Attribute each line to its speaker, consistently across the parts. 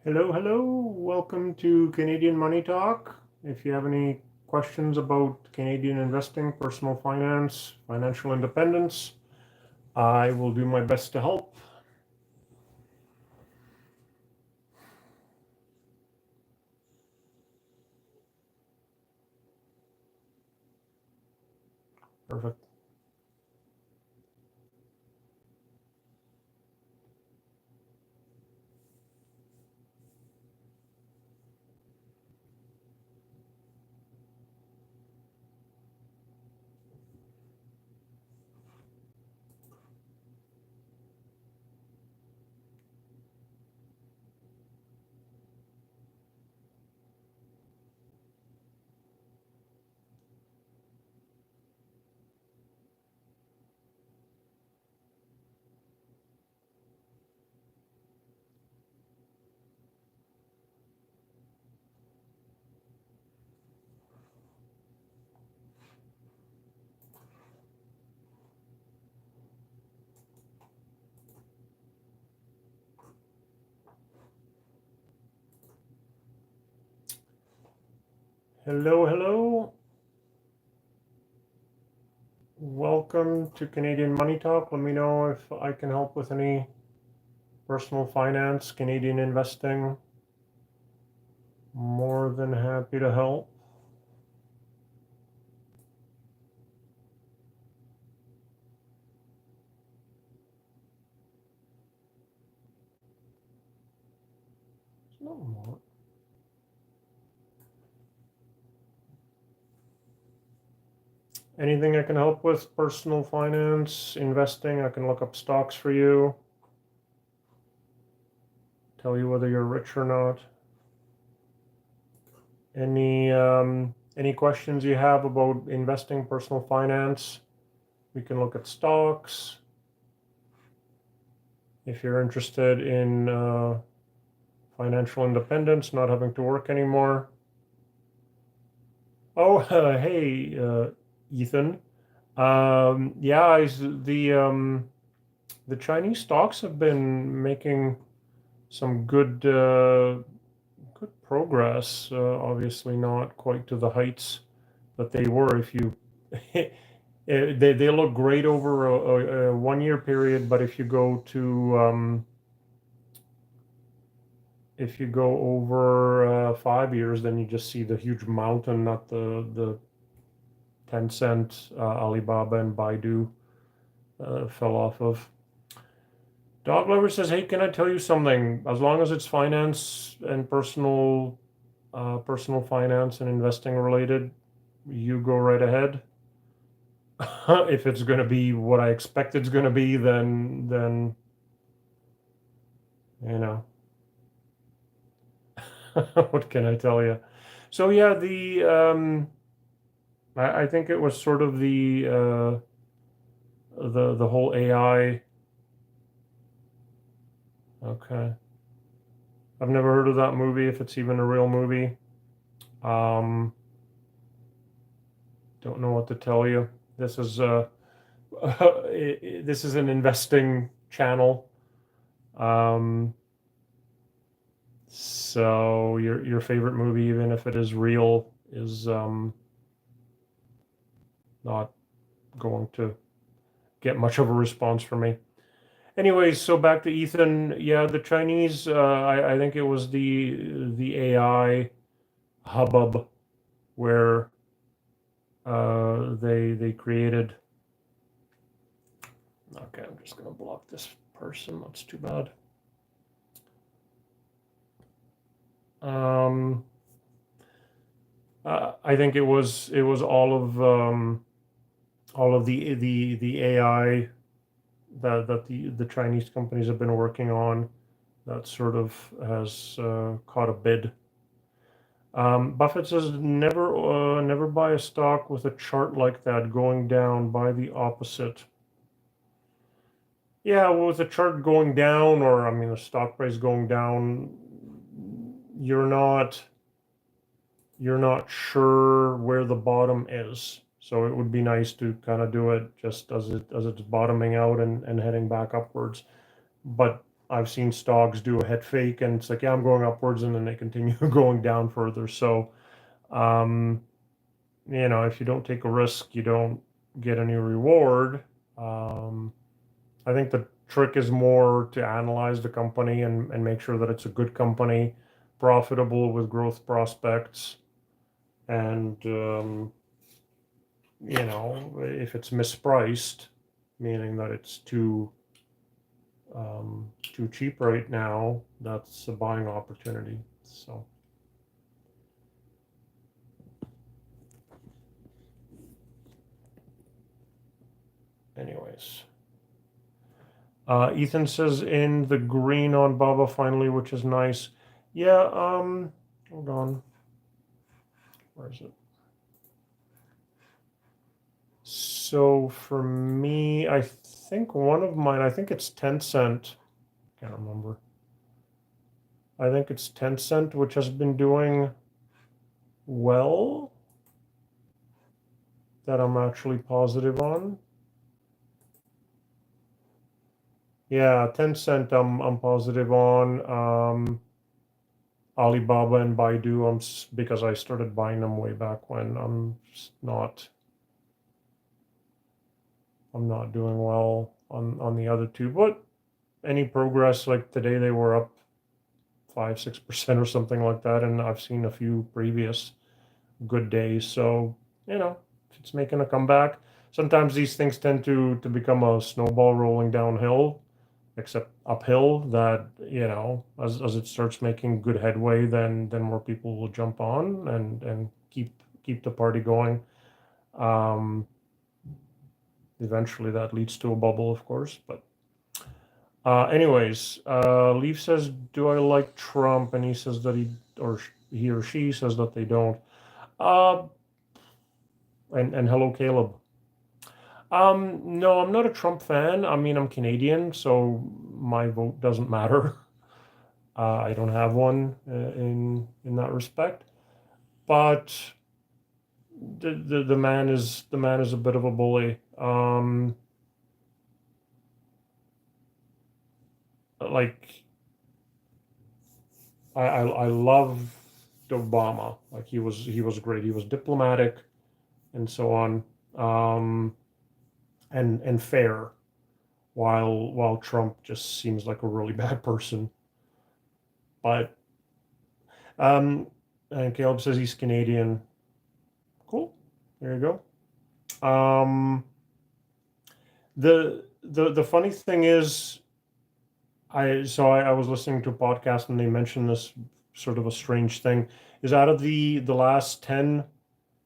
Speaker 1: Hello, hello. Welcome to Canadian Money Talk. If you have any questions about Canadian investing, personal finance, financial independence, I will do my best to help. Perfect. Hello, hello. Welcome to Canadian Money Talk. Let me know if I can help with any personal finance, Canadian investing. More than happy to help. No more. Anything I can help with? Personal finance, investing. I can look up stocks for you. Tell you whether you're rich or not. Any questions you have about investing, personal finance? We can look at stocks. If you're interested in financial independence, not having to work anymore. Oh, hey, Ethan. Yeah, the Chinese stocks have been making some good progress. Obviously, not quite to the heights that they were. If you they look great over a 1 year period, but if you go to if you go over 5 years, then you just see the huge mountain that the Tencent, Alibaba, and Baidu fell off of. Dog Lover says, "Hey, can I tell you something? As long as it's finance and personal finance and investing related, you go right ahead. If it's going to be what I expect it's going to be, then you know, what can I tell you?" So yeah, I think it was sort of the whole AI. Okay, I've never heard of that movie. If it's even a real movie, um, don't know what to tell you. This is this is an investing channel. Um, so your favorite movie, even if it is real, is not going to get much of a response from me. Anyways, so back to Ethan. Yeah, the Chinese. I think it was the AI hubbub where they created. Okay, I'm just gonna block this person. That's too bad. Um, I think it was all of the AI that the Chinese companies have been working on that sort of has caught a bid. Buffett says never buy a stock with a chart like that going down. Buy the opposite. Yeah, well, with the chart going down, or I mean the stock price going down, you're not sure where the bottom is. So it would be nice to kind of do it just as it's bottoming out and heading back upwards. But I've seen stocks do a head fake, and it's like, yeah, I'm going upwards, and then they continue going down further. So, um, if you don't take a risk, you don't get any reward. Um, I think the trick is more to analyze the company and make sure that it's a good company, profitable with growth prospects, and if it's mispriced, meaning that it's too cheap right now, that's a buying opportunity. So, anyways, Ethan says in the green on Baba finally, which is nice. Yeah. Hold on. Where is it? So for me, I think one of mine, I think it's Tencent. Can't remember. I think it's Tencent, which has been doing well, that I'm actually positive on. Yeah, Tencent, I'm positive on. Alibaba and Baidu, because I started buying them way back when. I'm not doing well on the other two, but any progress, like today they were up 5-6% or something like that, and I've seen a few previous good days. So, if it's making a comeback, sometimes these things tend to become a snowball rolling downhill, except uphill, that, as it starts making good headway, then more people will jump on and keep the party going. Eventually that leads to a bubble, of course, but anyways, Leaf says, do I like Trump? And he says that he or she says that they don't. Uh, and hello, Caleb. No, I'm not a Trump fan. I mean, I'm Canadian, so my vote doesn't matter. I don't have one in that respect. But the man is a bit of a bully. Like I loved Obama. Like he was great. He was diplomatic and so on, and fair. While Trump just seems like a really bad person. But and Caleb says he's Canadian. Cool. There you go. The funny thing is, I was listening to a podcast and they mentioned this sort of a strange thing, is out of the last 10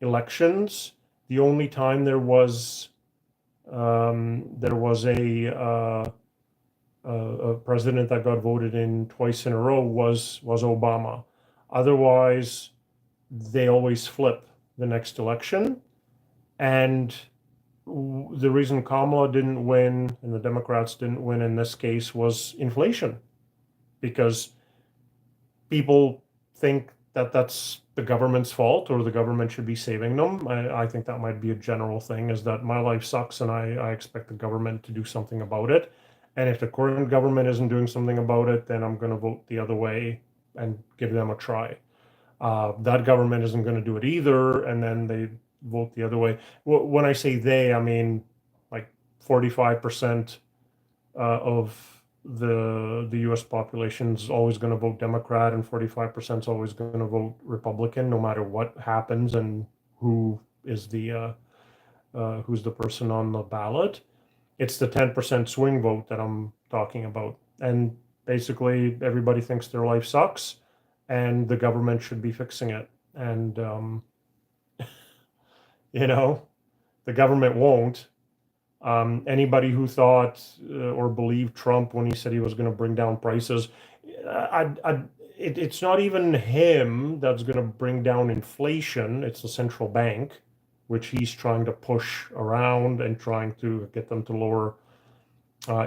Speaker 1: elections, the only time there was a president that got voted in twice in a row was Obama. Otherwise, they always flip the next election. And the reason Kamala didn't win and the Democrats didn't win in this case was inflation, because people think that that's the government's fault or the government should be saving them. I think that might be a general thing, is that my life sucks and I expect the government to do something about it. And if the current government isn't doing something about it, then I'm going to vote the other way and give them a try. That government isn't going to do it either, and then they vote the other way. When I say they, I mean like 45% of the U.S. population is always going to vote Democrat, and 45% is always going to vote Republican, no matter what happens and who is who's the person on the ballot. It's the 10% swing vote that I'm talking about, and basically everybody thinks their life sucks, and the government should be fixing it, and you know the government won't. Anybody who thought or believed Trump when he said he was going to bring down prices, it's not even him that's going to bring down inflation. It's the central bank, which he's trying to push around and trying to get them to lower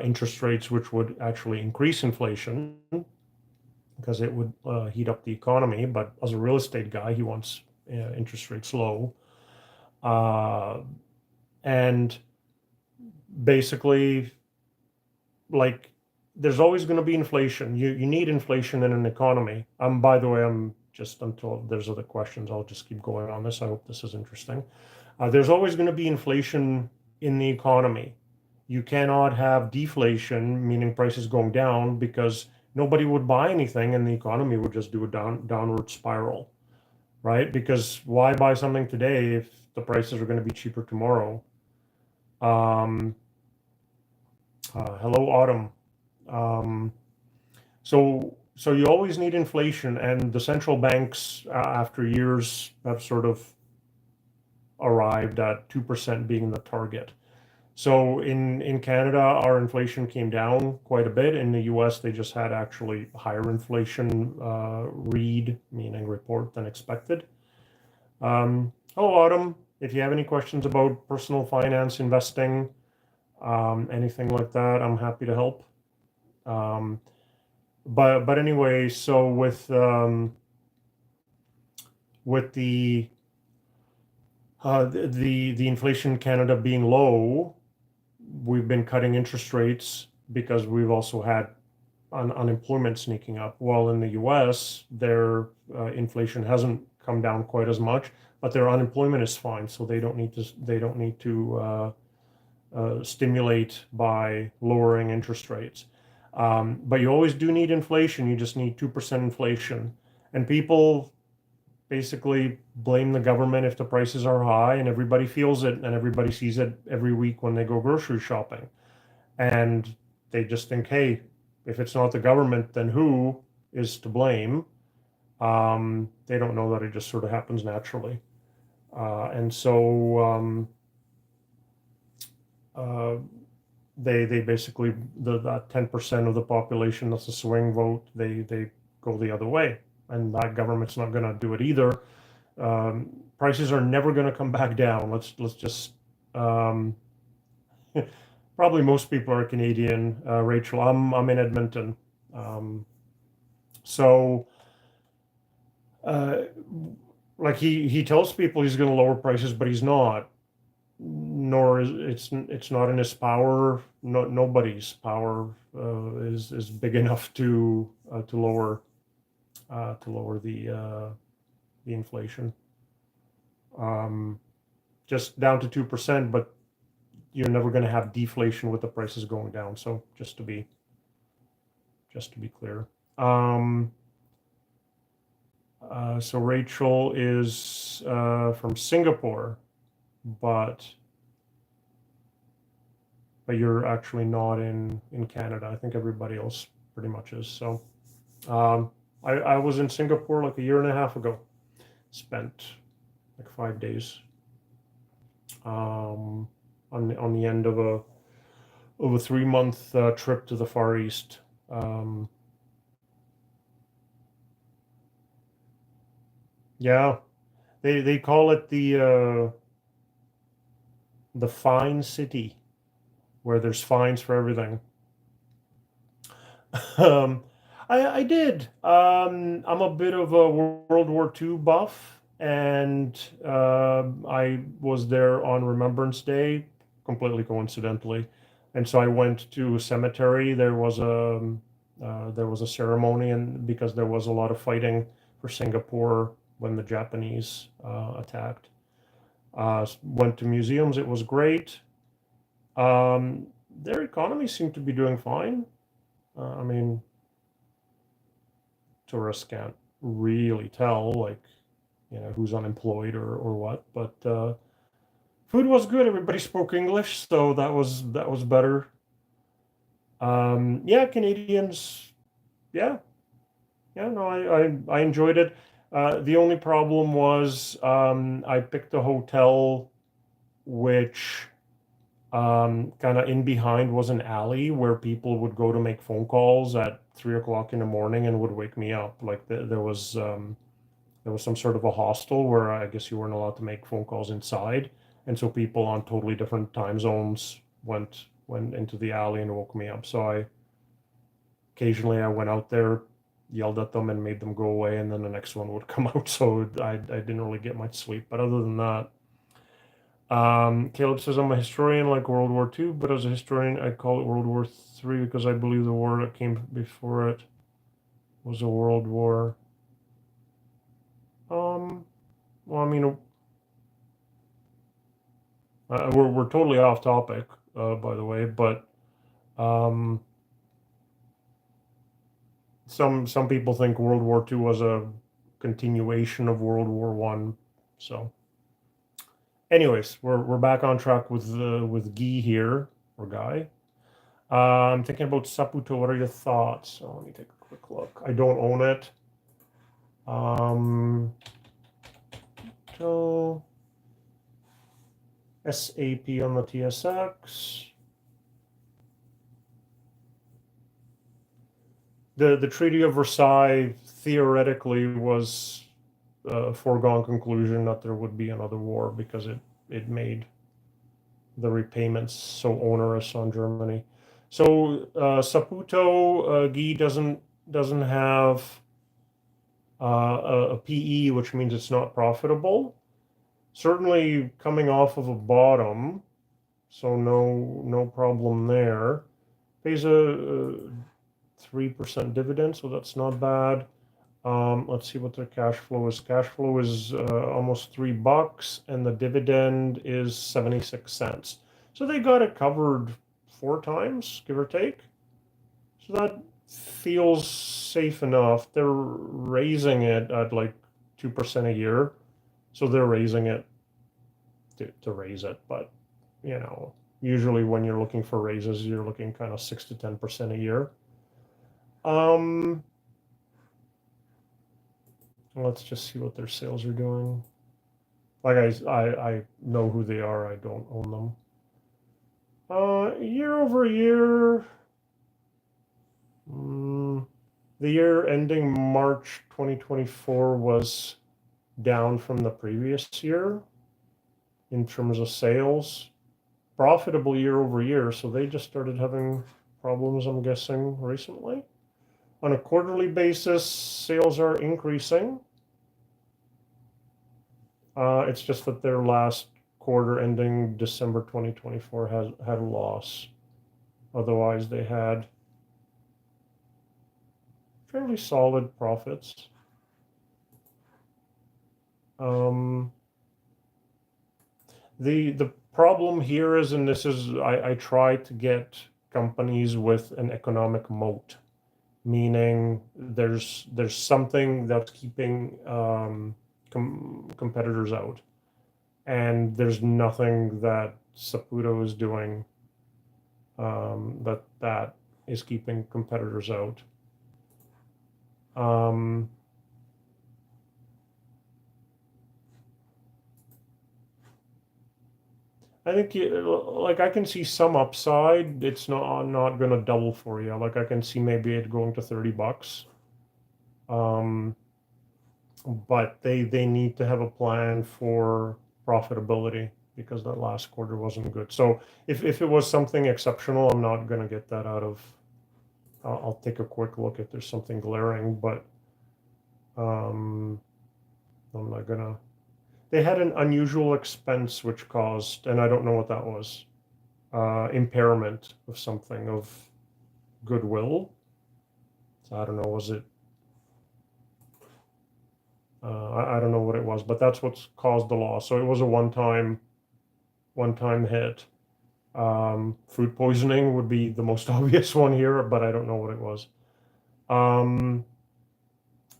Speaker 1: interest rates, which would actually increase inflation because it would heat up the economy. But as a real estate guy, he wants interest rates low. And basically, like, there's always going to be inflation. You need inflation in an economy. By the way, I'm just until there's other questions, I'll just keep going on this. I hope this is interesting. There's always going to be inflation in the economy. You cannot have deflation, meaning prices going down, because nobody would buy anything and the economy would just do a downward spiral, right? Because why buy something today if the prices are going to be cheaper tomorrow? Hello, Autumn. So you always need inflation, and the central banks, after years, have sort of arrived at 2% being the target. So in Canada, our inflation came down quite a bit. In the US, they just had actually higher inflation read, meaning report, than expected. Hello, Autumn. If you have any questions about personal finance, investing, anything like that, I'm happy to help. But anyway, so with the inflation in Canada being low, we've been cutting interest rates because we've also had unemployment sneaking up. While in the US, their inflation hasn't come down quite as much, but their unemployment is fine, so they don't need to stimulate by lowering interest rates. But you always do need inflation. You just need 2% inflation, and people basically blame the government if the prices are high, and everybody feels it, and everybody sees it every week when they go grocery shopping. And they just think, hey, if it's not the government, then who is to blame? They don't know that it just sort of happens naturally. And so they basically, that 10% of the population that's a swing vote, they go the other way. And that government's not going to do it either. Prices are never going to come back down. Let's just probably most people are Canadian. Rachel, I'm in Edmonton, so like he tells people he's going to lower prices, but he's not. Nor is it's not in his power. No, nobody's power is big enough to lower the inflation, just down to 2%. But you're never going to have deflation with the prices going down. So just to be clear. So Rachel is from Singapore, but you're actually not in Canada. I think everybody else pretty much is. So I was in Singapore like a year and a half ago. Spent like 5 days on the end of a 3-month trip to the Far East. Yeah, they call it the fine city, where there's fines for everything. I did. I'm a bit of a World War II buff, and I was there on Remembrance Day, completely coincidentally. And so I went to a cemetery. There was a ceremony, and because there was a lot of fighting for Singapore when the Japanese attacked. Went to museums. It was great. Their economy seemed to be doing fine. I mean, tourists can't really tell, like, who's unemployed or what. But food was good. Everybody spoke English, so that was better. Yeah, Canadians. Yeah, no, I enjoyed it. The only problem was I picked a hotel which kind of in behind was an alley where people would go to make phone calls at 3 o'clock in the morning and would wake me up. Like there was some sort of a hostel where I guess you weren't allowed to make phone calls inside, and so people on totally different time zones went into the alley and woke me up. So occasionally I went out there, yelled at them and made them go away, and then the next one would come out. So I didn't really get much sleep. But other than that, Caleb says, I'm a historian like World War II, but as a historian, I call it World War III because I believe the war that came before it was a world war. Well, I mean, we're totally off topic, by the way, but um, some people think World War II was a continuation of World War One. So, anyways, we're back on track with Guy here, or Guy. I'm thinking about Saputo. What are your thoughts? So let me take a quick look. I don't own it. So SAP on the TSX. The Treaty of Versailles theoretically was a foregone conclusion that there would be another war because it made the repayments so onerous on Germany. So Saputo Guy doesn't have a PE, which means it's not profitable. Certainly coming off of a bottom, so no problem there. Pays a 3% dividend, so that's not bad. Let's see what their cash flow is. Cash flow is almost $3, and the dividend is 76 cents. So they got it covered 4 times, give or take. So that feels safe enough. They're raising it at like 2% a year. So they're raising it to raise it. But, usually when you're looking for raises, you're looking kind of 6 to 10% a year. Let's just see what their sales are doing. Like I know who they are. I don't own them. Year over year, the year ending March 2024 was down from the previous year in terms of sales. Profitable year over year, so they just started having problems, I'm guessing, recently. On a quarterly basis, sales are increasing. It's just that their last quarter ending December 2024 had a loss. Otherwise, they had fairly solid profits. The problem here is, and this is, I try to get companies with an economic moat, meaning there's something that's keeping competitors out, and there's nothing that Saputo is doing that is keeping competitors out. I think like I can see some upside. It's not going to double for you. Like I can see maybe it going to $30. But they need to have a plan for profitability because that last quarter wasn't good. So if it was something exceptional, I'm not going to get that out of. I'll take a quick look if there's something glaring, but I'm not gonna. They had an unusual expense which caused, and I don't know what that was, impairment of something of goodwill. So I don't know, was it? I don't know what it was, but that's what's caused the loss. So it was a one-time hit. Food poisoning would be the most obvious one here, but I don't know what it was.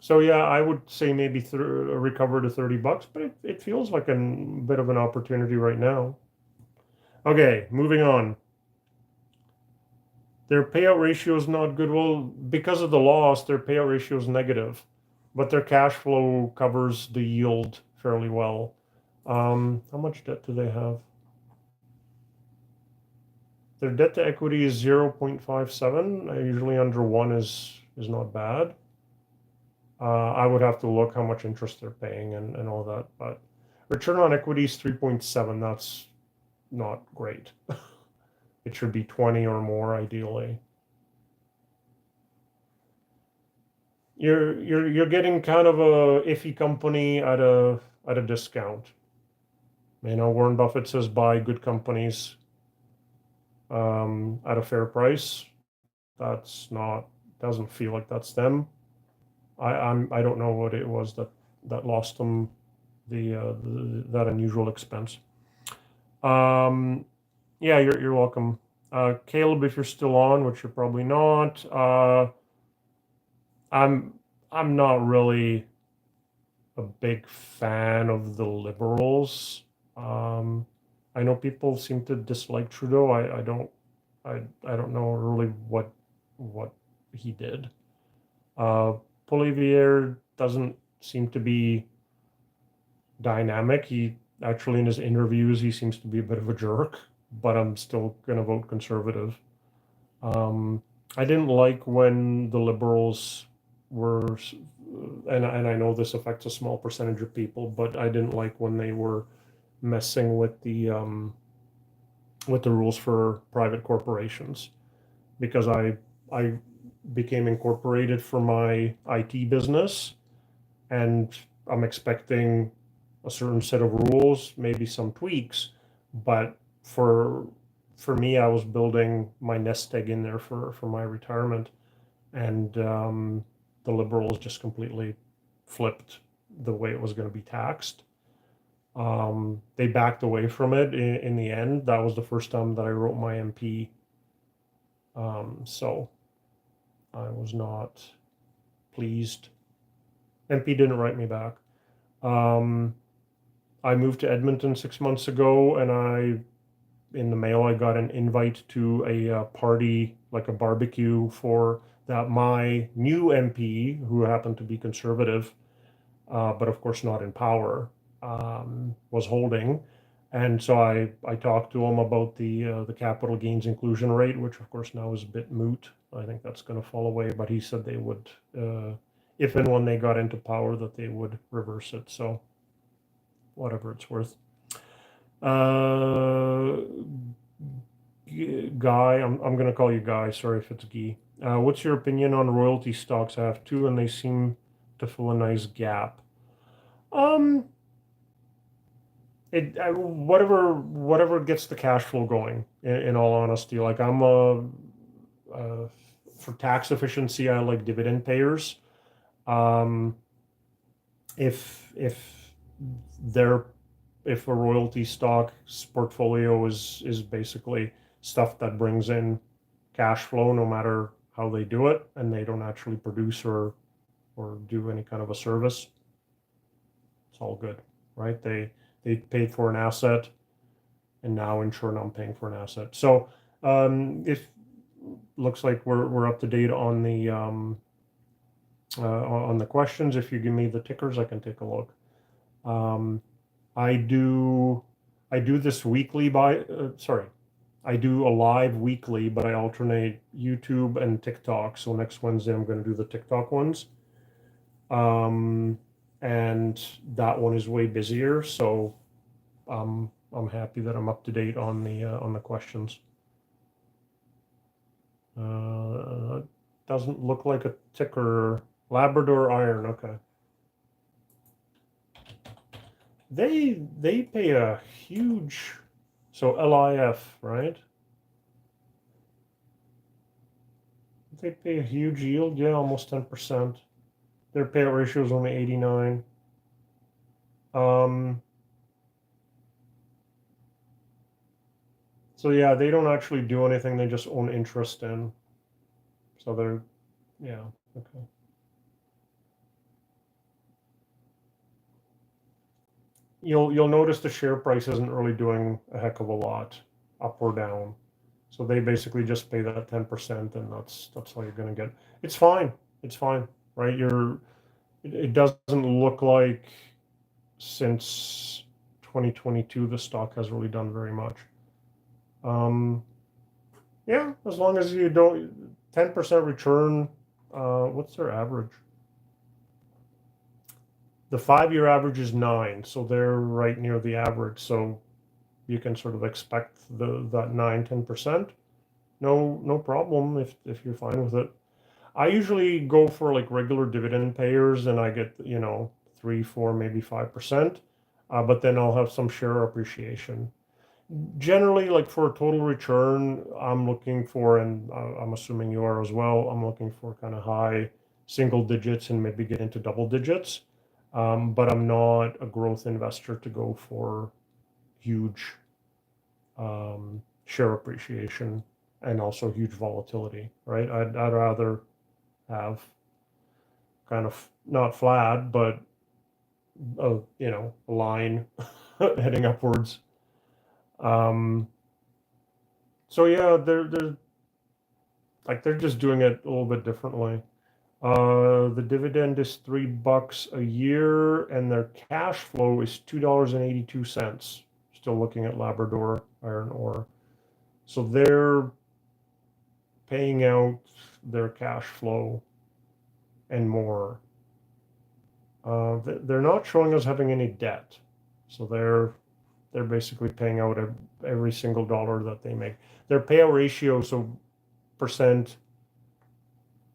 Speaker 1: So yeah, I would say maybe recover to $30, but it feels like a bit of an opportunity right now. Okay, moving on. Their payout ratio is not good. Well, because of the loss, their payout ratio is negative, but their cash flow covers the yield fairly well. How much debt do they have? Their debt to equity is 0.57. Usually under 1 is not bad. I would have to look how much interest they're paying and all that, but return on equity is 3.7. That's not great. It should be 20 or more ideally. You're getting kind of a iffy company at a discount. Warren Buffett says buy good companies at a fair price. That's not, doesn't feel like that's them. I don't know what it was that lost them that unusual expense. Yeah, you're welcome. Caleb, if you're still on, which you're probably not, I'm I'm not really a big fan of the Liberals. Um, I know people seem to dislike Trudeau. I don't know really what he did. Uh, Poilievre doesn't seem to be dynamic. He actually, in his interviews, he seems to be a bit of a jerk, but I'm still going to vote Conservative. Um, I didn't like when the Liberals were, and I know this affects a small percentage of people, but I didn't like when they were messing with the rules for private corporations, because I became incorporated for my IT business, and I'm expecting a certain set of rules, maybe some tweaks, but for for me, I was building my nest egg in there for my retirement, and the Liberals just completely flipped the way it was going to be taxed. They backed away from it in the end. That was the first time that I wrote my MP. So I was not pleased. MP didn't write me back. Um, I moved to Edmonton 6 months ago, and in the mail I got an invite to a party, like a barbecue for that my new MP, who happened to be conservative, but of course not in power, was holding. And so I talked to him about the capital gains inclusion rate, which of course now is a bit moot. I think that's going to fall away. But he said they would, if and when they got into power, that they would reverse it. So whatever it's worth. Uh, Guy, I'm going to call you Guy. Sorry if it's Guy. What's your opinion on royalty stocks? I have two, and they seem to fill a nice gap. Um, whatever gets the cash flow going. In all honesty, like for tax efficiency, I like dividend payers. Um, if they're if a royalty stock's portfolio is basically stuff that brings in cash flow no matter how they do it, and they don't actually produce or do any kind of a service, it's all good, right? They paid for an asset, and now in turn I'm paying for an asset. So if looks like we're up to date on the questions. If you give me the tickers, I can take a look. Um, I do I do this weekly I do a live weekly, but I alternate YouTube and TikTok. So next Wednesday I'm going to do the TikTok ones. Um, and that one is way busier, so I'm happy that I'm up to date on the questions. Doesn't look like a ticker. Labrador Iron, okay. They pay a huge, so LIF, right? They pay a huge yield, yeah, almost 10%. Their payout ratio is only 89. So yeah, they don't actually do anything. They just own interest in. So they're, yeah, okay. You'll notice the share price isn't really doing a heck of a lot up or down. So they basically just pay that 10%, and that's all you're going to get. It's fine. It's fine, right? It doesn't look like since 2022 the stock has really done very much. Yeah, as long as you don't 10% return. What's their average? The 5-year average is 9, so they're right near the average. So you can sort of expect that 9-10%. No problem if you're fine with it. I usually go for like regular dividend payers, and I get 3, 4, maybe 5%. but then I'll have some share appreciation. Generally, like for a total return, I'm looking for, and I'm assuming you are as well, I'm looking for kind of high single digits and maybe get into double digits. But I'm not a growth investor to go for huge share appreciation and also huge volatility, right? I'd rather have kind of not flat, but a line heading upwards. So yeah, they're just doing it a little bit differently. The dividend is $3 a year, and their cash flow is $2.82. Still looking at Labrador Iron Ore. So they're paying out their cash flow and more. They're not showing us having any debt, so they're basically paying out every single dollar that they make. Their payout ratio, so percent,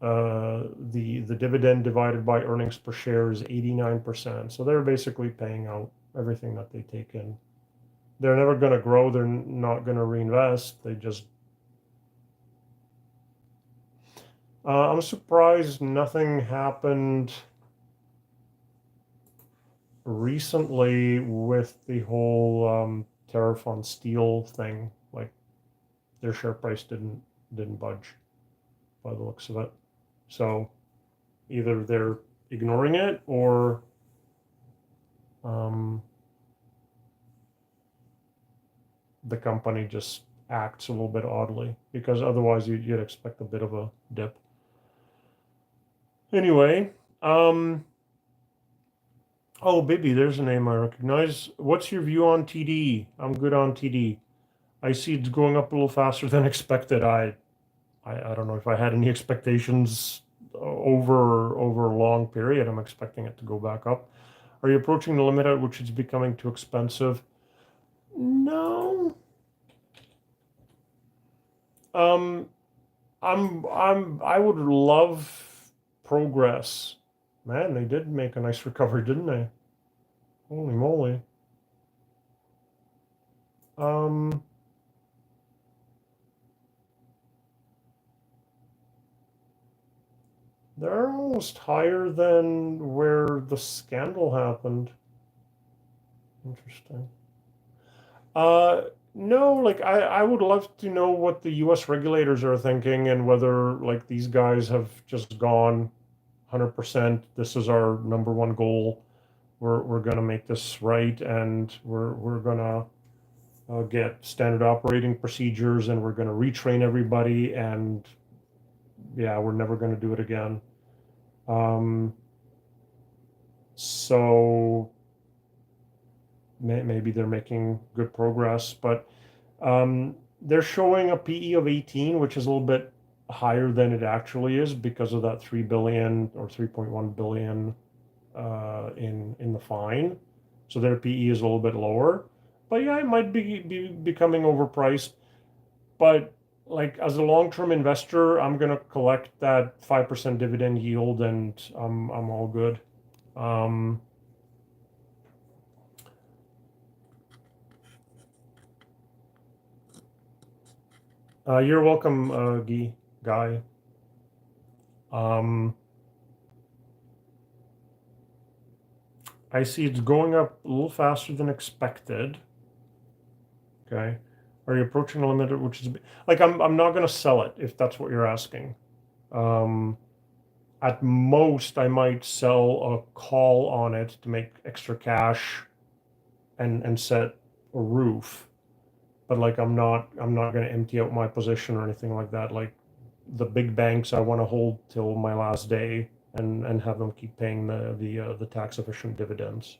Speaker 1: the dividend divided by earnings per share is 89%. So they're basically paying out everything that they take in. They're never going to grow. They're not going to reinvest. They just. I'm surprised nothing happened recently with the whole tariff on steel thing. Like their share price didn't budge by the looks of it. So either they're ignoring it or the company just acts a little bit oddly, because otherwise you'd expect a bit of a dip. Anyway, oh, Bibby, there's a name I recognize. What's your view on TD? I'm good on TD. I see it's going up a little faster than expected. I don't know if I had any expectations over a long period. I'm expecting it to go back up. Are you approaching the limit at which it's becoming too expensive? No. I would love Progress. Man, they did make a nice recovery, didn't they? Holy moly. They're almost higher than where the scandal happened. Interesting. No, like I would love to know what the US regulators are thinking and whether like these guys have just gone 100%. This is our number one goal. We're gonna make this right, and we're gonna get standard operating procedures, and we're gonna retrain everybody, and yeah, we're never gonna do it again. So maybe they're making good progress, but they're showing a PE of 18, which is a little bit higher than it actually is because of that 3 billion or 3.1 billion in the fine. So their PE is a little bit lower. But yeah, it might be becoming overpriced. But like as a long-term investor, I'm gonna collect that 5% dividend yield, and I'm all good. You're welcome, Guy. I see it's going up a little faster than expected. Okay. Are you approaching the limit, which is like I'm not gonna sell it if that's what you're asking. At most, I might sell a call on it to make extra cash and set a roof. But like I'm not gonna empty out my position or anything like that. Like the big banks, I want to hold till my last day and have them keep paying the tax efficient dividends.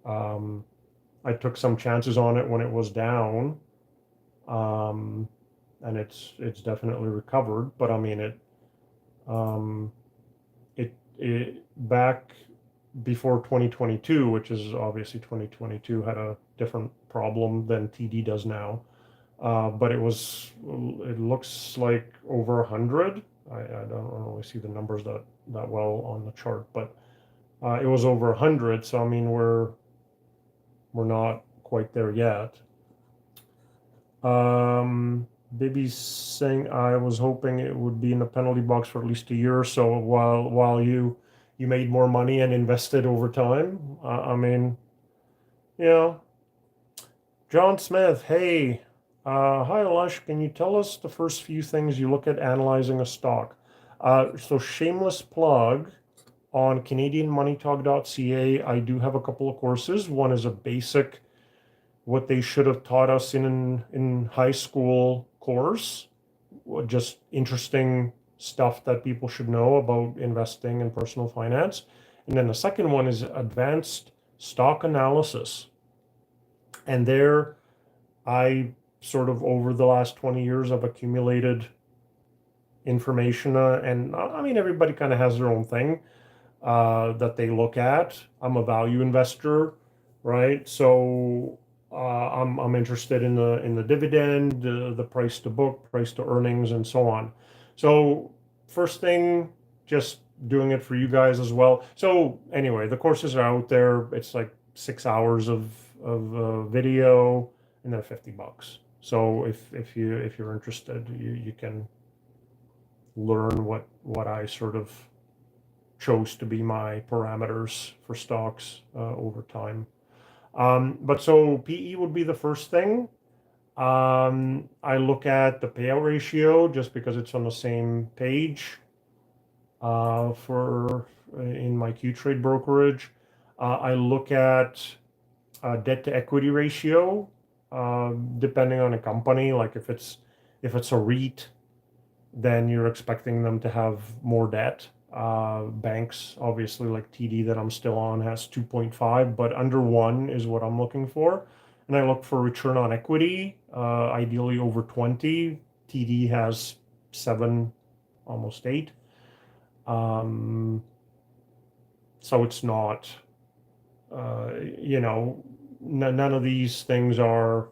Speaker 1: I took some chances on it when it was down, and it's definitely recovered. But I mean it back before 2022, which is obviously 2022 had a different problem than TD does now. But it looks like over 100. I don't really see the numbers that well on the chart, but it was over 100. So I mean, we're we're not quite there yet. Bibby's saying I was hoping it would be in the penalty box for at least a year or so while you made more money and invested over time. I mean, you know, John Smith, hey, hi Lush, can you tell us the first few things you look at analyzing a stock? So shameless plug on CanadianMoneyTalk.ca. I do have a couple of courses. One is a basic, what they should have taught us in high school course, just interesting stuff that people should know about investing and personal finance. And then the second one is advanced stock analysis. And there, I sort of over the last 20 years, I've accumulated information. And I mean, everybody kind of has their own thing that they look at. I'm a value investor, right? So I'm interested in the dividend, the price to book, price to earnings, and so on. So first thing, just doing it for you guys as well. So anyway, the courses are out there. It's like 6 hours of video, and then $50. So if you're interested, you can learn what I sort of chose to be my parameters for stocks over time. But so PE would be the first thing. I look at the payout ratio just because it's on the same page for in my Qtrade brokerage. I look at debt to equity ratio, depending on a company. Like if it's a REIT, then you're expecting them to have more debt. Banks, obviously, like TD that I'm still on has 2.5, but under 1 is what I'm looking for. And I look for return on equity, ideally over 20. TD has 7, almost 8. So it's not, none of these things are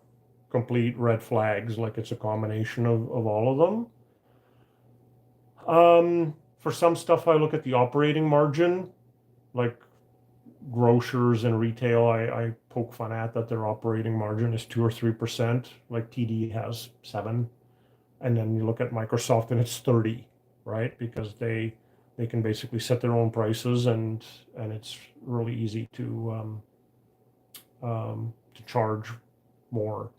Speaker 1: complete red flags. Like it's a combination of all of them. For some stuff, I look at the operating margin, like grocers and retail. I poke fun at that their operating margin is 2 or 3%. Like TD has 7, and then you look at Microsoft and it's 30, right? Because they can basically set their own prices, and it's really easy to charge more.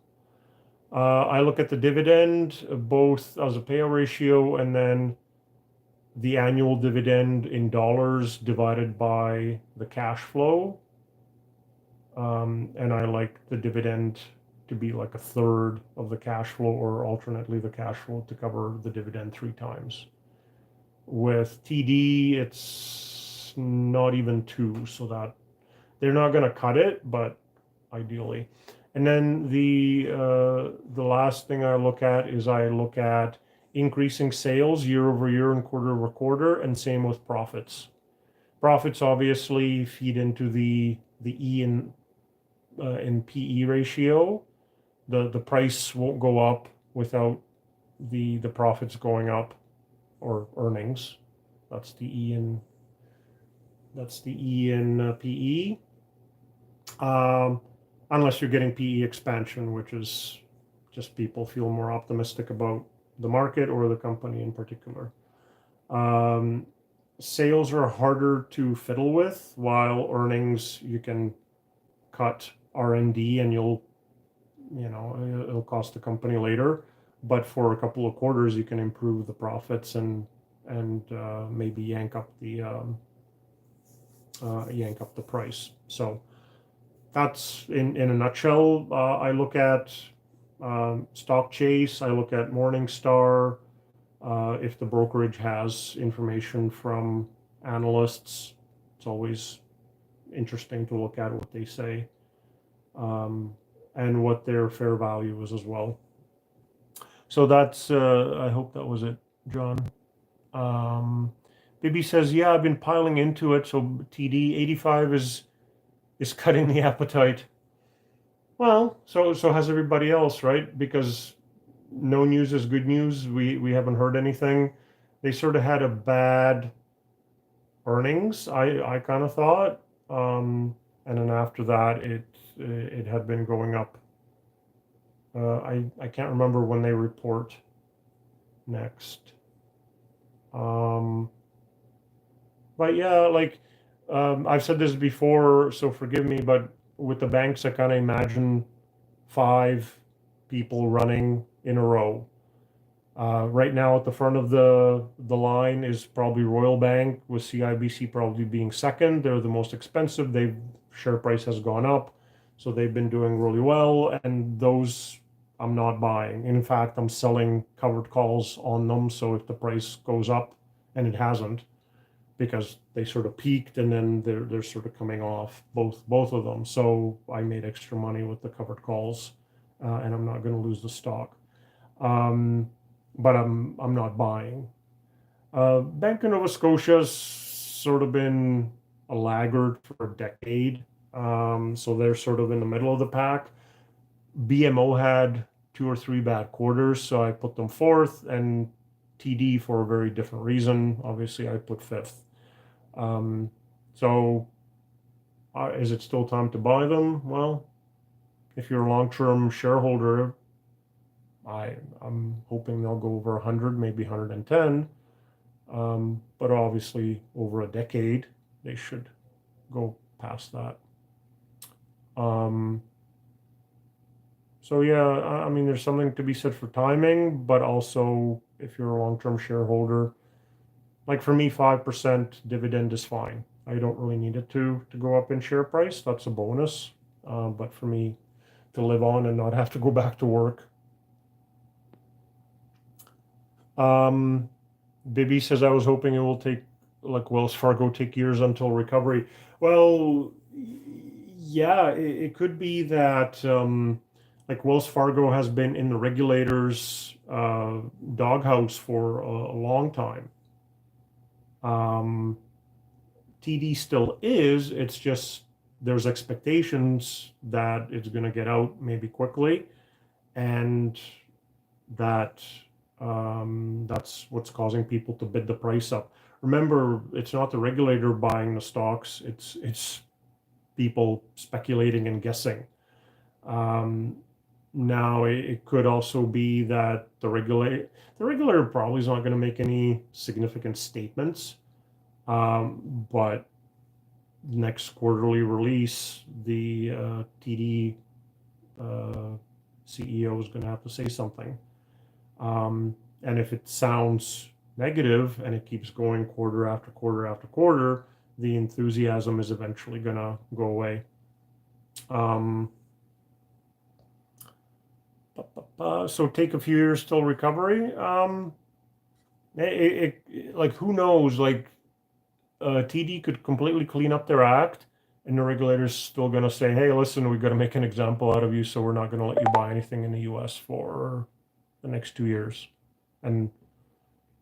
Speaker 1: I look at the dividend both as a payout ratio and then the annual dividend in dollars divided by the cash flow. And I like the dividend to be like a third of the cash flow, or alternately the cash flow to cover the dividend 3 times. With TD, it's not even 2, so that they're not going to cut it, but ideally. And then the last thing I look at is I look at increasing sales year over year and quarter over quarter, and same with profits. Profits obviously feed into the E in PE ratio. The price won't go up without the profits going up, or earnings. That's the E in PE. Unless you're getting PE expansion, which is just people feel more optimistic about the market or the company in particular. Sales are harder to fiddle with, while earnings you can cut R&D and it'll cost the company later. But for a couple of quarters, you can improve the profits and maybe yank up the price. So that's in a nutshell. I look at Stock Chase. I look at Morningstar. If the brokerage has information from analysts, it's always interesting to look at what they say, and what their fair value is as well. So that's, I hope that was it, John. Bibi says, yeah, I've been piling into it. So TD 85 is cutting the appetite. Well, so has everybody else, right? Because no news is good news. We haven't heard anything. They sort of had a bad earnings, I kind of thought. and then after that, it had been going up. I can't remember when they report next. Um, but yeah, like I've said this before, so forgive me, but with the banks, I kind of imagine five people running in a row. Right now, at the front of the line is probably Royal Bank, with CIBC probably being second. They're the most expensive. They've share price has gone up, so they've been doing really well. And those I'm not buying. In fact, I'm selling covered calls on them. So if the price goes up, and it hasn't, because they sort of peaked and then they're sort of coming off, both of them. So I made extra money with the covered calls, and I'm not going to lose the stock. Um, but I'm not buying. Bank of Nova Scotia's sort of been a laggard for a decade, so they're sort of in the middle of the pack. BMO had two or three bad quarters, so I put them fourth, and TD for a very different reason. Obviously, I put fifth. Um, so, is it still time to buy them? Well, if you're a long-term shareholder, I'm hoping they'll go over 100, maybe 110. But obviously, over a decade, they should go past that. Um, so yeah, I mean, there's something to be said for timing, but also if you're a long-term shareholder, like for me, 5% dividend is fine. I don't really need it to go up in share price. That's a bonus. But for me to live on and not have to go back to work. Bibby says, I was hoping it will take, like Wells Fargo, take years until recovery. Well, yeah, it could be that like Wells Fargo has been in the regulators' doghouse for a long time. TD still is. It's just there's expectations that it's going to get out maybe quickly, and that that's what's causing people to bid the price up. Remember, it's not the regulator buying the stocks; it's people speculating and guessing. Um, Now, it could also be that the regulator probably is not going to make any significant statements, but next quarterly release, the TD CEO is going to have to say something. And if it sounds negative and it keeps going quarter after quarter after quarter, the enthusiasm is eventually going to go away. Um, so take a few years till recovery. Like who knows? Like TD could completely clean up their act, and the regulator's still going to say, "Hey, listen, we've got to make an example out of you, so we're not going to let you buy anything in the U.S. for the next 2 years." And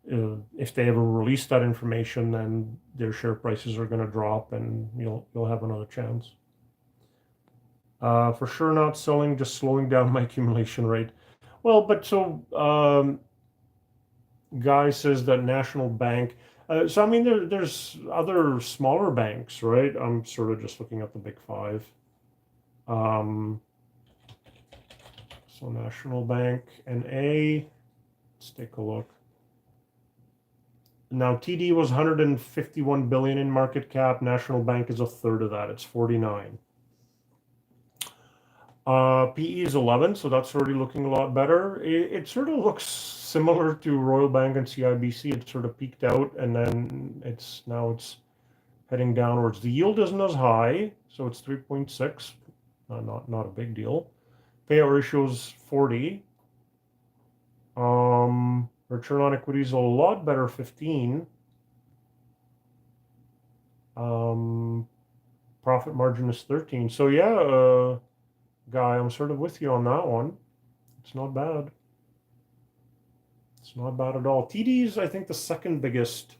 Speaker 1: if they ever release that information, then their share prices are going to drop, and you'll have another chance. For sure, not selling, just slowing down my accumulation rate. Well, but so Guy says that National Bank. So I mean, there's other smaller banks, right? I'm sort of just looking at the big five. Um, so National Bank NA. Let's take a look. Now TD was 151 billion in market cap. National Bank is a third of that. It's 49. PE is 11, so that's already looking a lot better. It sort of looks similar to Royal Bank and CIBC. It sort of peaked out, and then it's heading downwards. The yield isn't as high, so it's 3.6. Not a big deal. Payout ratio is 40. Return on equity is a lot better, 15. Profit margin is 13. So yeah, Guy, I'm sort of with you on that one. It's not bad. It's not bad at all. TD is, I think, the second biggest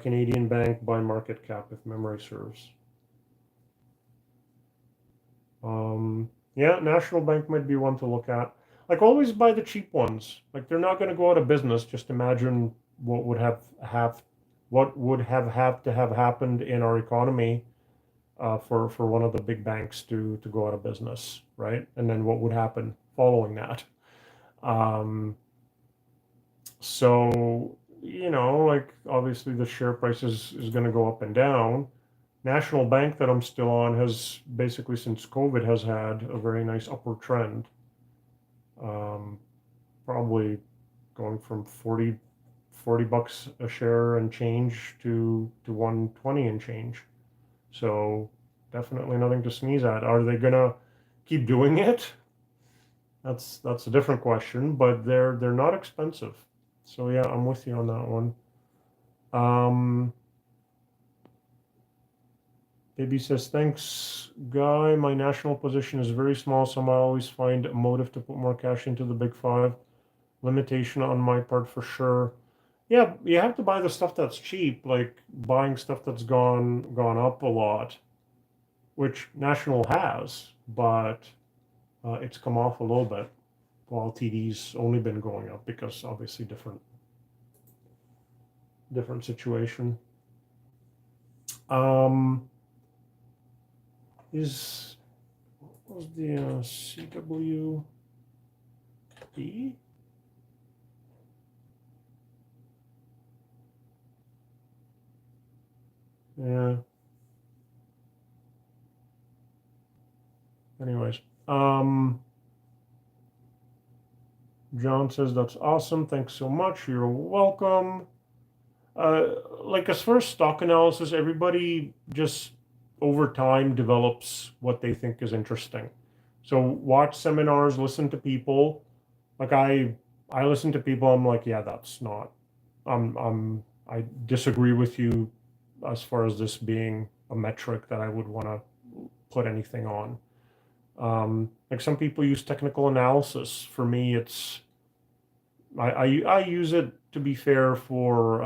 Speaker 1: Canadian bank by market cap, if memory serves. Yeah, National Bank might be one to look at. Like, always buy the cheap ones. Like, they're not going to go out of business. Just imagine what would have had to have happened in our economy for one of the big banks to go out of business, right? And then what would happen following that? Um, so, like obviously the share price is going to go up and down. National Bank that I'm still on has basically since COVID has had a very nice upward trend. Um, Probably going from 40 bucks a share and change to 120 and change. So definitely nothing to sneeze at. Are they gonna keep doing it? That's a different question, but they're not expensive. So yeah, I'm with you on that one. Um, Baby says, thanks, Guy. My national position is very small, so I always find a motive to put more cash into the big five. Limitation on my part for sure. Yeah, you have to buy the stuff that's cheap, like buying stuff that's gone up a lot, which National has, but it's come off a little bit, while TD's only been going up because obviously different situation. Um, what was the CWB? Yeah. Anyways, John says that's awesome. Thanks so much. You're welcome. Like as far as stock analysis, everybody just over time develops what they think is interesting. So watch seminars, listen to people. Like I listen to people, I'm like, yeah, that's not. I disagree with you as far as this being a metric that I would want to put anything on. Like some people use technical analysis. For me, it's I use it to be fair for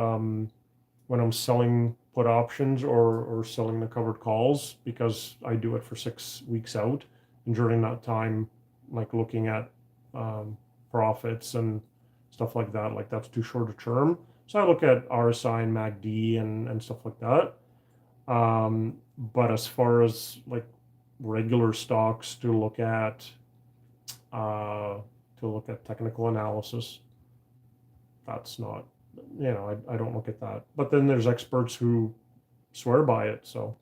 Speaker 1: when I'm selling put options or selling the covered calls because I do it for 6 weeks out, and during that time, like looking at um, profits and stuff like that, like that's too short a term. So I look at RSI and MACD and stuff like that. But as far as like regular stocks uh, to look at technical analysis, that's not, I don't look at that. But then there's experts who swear by it. So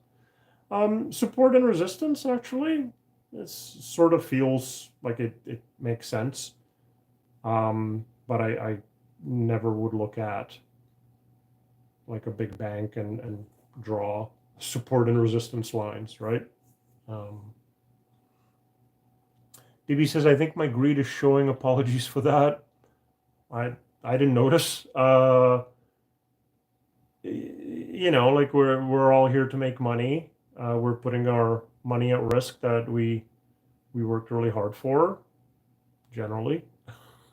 Speaker 1: support and resistance actually, it sort of feels like it makes sense. But I never would look at like a big bank and draw support and resistance lines, right? Um, DB says, I think my greed is showing. Apologies for that. I I didn't notice. Like we're all here to make money. We're putting our money at risk that we worked really hard for. Generally,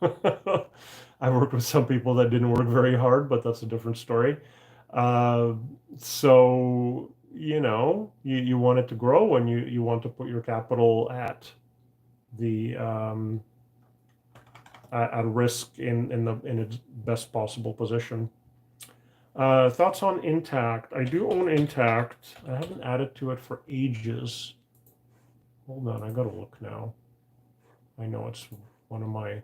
Speaker 1: I worked with some people that didn't work very hard, but that's a different story. Uh, so you want it to grow and you want to put your capital the at risk in its best possible position. Thoughts on Intact? I do own Intact. I haven't added to it for ages. Hold on, I gotta look now. I know it's one of my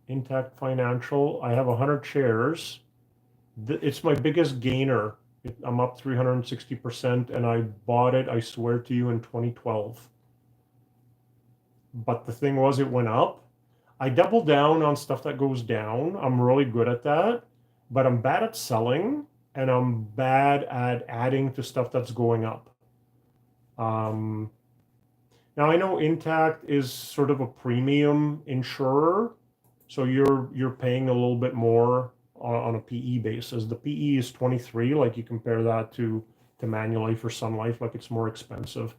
Speaker 1: Intact Financial. I have 100 shares. It's my biggest gainer. I'm up 360%, and I bought it, I swear to you, in 2012. But the thing was, it went up. I double down on stuff that goes down. I'm really good at that, but I'm bad at selling and I'm bad at adding to stuff that's going up. Um, Now I know Intact is sort of a premium insurer, so you're paying a little bit more on a PE basis. The PE is 23, like you compare that to Manulife or Sun Life, like it's more expensive.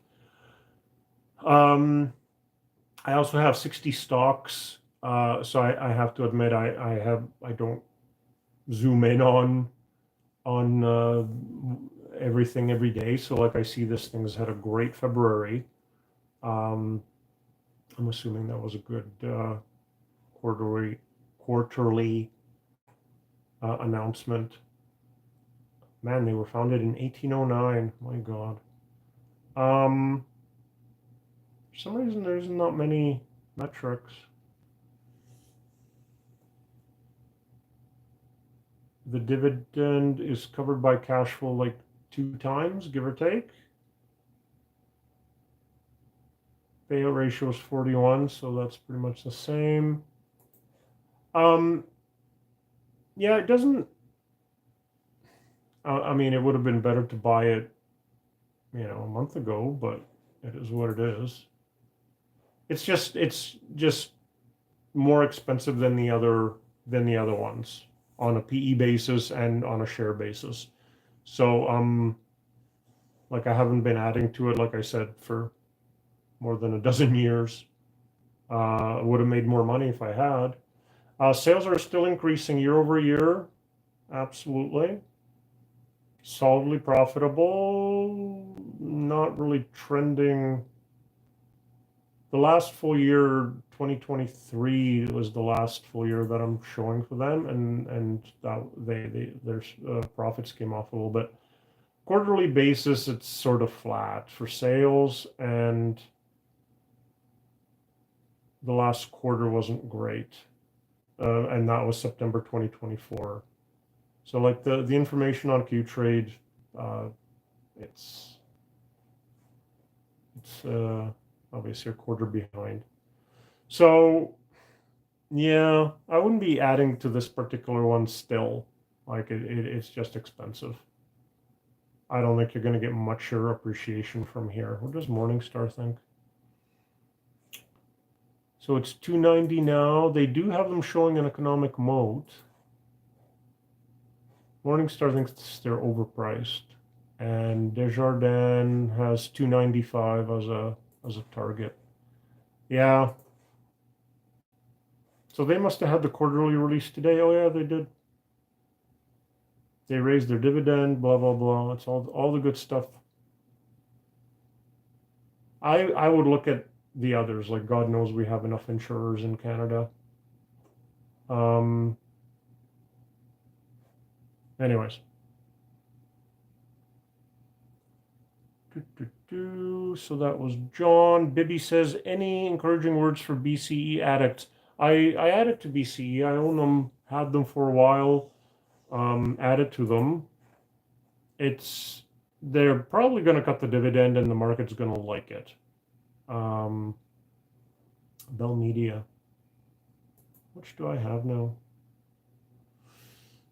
Speaker 1: I also have 60 stocks, so I have to admit I don't zoom in on everything every day. So like I see this thing's had a great February. Um, I'm assuming that was a good quarterly announcement. Man, they were founded in 1809. My God. For some reason, there's not many metrics. The dividend is covered by cash flow like 2 times, give or take. Payout ratio is 41, so that's pretty much the same. Yeah, it doesn't. I mean, it would have been better to buy it, a month ago, but it is what it is. It's just more expensive than the other ones on a PE basis and on a share basis. So like I haven't been adding to it, like I said, for more than a dozen years. I would have made more money if I had. Sales are still increasing year over year. Absolutely. Solidly profitable. Not really trending. The last full year, 2023, was the last full year that I'm showing for them, and that their profits came off a little bit. Quarterly basis, it's sort of flat for sales, and the last quarter wasn't great, and that was September 2024. So like the information on Qtrade, it's obviously a quarter behind. So yeah, I wouldn't be adding to this particular one still. Like it's just expensive. I don't think you're going to get much share appreciation from here. What does Morningstar think? So it's 290 now. They do have them showing an economic moat. Morningstar thinks they're overpriced, and Desjardins has 295 as a target. Yeah. So they must have had the quarterly release today. Oh yeah, they did. They raised their dividend, blah blah blah. It's all the good stuff. I would look at the others. Like God knows we have enough insurers in Canada. Anyways. So that was John. Bibby says, any encouraging words for BCE addicts? I added to BCE. I own them, had them for a while. Added to them. They're probably going to cut the dividend, and the market's going to like it. Bell Media. Which do I have now?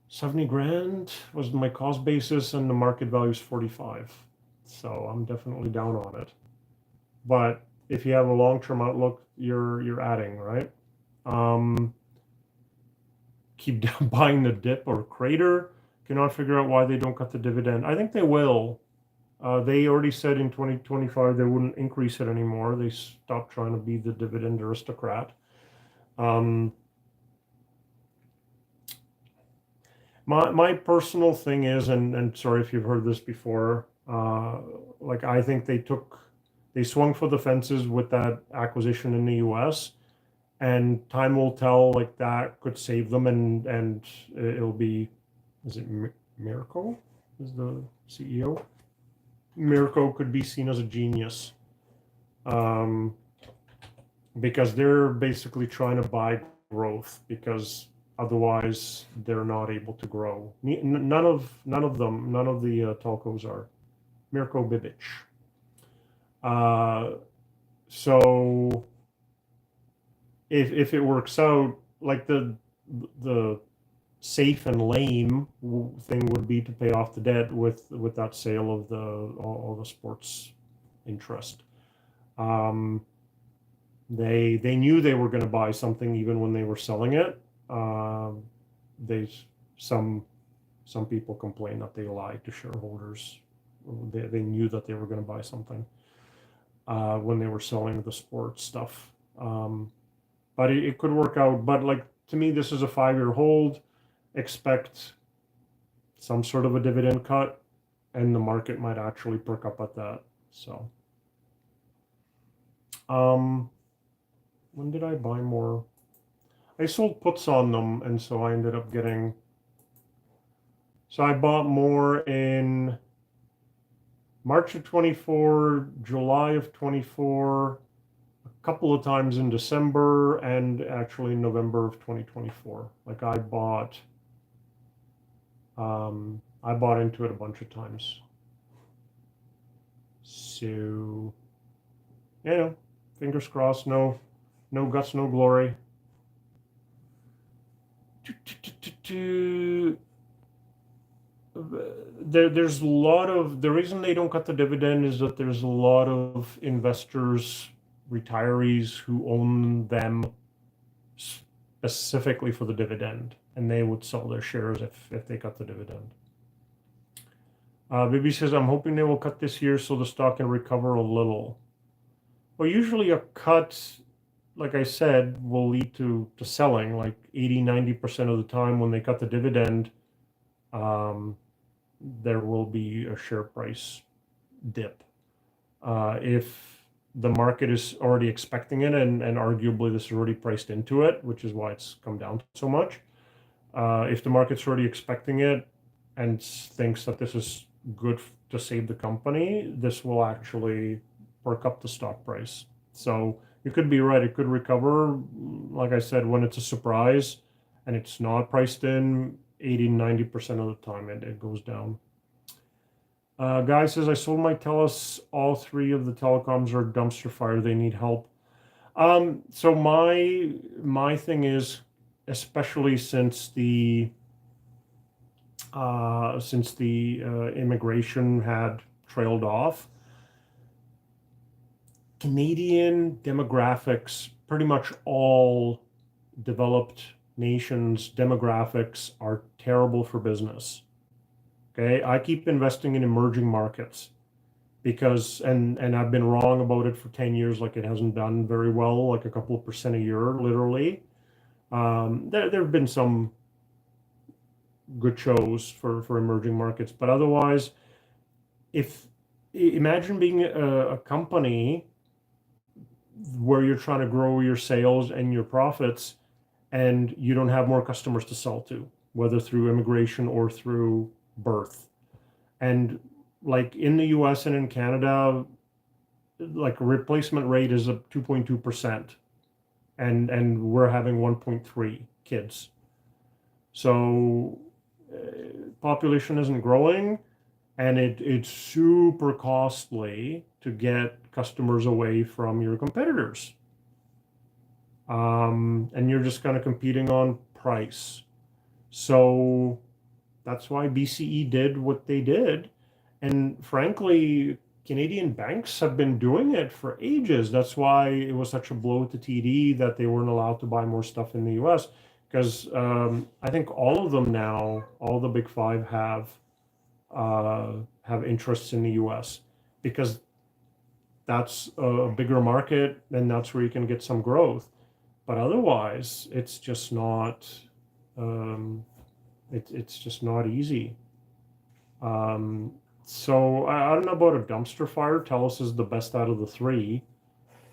Speaker 1: 70 grand was my cost basis, and the market value is 45. So I'm definitely down on it. But if you have a long-term outlook, you're adding, right? Keep buying the dip or crater. Cannot figure out why they don't cut the dividend. I think they will. They already said in 2025 they wouldn't increase it anymore. They stopped trying to be the dividend aristocrat. My personal thing is, and sorry if you've heard this before, like I think they swung for the fences with that acquisition in the US, and time will tell, like that could save them, and it'll be, is it Mirko is the CEO? Mirko could be seen as a genius, because they're basically trying to buy growth, because otherwise they're not able to grow. None of the telcos are. Mirko Bibic. So if it works out, like the safe and lame thing would be to pay off the debt with that sale of all the sports interest. They knew they were going to buy something even when they were selling it. Some people complain that they lied to shareholders. They knew that they were going to buy something when they were selling the sports stuff. But it could work out. But like, to me, this is a 5-year hold. Expect some sort of a dividend cut, and the market might actually perk up at that. So when did I buy more? I sold puts on them, and so I ended up getting So I bought more in March of 24, July of 24, a couple of times in December, and actually in November of 2024. Like I bought into it a bunch of times. So, fingers crossed, no guts, no glory. There's a lot of, the reason they don't cut the dividend is that there's a lot of investors, retirees who own them specifically for the dividend, and they would sell their shares if they cut the dividend. Bibi says, I'm hoping they will cut this year so the stock can recover a little. Well, usually a cut, like I said, will lead to selling, like 80-90% of the time when they cut the dividend. There will be a share price dip. If the market is already expecting it, and arguably this is already priced into it, which is why it's come down so much. If the market's already expecting it and thinks that this is good to save the company, this will actually perk up the stock price. So you could be right, it could recover. Like I said, when it's a surprise and it's not priced in, 80-90% of the time it goes down. Guy says, I sold my TELUS. All three of the telecoms are dumpster fire. They need help. So my thing is, especially since the immigration had trailed off, Canadian demographics, pretty much all developed nations' demographics are terrible for business. Okay, I keep investing in emerging markets because, and I've been wrong about it for 10 years, like it hasn't done very well, like a couple of percent a year, literally. There have been some good shows for emerging markets, but otherwise, imagine being a company where you're trying to grow your sales and your profits, and you don't have more customers to sell to, whether through immigration or through birth. And like in the US and in Canada, like a replacement rate is of 2.2%, and we're having 1.3 kids. So population isn't growing, and it's super costly to get customers away from your competitors. And you're just kind of competing on price. So that's why BCE did what they did. And frankly, Canadian banks have been doing it for ages. That's why it was such a blow to TD that they weren't allowed to buy more stuff in the US. Because I think all of them now, all the big five have interests in the US, because that's a bigger market, and that's where you can get some growth. But otherwise, it's just not. It's just not easy. So I don't know about a dumpster fire. TELUS is the best out of the three,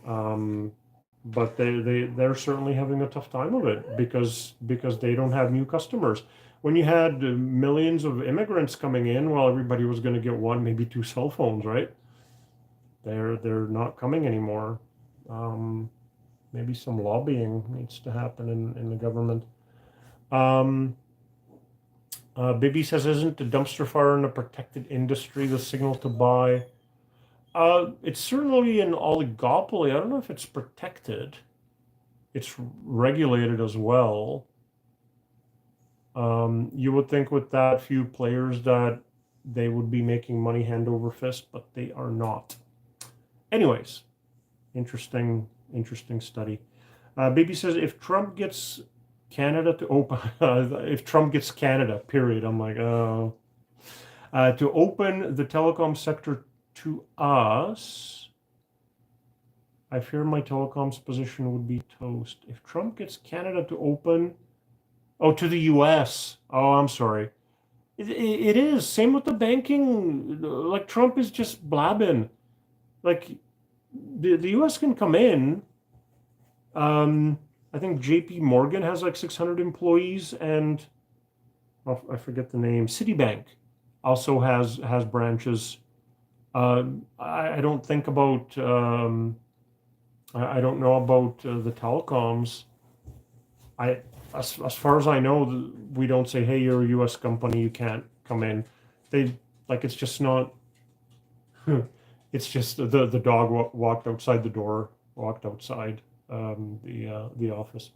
Speaker 1: but they're certainly having a tough time of it because they don't have new customers. When you had millions of immigrants coming in, well, everybody was going to get one, maybe two cell phones, right? They're not coming anymore. Maybe some lobbying needs to happen in the government. Bibi says, isn't the dumpster fire in a protected industry the signal to buy? It's certainly an oligopoly. I don't know if it's protected. It's regulated as well. You would think with that few players that they would be making money hand over fist, but they are not. Anyways, interesting study. Bibi says, if Trump gets Canada to open, if Trump gets Canada, period, I'm like, oh. To open the telecom sector to us, I fear my telecoms position would be toast. If Trump gets Canada to open, to the US. Oh, I'm sorry. It is. Same with the banking. Like, Trump is just blabbing. Like, the US can come in. I think JP Morgan has like 600 employees, and I forget the name. Citibank also has branches. I don't think about I don't know about the telecoms. I as far as I know, we don't say, "Hey, you're a U.S. company, you can't come in." They like it's just not. It's just the dog walked outside the door, walked outside the office.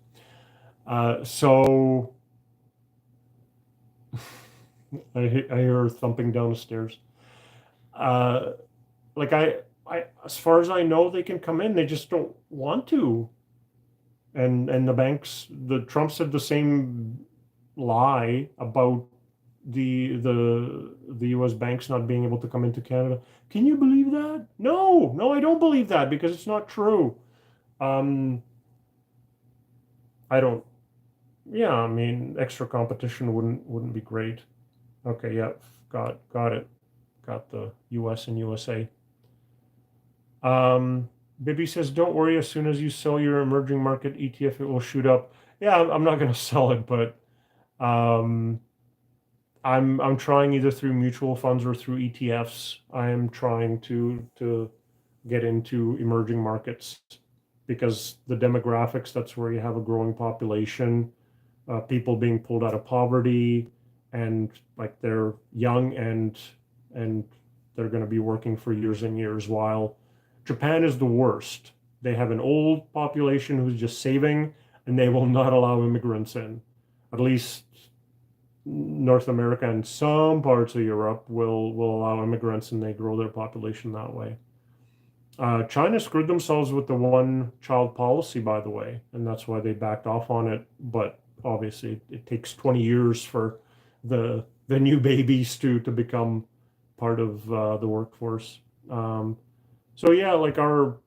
Speaker 1: So I hear her thumping down the stairs. Uh, like as far as I know, they can come in. They just don't want to. And the banks, the Trump said the same lie about the U.S. banks not being able to come into Canada. Can you believe that? No, no, I don't believe that because it's not true. Um, I don't. Yeah, I mean, extra competition wouldn't be great. Okay, yeah, got it. Got the U.S. and USA. Um, Bibby says, "Don't worry. As soon as you sell your emerging market ETF, it will shoot up." Yeah, I'm not going to sell it, but um, I'm trying either through mutual funds or through ETFs. I am trying to get into emerging markets because the demographics, that's where you have a growing population, people being pulled out of poverty, and like they're young and they're going to be working for years and years, while Japan is the worst. They have an old population who's just saving, and they will not allow immigrants in. At least North America and some parts of Europe will allow immigrants, and they grow their population that way. China screwed themselves with the one child policy, by the way, and that's why they backed off on it. But obviously, it takes 20 years for the new babies to become part of the workforce. So yeah, like our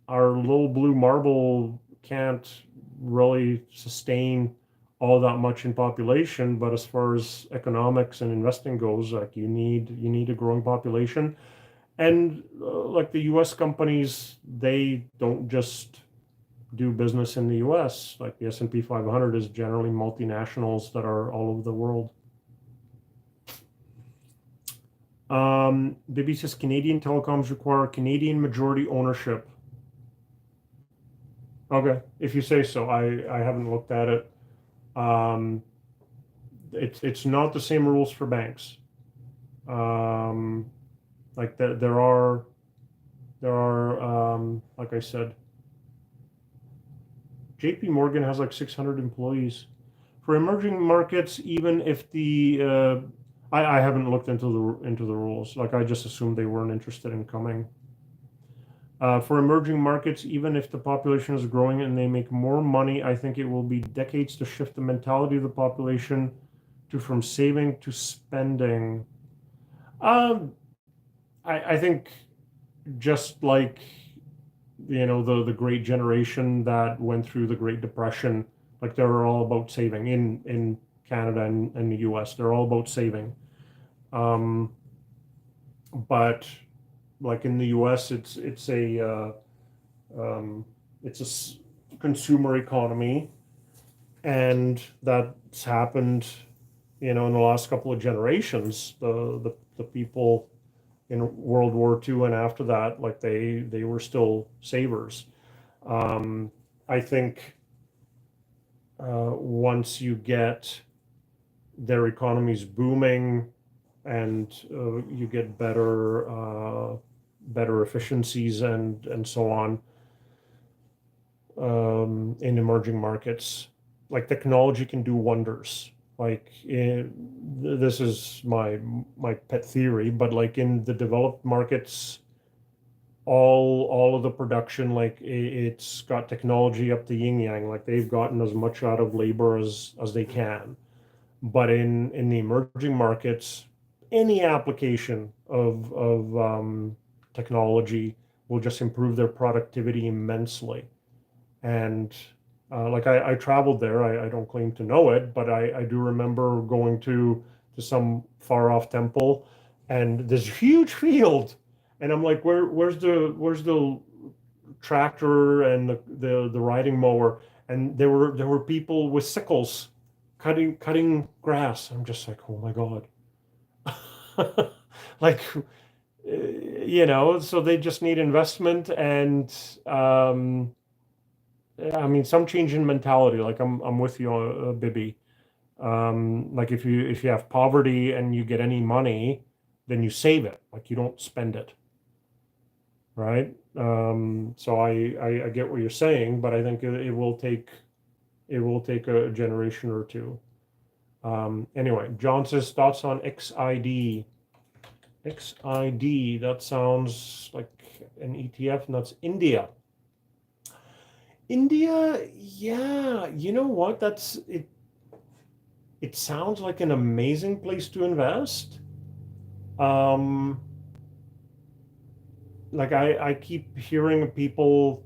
Speaker 1: little blue marble can't really sustain all that much in population, but as far as economics and investing goes, like you need a growing population. And like the US companies, they don't just do business in the US. Like the S&P 500 is generally multinationals that are all over the world. Bibi says Canadian telecoms require Canadian majority ownership. Okay, if you say so. I haven't looked at it. Um, it's not the same rules for banks. Um, like there are like I said, JP Morgan has like 600 employees. For emerging markets, even if I haven't looked into the rules. Like I just assumed they weren't interested in coming. For emerging markets, even if the population is growing and they make more money, I think it will be decades to shift the mentality of the population to from saving to spending. Um, I think just like the great generation that went through the Great Depression, like they're all about saving in Canada and the US. They're all about saving. Um, but like in the US, um, consumer economy, and that's happened, in the last couple of generations. The people in World War II and after that, like they were still savers. Um, I think once you get their economies booming and you get better efficiencies and so on in emerging markets, like technology can do wonders. Like this is my pet theory, but like in the developed markets, all of the production, like it's got technology up to yin yang. Like they've gotten as much out of labor as they can. But in the emerging markets, any application of technology will just improve their productivity immensely. And like I traveled there. I don't claim to know it, but I do remember going to some far off temple, and this huge field, and I'm like, where's the tractor and the riding mower? And there were people with sickles cutting grass. I'm just like, oh my God. Like, so they just need investment and, I mean, some change in mentality. Like I'm with you, Bibi. Like if you have poverty and you get any money, then you save it. Like you don't spend it, right? So I get what you're saying, but I think it will take a generation or two. Anyway, John says thoughts on XID. XID, that sounds like an ETF, and that's India. India, yeah, you know what? That's it. It sounds like an amazing place to invest. Um, like I keep hearing of people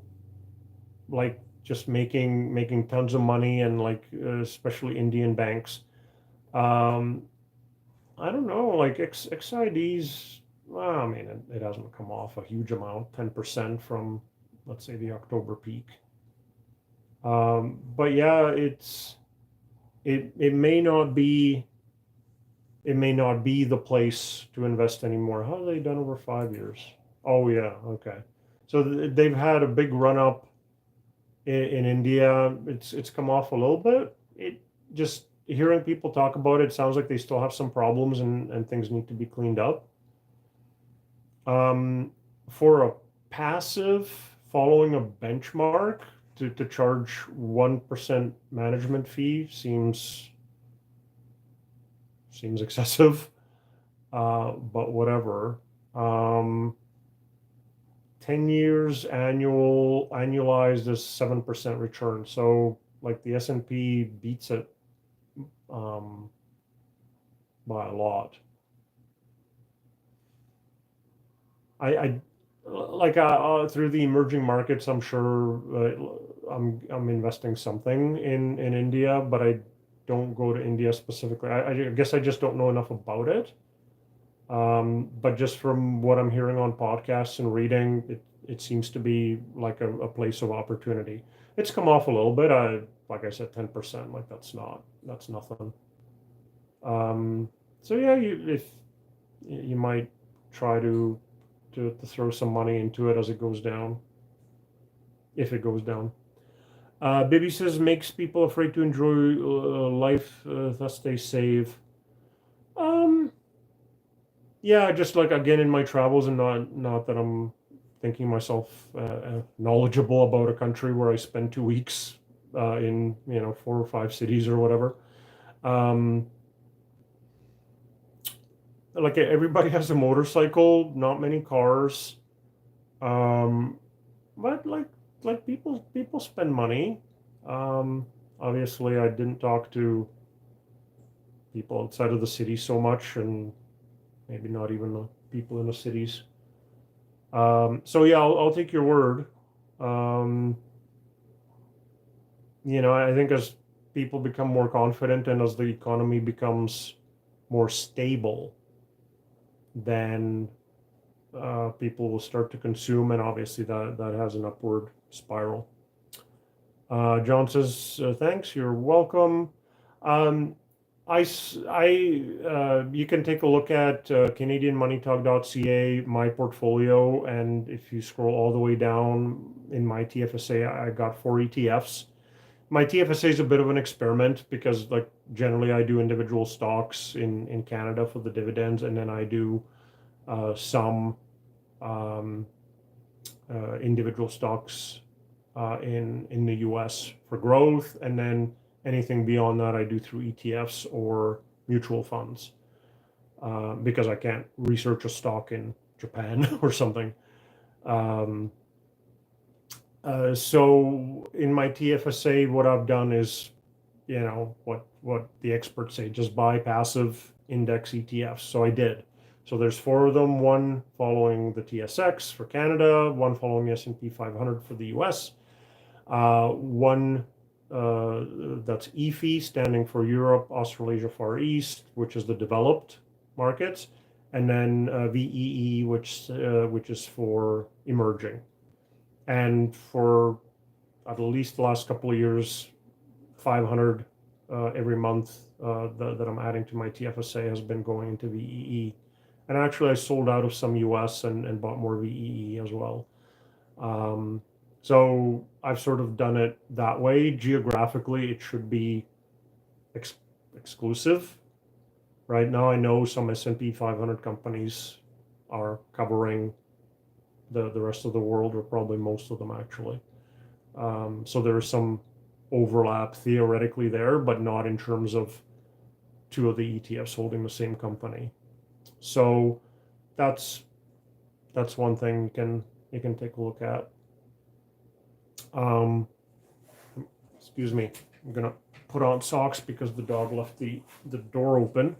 Speaker 1: like just making tons of money and like especially Indian banks. Um, I don't know, like XIDs. Well, I mean, it hasn't come off a huge amount, 10% from let's say the October peak. But yeah, it may not be the place to invest anymore. How have they done over 5 years? Oh yeah, okay. So they've had a big run up in India. It's come off a little bit. It just hearing people talk about it sounds like they still have some problems and things need to be cleaned up. Um, for a passive following a benchmark to charge 1% management fee seems excessive. But whatever. 10 years annualized is 7% return. So like the S&P beats it um, by a lot. I like through the emerging markets, I'm sure I'm investing something in India, but I don't go to India specifically. I guess I just don't know enough about it. But just from what I'm hearing on podcasts and reading, it seems to be like a place of opportunity. It's come off a little bit. Like I said, 10%. Like that's nothing. So yeah, if you might try to throw some money into it as it goes down, if it goes down. Bibi says makes people afraid to enjoy life, thus they save. Um, yeah, just like again in my travels, and not that I'm thinking myself knowledgeable about a country where I spend 2 weeks in 4 or 5 cities or whatever. Um, like everybody has a motorcycle, not many cars. Um, but like people spend money. Um, obviously, I didn't talk to people outside of the city so much, and maybe not even the people in the cities. So yeah, I'll take your word. Um, I think as people become more confident and as the economy becomes more stable, then people will start to consume, and obviously that has an upward spiral. John says, thanks, you're welcome. Um, you can take a look at CanadianMoneyTalk.ca, my portfolio, and if you scroll all the way down in my TFSA, I got 4 ETFs. My TFSA is a bit of an experiment because, like, generally I do individual stocks in Canada for the dividends, and then I do some um, individual stocks in the US for growth, and then anything beyond that I do through ETFs or mutual funds because I can't research a stock in Japan or something. Um, so in my TFSA, what I've done is, what the experts say, just buy passive index ETFs. So I did. So there's 4 of them, one following the TSX for Canada, one following the S&P 500 for the US, one that's EFI, standing for Europe, Australasia, Far East, which is the developed markets, and then VEE, which is for emerging. And for at least the last couple of years, 500 every month that I'm adding to my TFSA has been going into VEE. And actually, I sold out of some US and bought more VEE as well. So I've sort of done it that way. Geographically, it should be exclusive. Right now, I know some S&P 500 companies are covering the rest of the world, or probably most of them actually. So there's some overlap theoretically there, but not in terms of two of the ETFs holding the same company. So that's one thing you can take a look at. Excuse me, I'm gonna put on socks because the dog left the door open.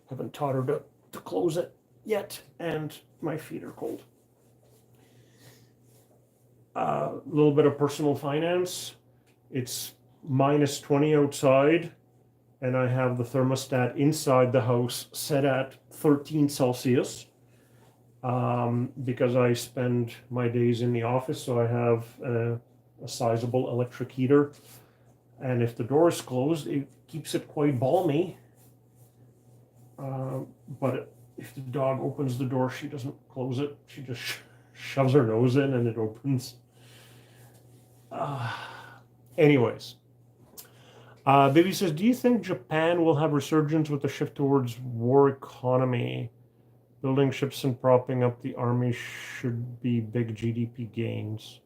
Speaker 1: Haven't taught her to close it yet, and my feet are cold. A little bit of personal finance. It's minus 20 outside, and I have the thermostat inside the house set at 13 Celsius because I spend my days in the office, so I have a sizable electric heater. And if the door is closed, it keeps it quite balmy. But if the dog opens the door, she doesn't close it. She just shoves her nose in and it opens. Anyways, Baby says, do you think Japan will have resurgence with the shift towards war economy? Building ships and propping up the army should be big GDP gains.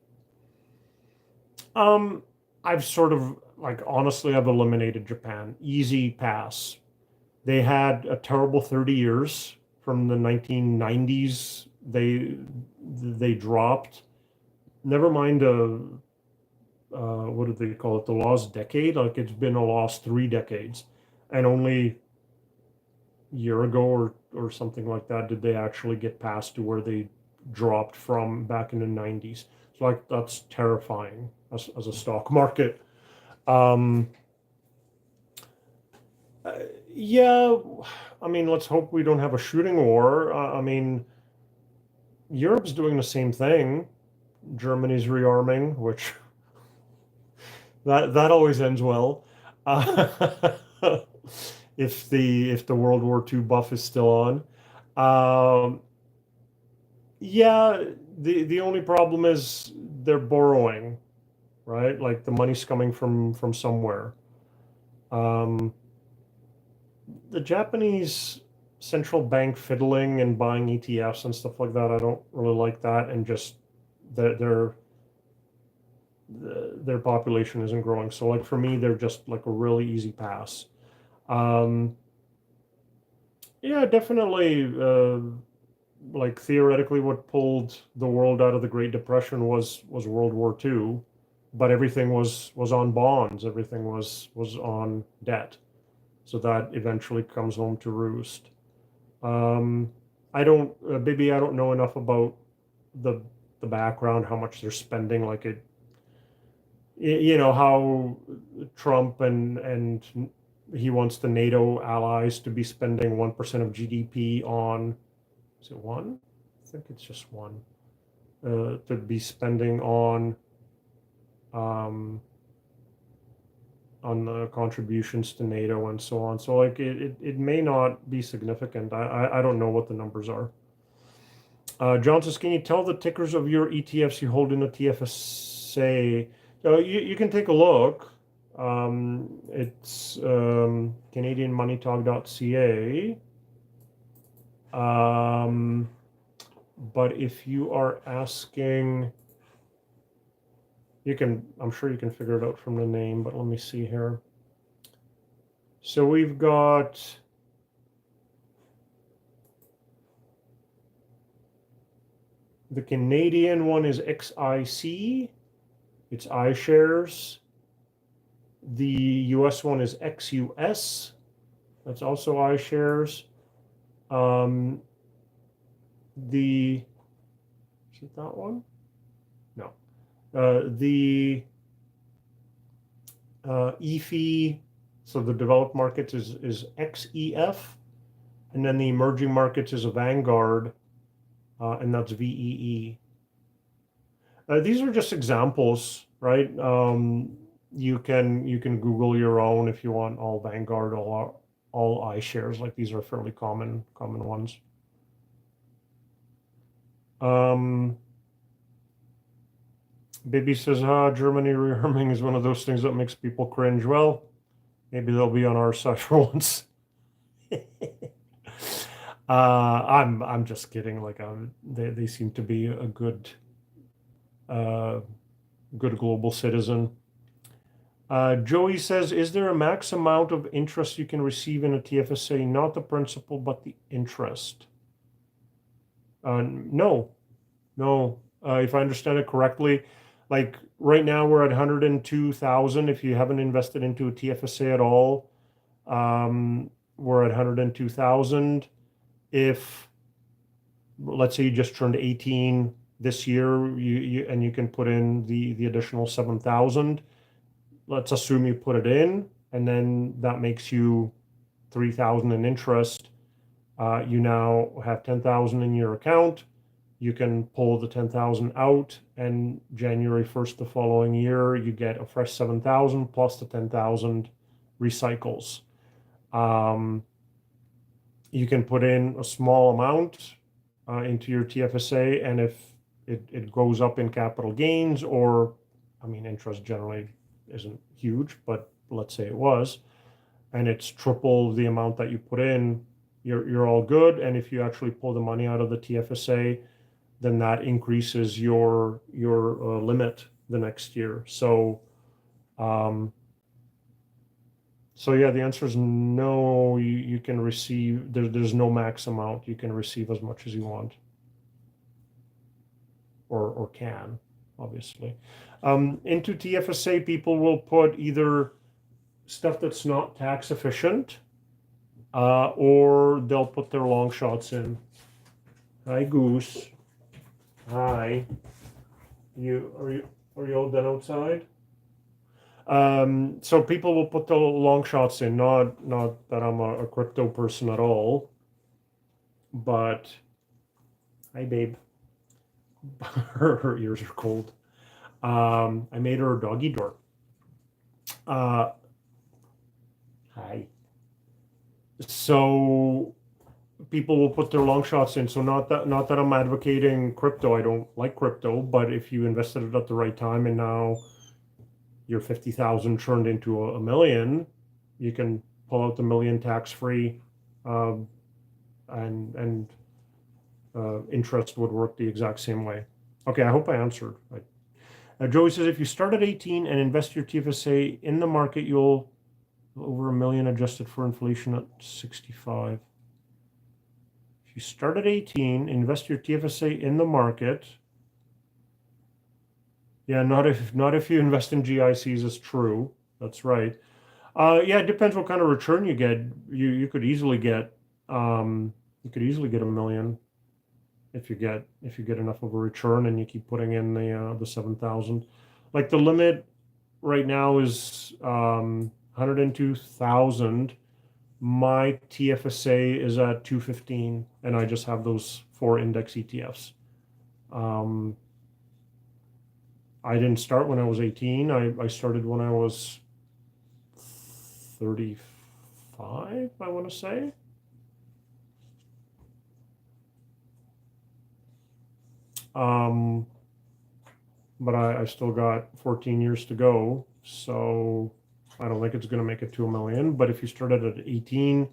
Speaker 1: I've sort of, honestly, I've eliminated Japan. Easy pass. They had a terrible 30 years from the 1990s. They dropped. Never mind what do they call it? The lost decade. Like, it's been a lost 3 decades, and only a year ago or something like that did they actually get past to where they dropped from back in the 90s. So that's terrifying as a stock market. Yeah, I mean, let's hope we don't have a shooting war. I mean, Europe's doing the same thing. Germany's rearming, which that always ends well. If the World War II buff is still on. Yeah, the only problem is they're borrowing, right? Like, the money's coming from somewhere. The Japanese central bank fiddling and buying ETFs and stuff like that, I don't really like that, and just their population isn't growing. So, like, for me, they're just like a really easy pass. Yeah, definitely. Like, theoretically, what pulled the world out of the Great Depression was World War II, but everything was on bonds. Everything was on debt. So that eventually comes home to roost. I don't, Bibi, I don't know enough about the background, how much they're spending. Like, how Trump and he wants the NATO allies to be spending 1% of GDP on, is it 1? I think it's just 1. To be spending on the contributions to NATO and so on. So, like, it may not be significant. I don't know what the numbers are. John says, can you tell the tickers of your ETFs you hold in the TFSA? You can take a look. It's CanadianMoneyTalk.ca. But if you are asking, I'm sure you can figure it out from the name, but let me see here. So we've got the Canadian one is XIC. It's iShares. The US one is XUS. That's also iShares. Is it that one? No. The EFI, so the developed markets is XEF, and then the emerging markets is a Vanguard, and that's VEE. These are just examples, right? You can Google your own if you want all Vanguard, all iShares. Like these are fairly common ones. Baby says, Germany rearming is one of those things that makes people cringe. Well, maybe they'll be on our side for once. I'm just kidding. Like they seem to be a good global citizen. Joey says, is there a max amount of interest you can receive in a TFSA? Not the principal, but the interest. No. If I understand it correctly, like right now we're at 102,000. If you haven't invested into a TFSA at all, we're at 102,000. If let's say you just turned 18 this year, you can put in the additional 7,000. Let's assume you put it in, and then that makes you 3,000 in interest. You now have 10,000 in your account. You can pull the 10,000 out, and January 1st the following year, you get a fresh 7,000 plus the 10,000 recycles. You can put in a small amount into your TFSA, and if it goes up in capital gains, or I mean, interest generally isn't huge, but let's say it was, and it's triple the amount that you put in, you're all good. And if you actually pull the money out of the TFSA, then that increases your limit the next year. So yeah, the answer is no. You can receive, there's no max amount. You can receive as much as you want, or can, obviously. Into TFSA, people will put either stuff that's not tax efficient, or they'll put their long shots in. Hi, Goose. Hi. Are you all done outside? So people will put the long shots in. Not that I'm a crypto person at all, but hi, babe. Her ears are cold. I made her a doggy door. Hi. So people will put their long shots in. So not that I'm advocating crypto. I don't like crypto, but if you invested it at the right time and now your 50,000 turned into a million, you can pull out the million tax free, and interest would work the exact same way. Okay, I hope I answered. Joey says, if you start at 18 and invest your TFSA in the market, you'll over $1 million adjusted for inflation at 65. If you start at 18, invest your TFSA in the market. Yeah, not if you invest in GICs is true. That's right. Yeah, it depends what kind of return you get. You could easily get $1 million if you get enough of a return and you keep putting in the 7,000. Like the limit right now is 102,000. My TFSA is at 215, and I just have those 4 index ETFs. I didn't start when I was 18. I started when I was 35, I want to say. But I still got 14 years to go, so I don't think it's going to make it to $1 million. But if you started at 18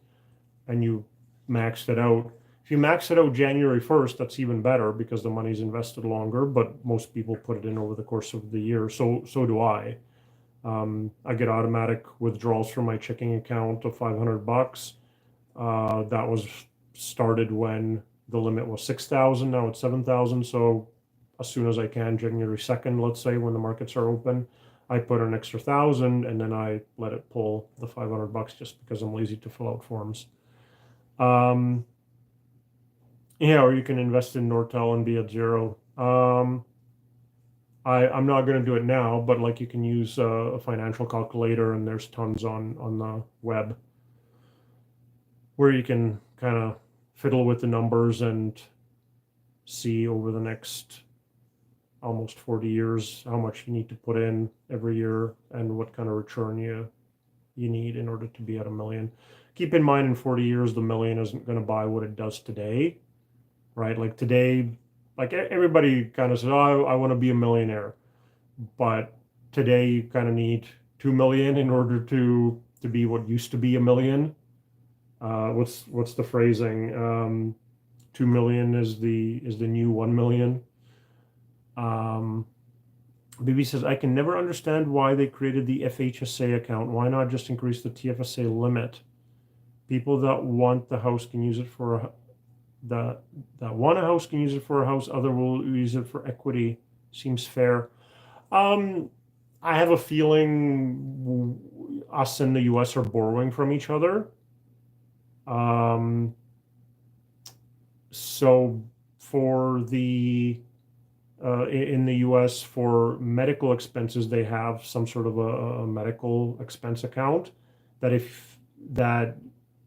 Speaker 1: and you maxed it out, if you max it out January 1st, that's even better because the money's invested longer. But most people put it in over the course of the year. So do I. I get automatic withdrawals from my checking account of $500. That was started when the limit was 6,000. Now it's 7,000. So as soon as I can, January 2nd, let's say, when the markets are open, I put an extra 1,000 and then I let it pull the $500 just because I'm lazy to fill out forms. Yeah, or you can invest in Nortel and be at zero. I'm not going to do it now, but like you can use a financial calculator, and there's tons on the web where you can kind of fiddle with the numbers and see over the next almost 40 years, how much you need to put in every year and what kind of return you need in order to be at a million. Keep in mind, in 40 years, the million isn't going to buy what it does today, right? Like today, like everybody kind of says, oh, I want to be a millionaire. But today you kind of need 2 million in order to be what used to be a million. What's the phrasing? 2 million is the new 1 million. BB says, I can never understand why they created the FHSA account. Why not just increase the TFSA limit? People that want the house can use it for that want a house can use it for a house. Other will use it for equity. Seems fair. I have a feeling us and the US are borrowing from each other. So for the in the US, for medical expenses, they have some sort of a medical expense account that if that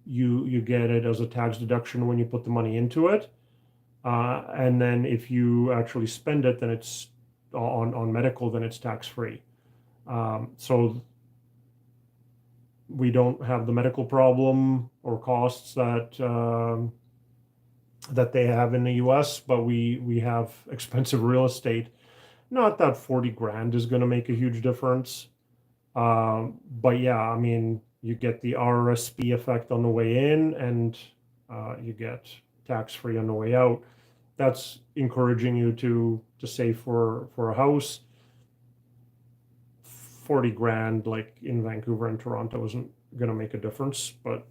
Speaker 1: you get it as a tax deduction when you put the money into it. And then if you actually spend it, then it's on medical, then it's tax free. So we don't have the medical problem or costs that they have in the US, but we have expensive real estate. Not that 40 grand is going to make a huge difference. But yeah, I mean, you get the RRSP effect on the way in and you get tax free on the way out. That's encouraging you to save for a house. 40 grand, like in Vancouver and Toronto, isn't going to make a difference, but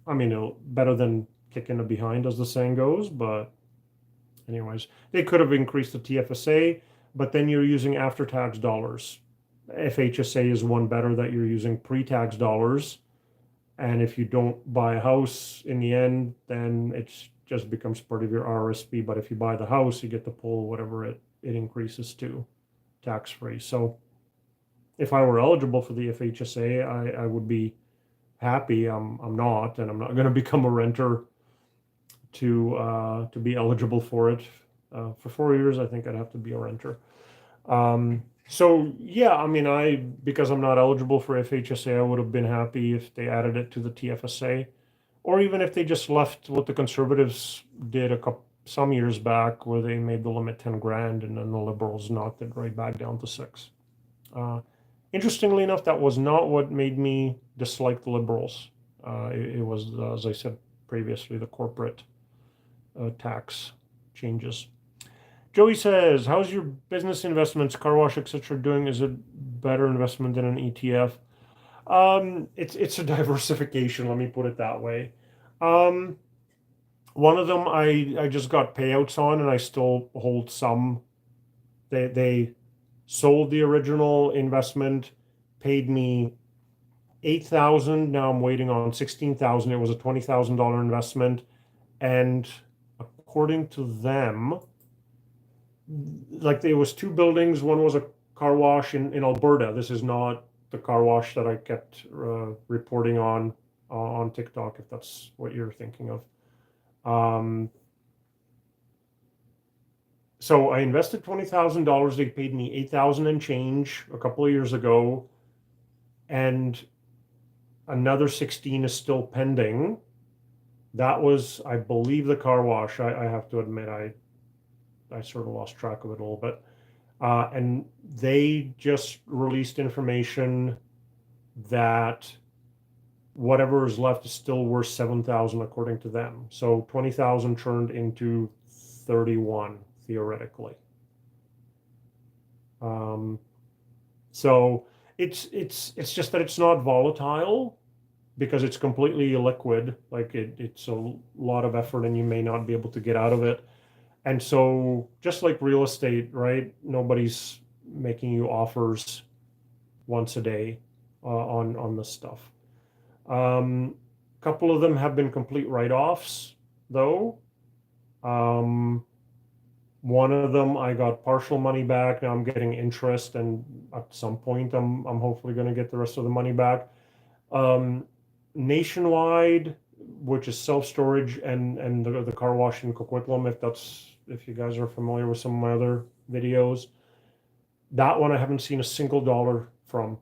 Speaker 1: I mean, it'll better than kicking it behind, as the saying goes. But anyways, they could have increased the TFSA, but then you're using after-tax dollars. FHSA is one better, that you're using pre-tax dollars. And if you don't buy a house in the end, then it just becomes part of your RRSP. But if you buy the house, you get to pull whatever it increases to tax-free. So if I were eligible for the FHSA, I would be happy. I'm not, and I'm not going to become a renter to be eligible for it. For 4 years, I think I'd have to be a renter. So yeah, I mean, because I'm not eligible for FHSA, I would have been happy if they added it to the TFSA, or even if they just left what the Conservatives did some years back, where they made the limit 10 grand, and then the Liberals knocked it right back down to 6. Interestingly enough, that was not what made me dislike the Liberals. It was, as I said previously, the corporate tax changes. Joey says, how's your business investments, car wash, etc. doing? Is it better investment than an ETF? It's a diversification, let me put it that way. One of them I just got payouts on, and I still hold some. They sold the original investment, paid me $8,000. Now I'm waiting on $16,000. It was a $20,000 investment, and according to them, like there was 2 buildings. One was a car wash in Alberta. This is not the car wash that I kept reporting on TikTok, if that's what you're thinking of. So I invested $20,000. They paid me $8,000 and change a couple of years ago, and another 16 is still pending. That was, I believe, the car wash. I have to admit, I sort of lost track of it a little bit. And they just released information that whatever is left is still worth 7,000 according to them. So 20,000 turned into 31 theoretically. So it's just that it's not volatile, because it's completely illiquid. Like it's a lot of effort, and you may not be able to get out of it. And so, just like real estate, right? Nobody's making you offers once a day on this stuff. Couple of them have been complete write-offs, though. One of them I got partial money back. Now I'm getting interest, and at some point I'm hopefully going to get the rest of the money back. Nationwide, which is self-storage, and the car wash in Coquitlam, if you guys are familiar with some of my other videos. That one I haven't seen a single dollar from.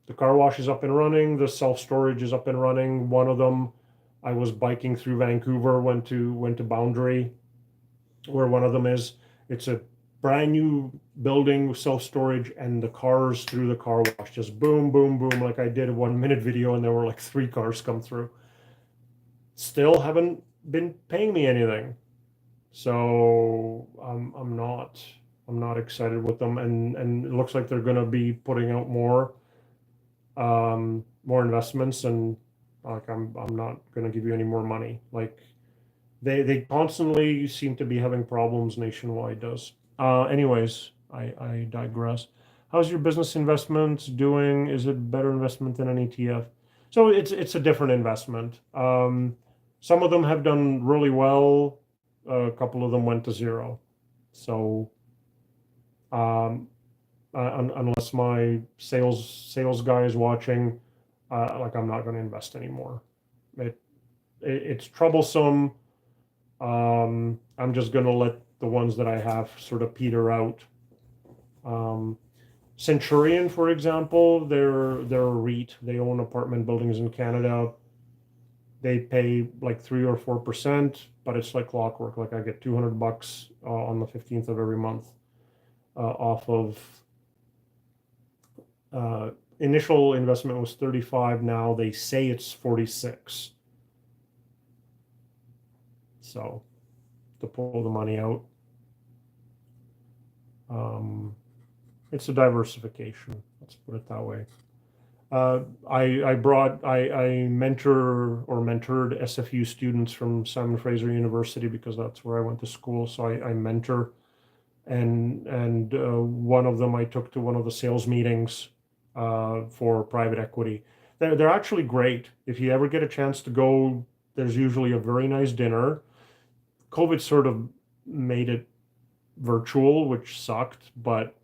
Speaker 1: The car wash is up and running. The self-storage is up and running. One of them, I was biking through Vancouver, went to Boundary, where one of them is. It's a brand new building with self-storage, and the cars through the car wash just boom, boom, boom. Like I did a 1 minute video, and there were like 3 cars come through. Still haven't been paying me anything, so I'm not excited with them, and it looks like they're going to be putting out more investments, and like I'm not going to give you any more money. Like they constantly seem to be having problems. Nationwide does. Anyways, I digress. How's your business investments doing? Is it better investment than an ETF? So it's a different investment. Some of them have done really well. A couple of them went to zero. So um, unless my sales guy is watching, like I'm not going to invest anymore. It's troublesome. I'm just going to let the ones that I have sort of peter out. Centurion, for example, they're a REIT. They own apartment buildings in Canada. They pay like 3 or 4%, but it's like clockwork. Like I get $200 on the 15th of every month off of initial investment was 35. Now they say it's 46. So to pull the money out, it's a diversification. Let's put it that way. I mentored SFU students from Simon Fraser University because that's where I went to school. So I mentor, and one of them I took to one of the sales meetings for private equity. They're actually great. If you ever get a chance to go, there's usually a very nice dinner. COVID sort of made it virtual, which sucked, but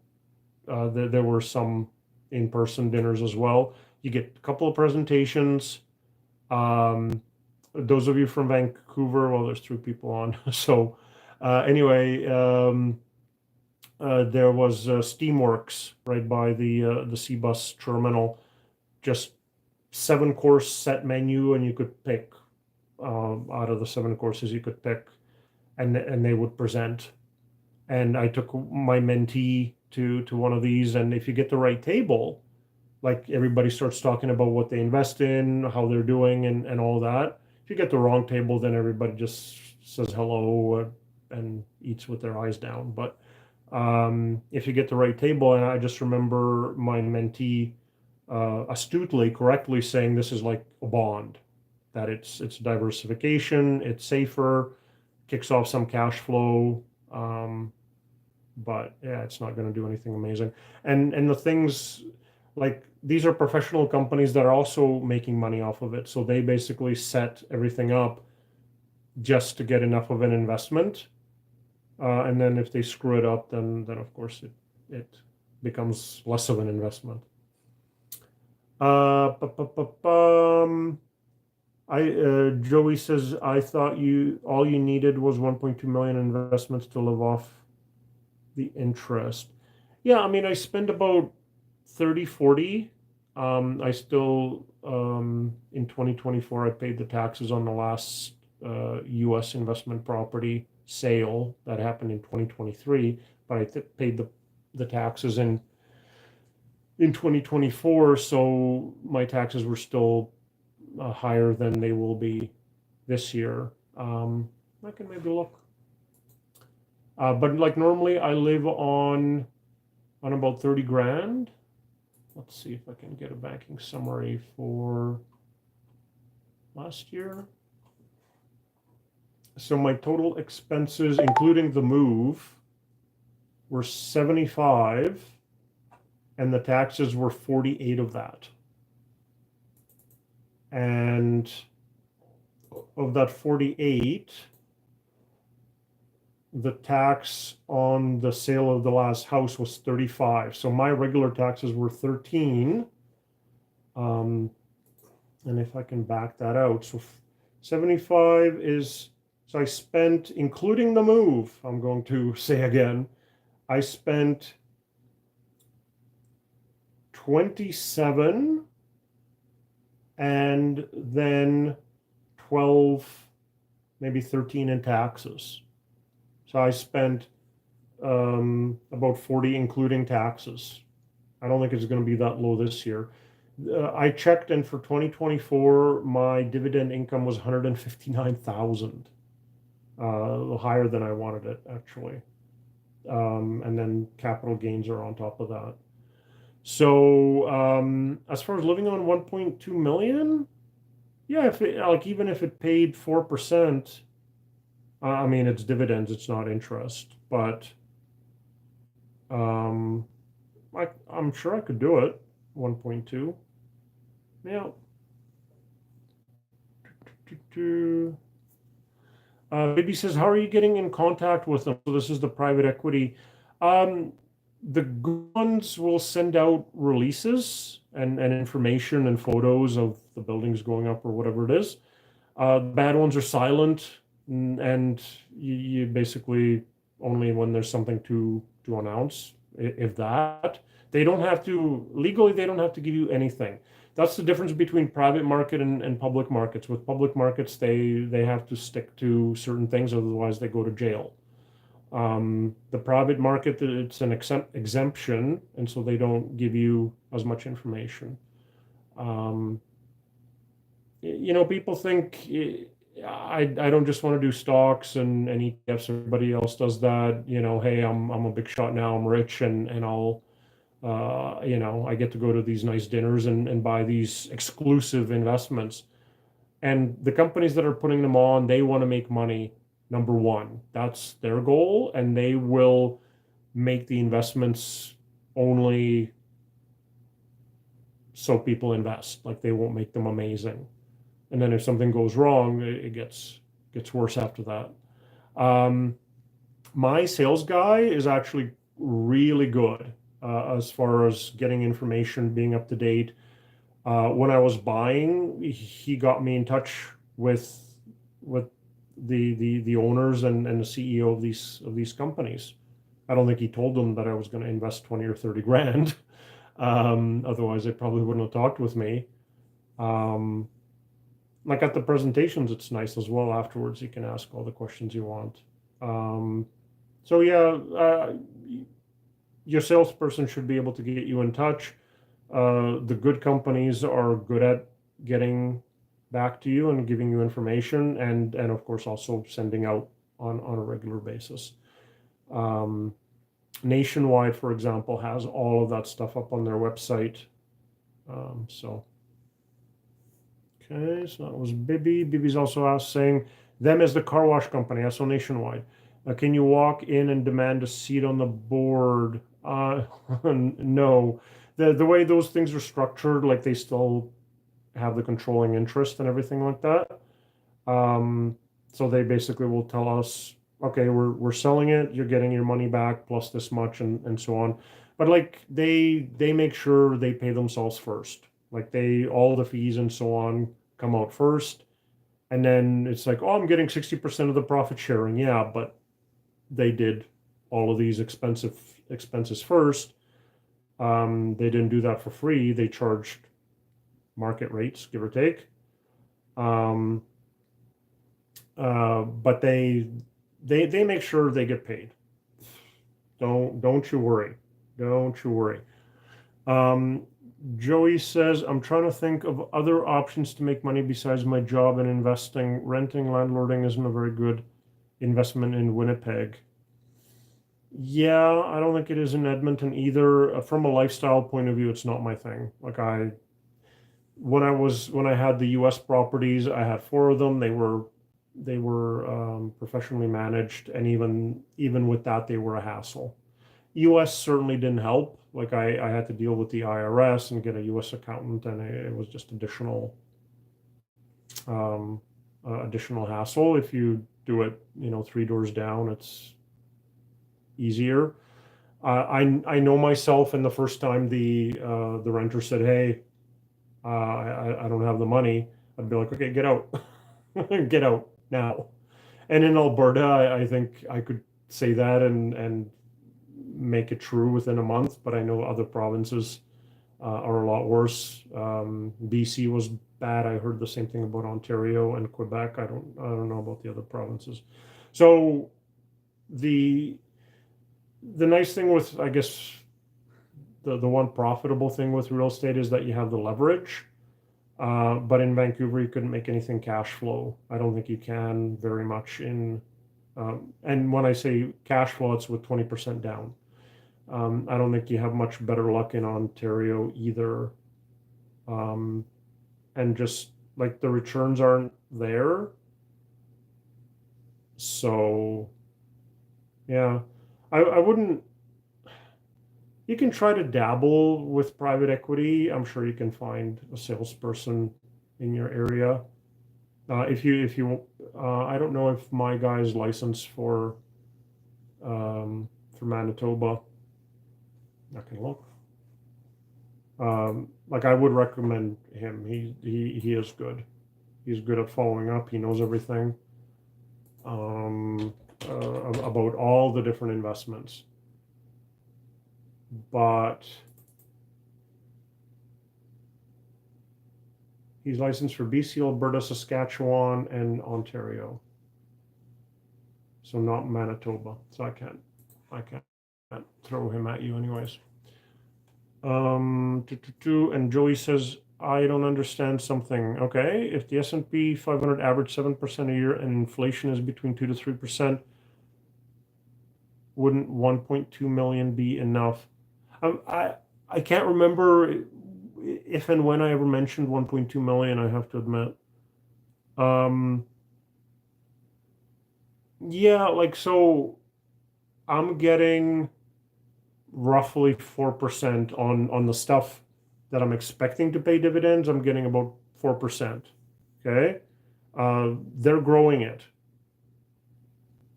Speaker 1: there were some in-person dinners as well. You get a couple of presentations. Those of you from Vancouver, well, there's 3 people on. So anyway, there was Steamworks right by the Seabus terminal. Just 7-course set menu, and you could pick out of the 7 courses you could pick, and they would present. And I took my mentee to one of these, and if you get the right table, like everybody starts talking about what they invest in, how they're doing, and all that. If you get the wrong table, then everybody just says hello and eats with their eyes down. But if you get the right table, and I just remember my mentee astutely, correctly saying this is like a bond, that it's diversification, it's safer, kicks off some cash flow. But yeah, it's not going to do anything amazing. And the things, like, these are professional companies that are also making money off of it. So they basically set everything up just to get enough of an investment. And then if they screw it up, then of course it becomes less of an investment. Joey says, I thought all you needed was 1.2 million investments to live off the interest. Yeah, I mean, I spend about 30, 40. I still, in 2024, I paid the taxes on the last US investment property sale that happened in 2023, but I paid the taxes in 2024, so my taxes were still higher than they will be this year. I can maybe look. But like normally I live on about 30 grand. Let's see if I can get a banking summary for last year. So my total expenses, including the move, were 75, and the taxes were 48 of that. And of that 48, the tax on the sale of the last house was 35. So my regular taxes were 13. And if I can back that out, so 75 is, so I spent, including the move, I'm going to say again, I spent 27 and then 12, maybe 13 in taxes. So I spent about 40 including taxes. I don't think it's going to be that low this year. I checked, and for 2024, my dividend income was 159,000, higher than I wanted it actually. And then capital gains are on top of that. So as far as living on 1.2 million, yeah, if it, like even if it paid 4%, I mean it's dividends, it's not interest, but I'm sure I could do it. 1.2. Yeah. Baby says, how are you getting in contact with them? So this is the private equity. Um, the good ones will send out releases and information and photos of the buildings going up or whatever it is. The bad ones are silent, and you basically only when there's something to announce, if that. They don't have to, legally, they don't have to give you anything. That's the difference between private market and public markets. With public markets, they have to stick to certain things, otherwise they go to jail. The private market, it's an exemption, and so they don't give you as much information. People think I don't just want to do stocks and ETFs. Everybody else does that. Hey, I'm a big shot now. I'm rich, and I'll I get to go to these nice dinners and buy these exclusive investments. And the companies that are putting them on, they want to make money. Number one, that's their goal, and they will make the investments only so people invest. Like they won't make them amazing. And then if something goes wrong, it gets worse after that. My sales guy is actually really good as far as getting information, being up to date. When I was buying, he got me in touch with the owners and the CEO of these companies. I don't think he told them that I was going to invest 20 or 30 grand. Otherwise, they probably wouldn't have talked with me. Like at the presentations, it's nice as well. Afterwards, you can ask all the questions you want. So yeah, your salesperson should be able to get you in touch. The good companies are good at getting back to you and giving you information, and of course also sending out on a regular basis. Nationwide, for example, has all of that stuff up on their website. Okay, so that was Bibby. Bibby's also saying, them as the car wash company, so Nationwide. Can you walk in and demand a seat on the board? No. The way those things are structured, like they still have the controlling interest and everything like that. So they basically will tell us, okay, we're selling it, you're getting your money back plus this much and so on. But like they make sure they pay themselves first. Like all the fees and so on come out first. And then it's like, oh, I'm getting 60% of the profit sharing. Yeah, but they did all of these expenses first. They didn't do that for free. They charged market rates, give or take. But they make sure they get paid. Don't you worry. Don't you worry. Joey says, I'm trying to think of other options to make money besides my job and investing. Renting, landlording isn't a very good investment in Winnipeg. Yeah, I don't think it is in Edmonton either. From a lifestyle point of view, it's not my thing. Like when I had the US properties, I had 4 of them. They were professionally managed, and even with that, they were a hassle. US certainly didn't help. Like I had to deal with the IRS and get a US accountant, and it was just additional hassle. If you do it, 3 doors down, it's easier. I know myself, and the first time the renter said, "Hey, I don't have the money," I'd be like, "Okay, get out, get out now." And in Alberta, I think I could say that and make it true within a month, but I know other provinces are a lot worse. BC was bad. I heard the same thing about Ontario and Quebec. I don't know about the other provinces. So the nice thing with, I guess, the one profitable thing with real estate is that you have the leverage. But in Vancouver, you couldn't make anything cash flow. I don't think you can very much in, and when I say cash flow, it's with 20% down. I don't think you have much better luck in Ontario either. And just like the returns aren't there. So, yeah, I wouldn't. You can try to dabble with private equity. I'm sure you can find a salesperson in your area. If you, I don't know if my guy is licensed for Manitoba. I can look. Like I would recommend him. He is good. He's good at following up. He knows everything about all the different investments. But he's licensed for BC, Alberta, Saskatchewan, and Ontario. So not Manitoba. So I can't throw him at you anyways. And Joey says, I don't understand something. Okay, if the S&P 500 average 7% a year and inflation is between 2 to 3%, wouldn't 1.2 million be enough? I can't remember if and when I ever mentioned 1.2 million, I have to admit. Yeah, like, so I'm getting roughly 4% on the stuff that I'm expecting to pay dividends. I'm getting about 4%. Okay. They're growing it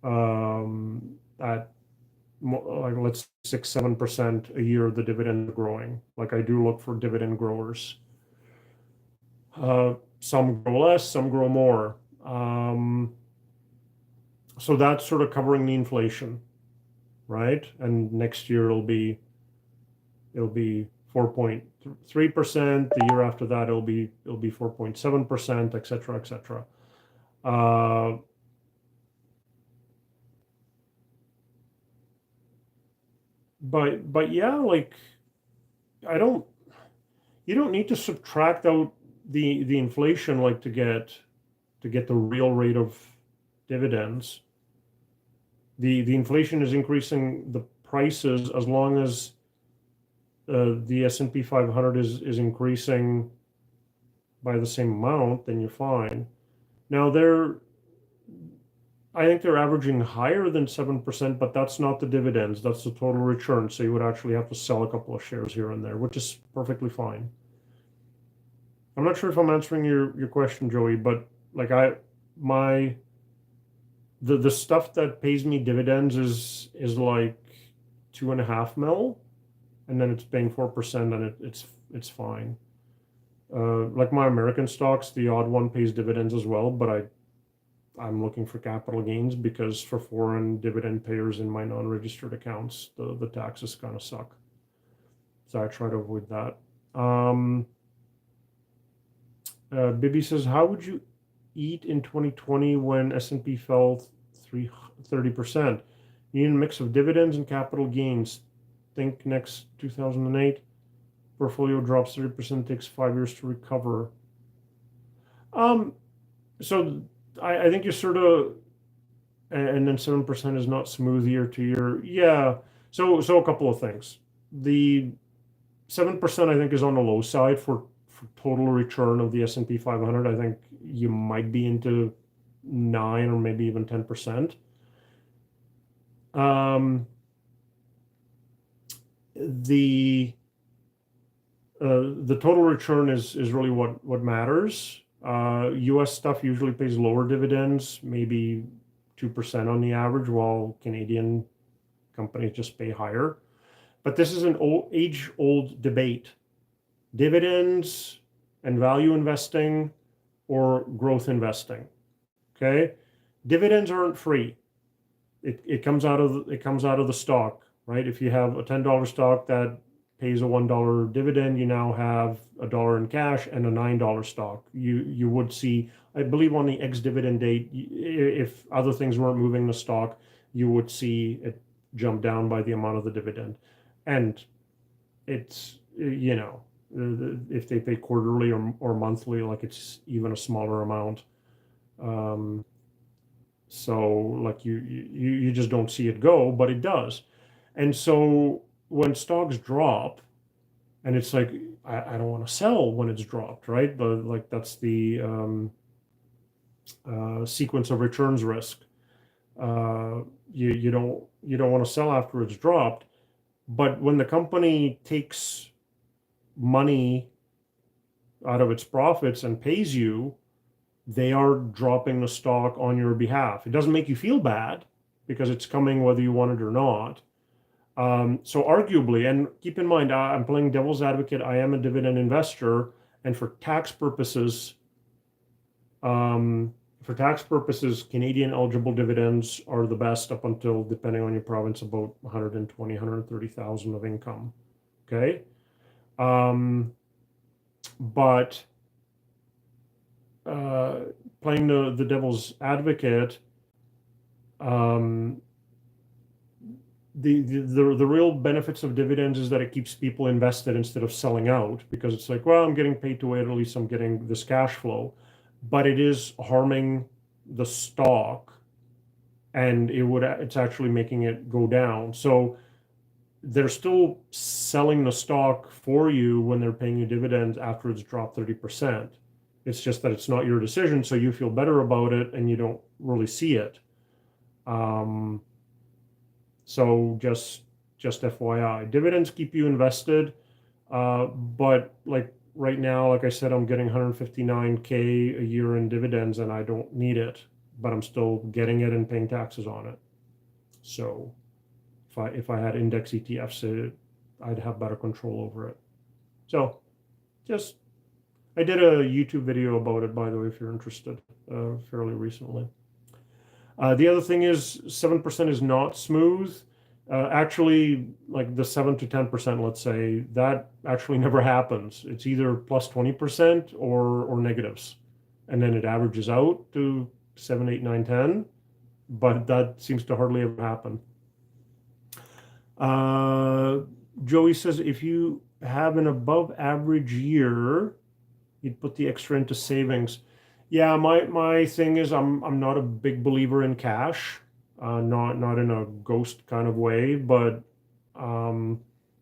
Speaker 1: at like, let's 6-7% a year. The dividend are growing. Like I do look for dividend growers. Some grow less, some grow more. So that's sort of covering the inflation, right? And next year it'll be 4.3%. The year after that it'll be 4.7%, et cetera, et cetera. But yeah, like you don't need to subtract out the inflation like to get the real rate of dividends. The inflation is increasing the prices as long as the S&P 500 is increasing by the same amount, then you're fine. Now I think they're averaging higher than 7%, but that's not the dividends. That's the total return. So you would actually have to sell a couple of shares here and there, which is perfectly fine. I'm not sure if I'm answering your question, Joey, but like the stuff that pays me dividends is like 2.5 mil, and then it's paying 4%, and it's fine. Like my American stocks, the odd one pays dividends as well, but I'm looking for capital gains because for foreign dividend payers in my non-registered accounts, the taxes kind of suck. So I try to avoid that. Bibi says, how would you eat in 2020 when S&P fell 30%? You need a mix of dividends and capital gains. Think next 2008, portfolio drops 30%, takes 5 years to recover. So I think you're sort of, and then 7% is not smooth year to year. Yeah. So a couple of things. The 7% I think is on the low side for total return of the S&P 500. I think you might be into 9 or maybe even 10%. The total return is really what matters. U.S. stuff usually pays lower dividends, maybe 2% on the average, while Canadian companies just pay higher. But this is an age-old debate. Dividends and value investing or growth investing. Okay? Dividends aren't free. It comes out of the stock. right? If you have a $10 stock that pays a $1 dividend, you now have $1 in cash and a $9 stock. You would see, I believe, on the ex-dividend date, if other things weren't moving the stock, you would see it jump down by the amount of the dividend. And it's, if they pay quarterly or monthly, like it's even a smaller amount. So like you just don't see it go, but it does. And so when stocks drop, and it's like I don't want to sell when it's dropped, right? But like that's the sequence of returns risk. Uh, you don't want to sell after it's dropped, but when the company takes money out of its profits and pays you, they are dropping the stock on your behalf. It doesn't make you feel bad because it's coming whether you want it or not. So arguably, and keep in mind, I'm playing devil's advocate. I am a dividend investor, and um, for tax purposes, Canadian eligible dividends are the best up until, depending on your province, about 120, 130,000 of income. Okay, um, but uh, playing the devil's advocate, um, the real benefits of dividends is that it keeps people invested instead of selling out, because it's like, well, I'm getting paid to wait, at least I'm getting this cash flow, but it is harming the stock, and it's actually making it go down. So they're still selling the stock for you when they're paying you dividends after it's dropped 30%. It's just that it's not your decision, so you feel better about it and you don't really see it. Um, so just FYI, dividends keep you invested, but like right now, like I said, I'm getting 159K a year in dividends, and I don't need it, but I'm still getting it and paying taxes on it. So if I had index ETFs, I'd have better control over it. So just I did a YouTube video about it, by the way, if you're interested, fairly recently. The other thing is 7% is not smooth. Actually, like the 7 to 10%, let's say, that actually never happens. It's either plus 20% or negatives. And then it averages out to 7, 8, 9, 10. But that seems to hardly ever happen. Joey says if you have an above average year, you'd put the extra into savings. Yeah, my thing is I'm not a big believer in cash, not in a ghost kind of way, but um,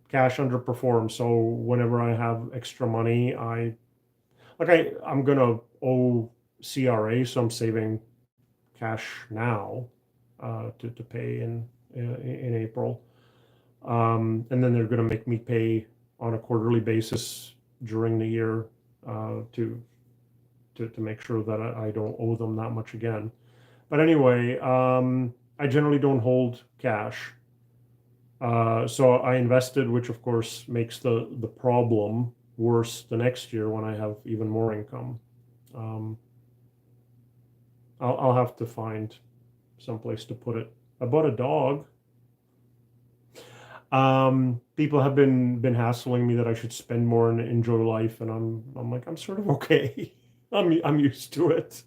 Speaker 1: cash underperforms. So whenever I have extra money, I'm gonna owe CRA, so I'm saving cash now to pay in April, and then they're gonna make me pay on a quarterly basis during the year to make sure that I don't owe them that much again. But anyway, I generally don't hold cash. So I invested, which of course makes the problem worse the next year when I have even more income. Um, I'll have to find someplace to put it. I bought a dog. People have been hassling me that I should spend more and enjoy life, and I'm like, I'm sort of okay. I'm used to it.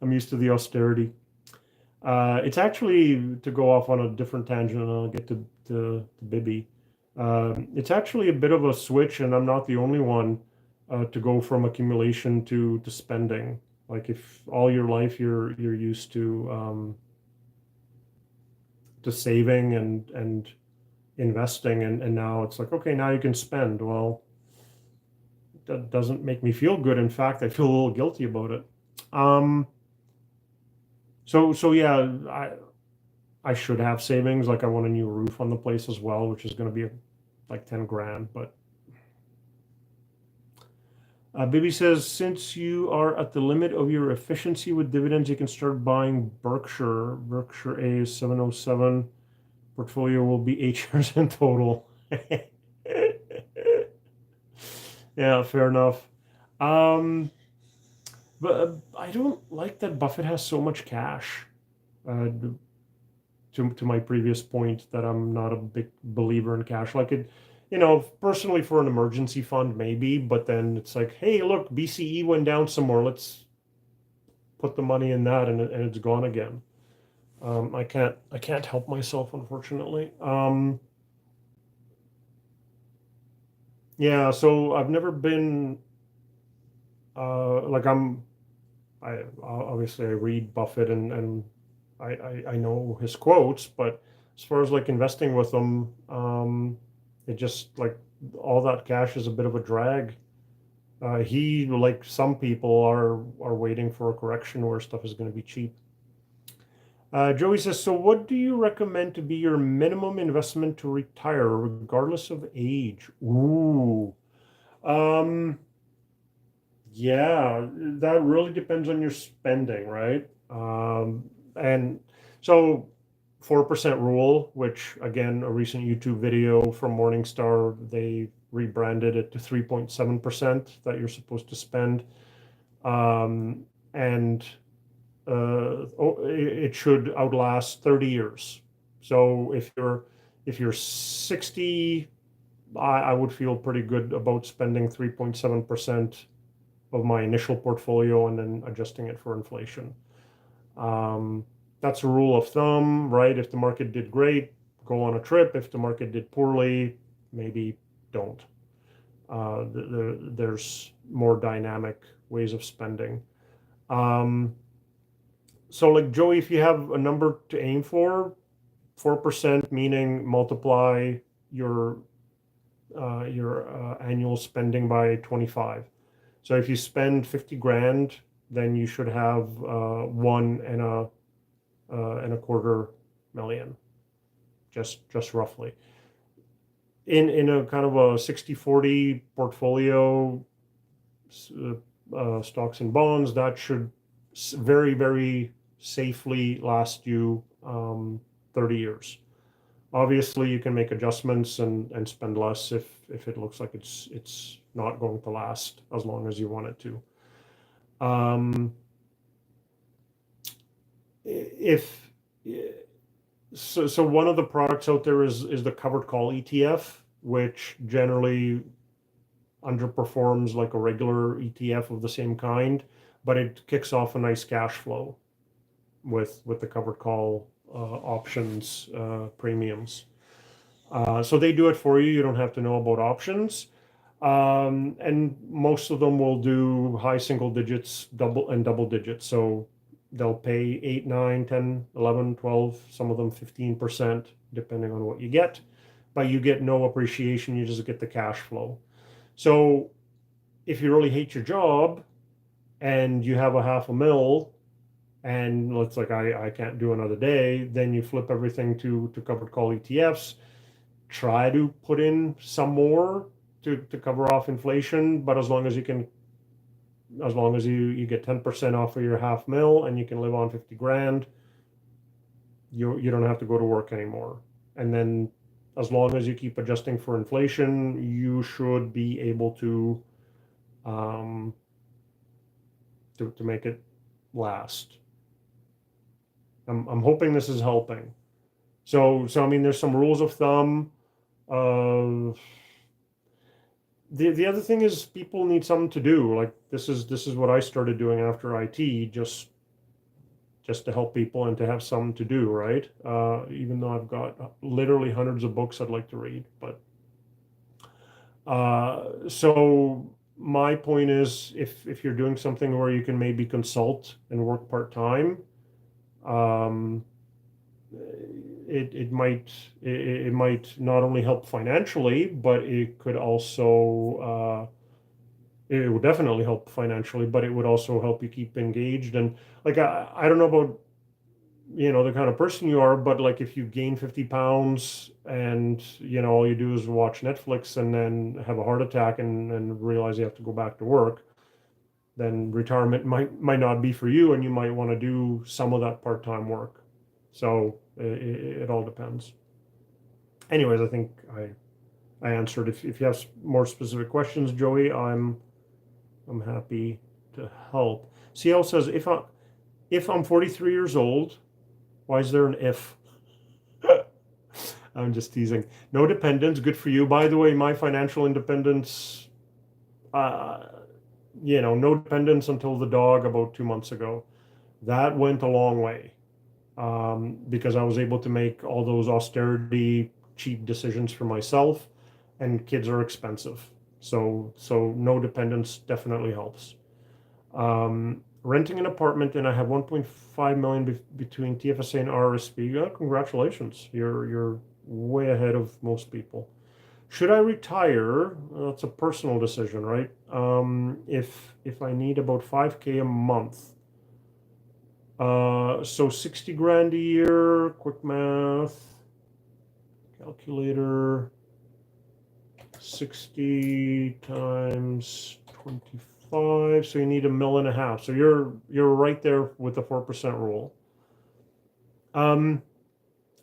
Speaker 1: I'm used to the austerity. It's actually, to go off on a different tangent, and I'll get to Bibi. It's actually a bit of a switch, and I'm not the only one to go from accumulation to spending. Like if all your life you're used to saving and investing, and now it's like, okay, now you can spend. Well, that doesn't make me feel good. In fact, I feel a little guilty about it. Um, so yeah, I should have savings. Like I want a new roof on the place as well, which is going to be like 10 grand. But Bibi says, since you are at the limit of your efficiency with dividends, you can start buying Berkshire. Berkshire A is 707. Portfolio will be 8 shares in total. Yeah, fair enough. Um, but I don't like that Buffett has so much cash. to my previous point that I'm not a big believer in cash. Like it, personally for an emergency fund, maybe, but then it's like, hey, look, BCE went down some more. Let's put the money in that, and it's gone again. I can't help myself, unfortunately. Yeah, so I've never been like I obviously I read Buffett and I know his quotes, but as far as like investing with them, it just like all that cash is a bit of a drag. He, like some people, are waiting for a correction where stuff is going to be cheap. Joey says, so what do you recommend to be your minimum investment to retire, regardless of age? Ooh. Um, yeah, that really depends on your spending, right? And so 4% rule, which again, a recent YouTube video from Morningstar, they rebranded it to 3.7% that you're supposed to spend. And it should outlast 30 years. So if you're 60, I would feel pretty good about spending 3.7% of my initial portfolio and then adjusting it for inflation. That's a rule of thumb, right? If the market did great, go on a trip. If the market did poorly, maybe don't. There's more dynamic ways of spending. So like Joey, if you have a number to aim for, 4% meaning multiply your annual spending by 25. So if you spend 50 grand, then you should have 1.25 million, just roughly. In a kind of a 60-40 portfolio, stocks and bonds, that should very, very safely last you 30 years. Obviously, you can make adjustments and spend less if it looks like it's not going to last as long as you want it to. If so, one of the products out there is the covered call ETF, which generally underperforms like a regular ETF of the same kind, but it kicks off a nice cash flow with the covered call options premiums. So they do it for you. You don't have to know about options. And most of them will do high single digits, double digits. So they'll pay 8, 9, 10, 11, 12, some of them 15%, depending on what you get. But you get no appreciation, you just get the cash flow. So if you really hate your job and you have a $500,000 and it's like I can't do another day, then you flip everything to covered call ETFs. Try to put in some more to cover off inflation, but as long as you get 10% off of your $500,000 and you can live on 50 grand, you don't have to go to work anymore. And then as long as you keep adjusting for inflation, you should be able to make it last. I'm hoping this is helping. So I mean, there's some rules of thumb. The other thing is people need something to do. Like this is what I started doing after IT, just to help people and to have something to do, right? Even though I've got literally hundreds of books I'd like to read, but so my point is, if you're doing something where you can maybe consult and work part-time, it might not only help financially, but it could also it would definitely help financially, but it would also help you keep engaged. And like I don't know about the kind of person you are, but like if you gain 50 pounds and all you do is watch Netflix and then have a heart attack and realize you have to go back to work, then retirement might not be for you, and you might want to do some of that part-time work. So it all depends. Anyways, I think I answered. If you have more specific questions, Joey, I'm happy to help. CL says, if I'm 43 years old, why is there an if? I'm just teasing. No dependents, good for you. By the way, my financial independence, uh, no dependents until the dog about 2 months ago. That went a long way, because I was able to make all those austerity, cheap decisions for myself, and kids are expensive. So no dependence definitely helps. Renting an apartment, and I have 1.5 million between TFSA and RRSP. Congratulations, you're way ahead of most people. Should I retire? That's a personal decision, right? If I need about 5K a month, so 60 grand a year, quick math, calculator, 60 times 25, so you need $1.5 million. So you're right there with the 4% rule.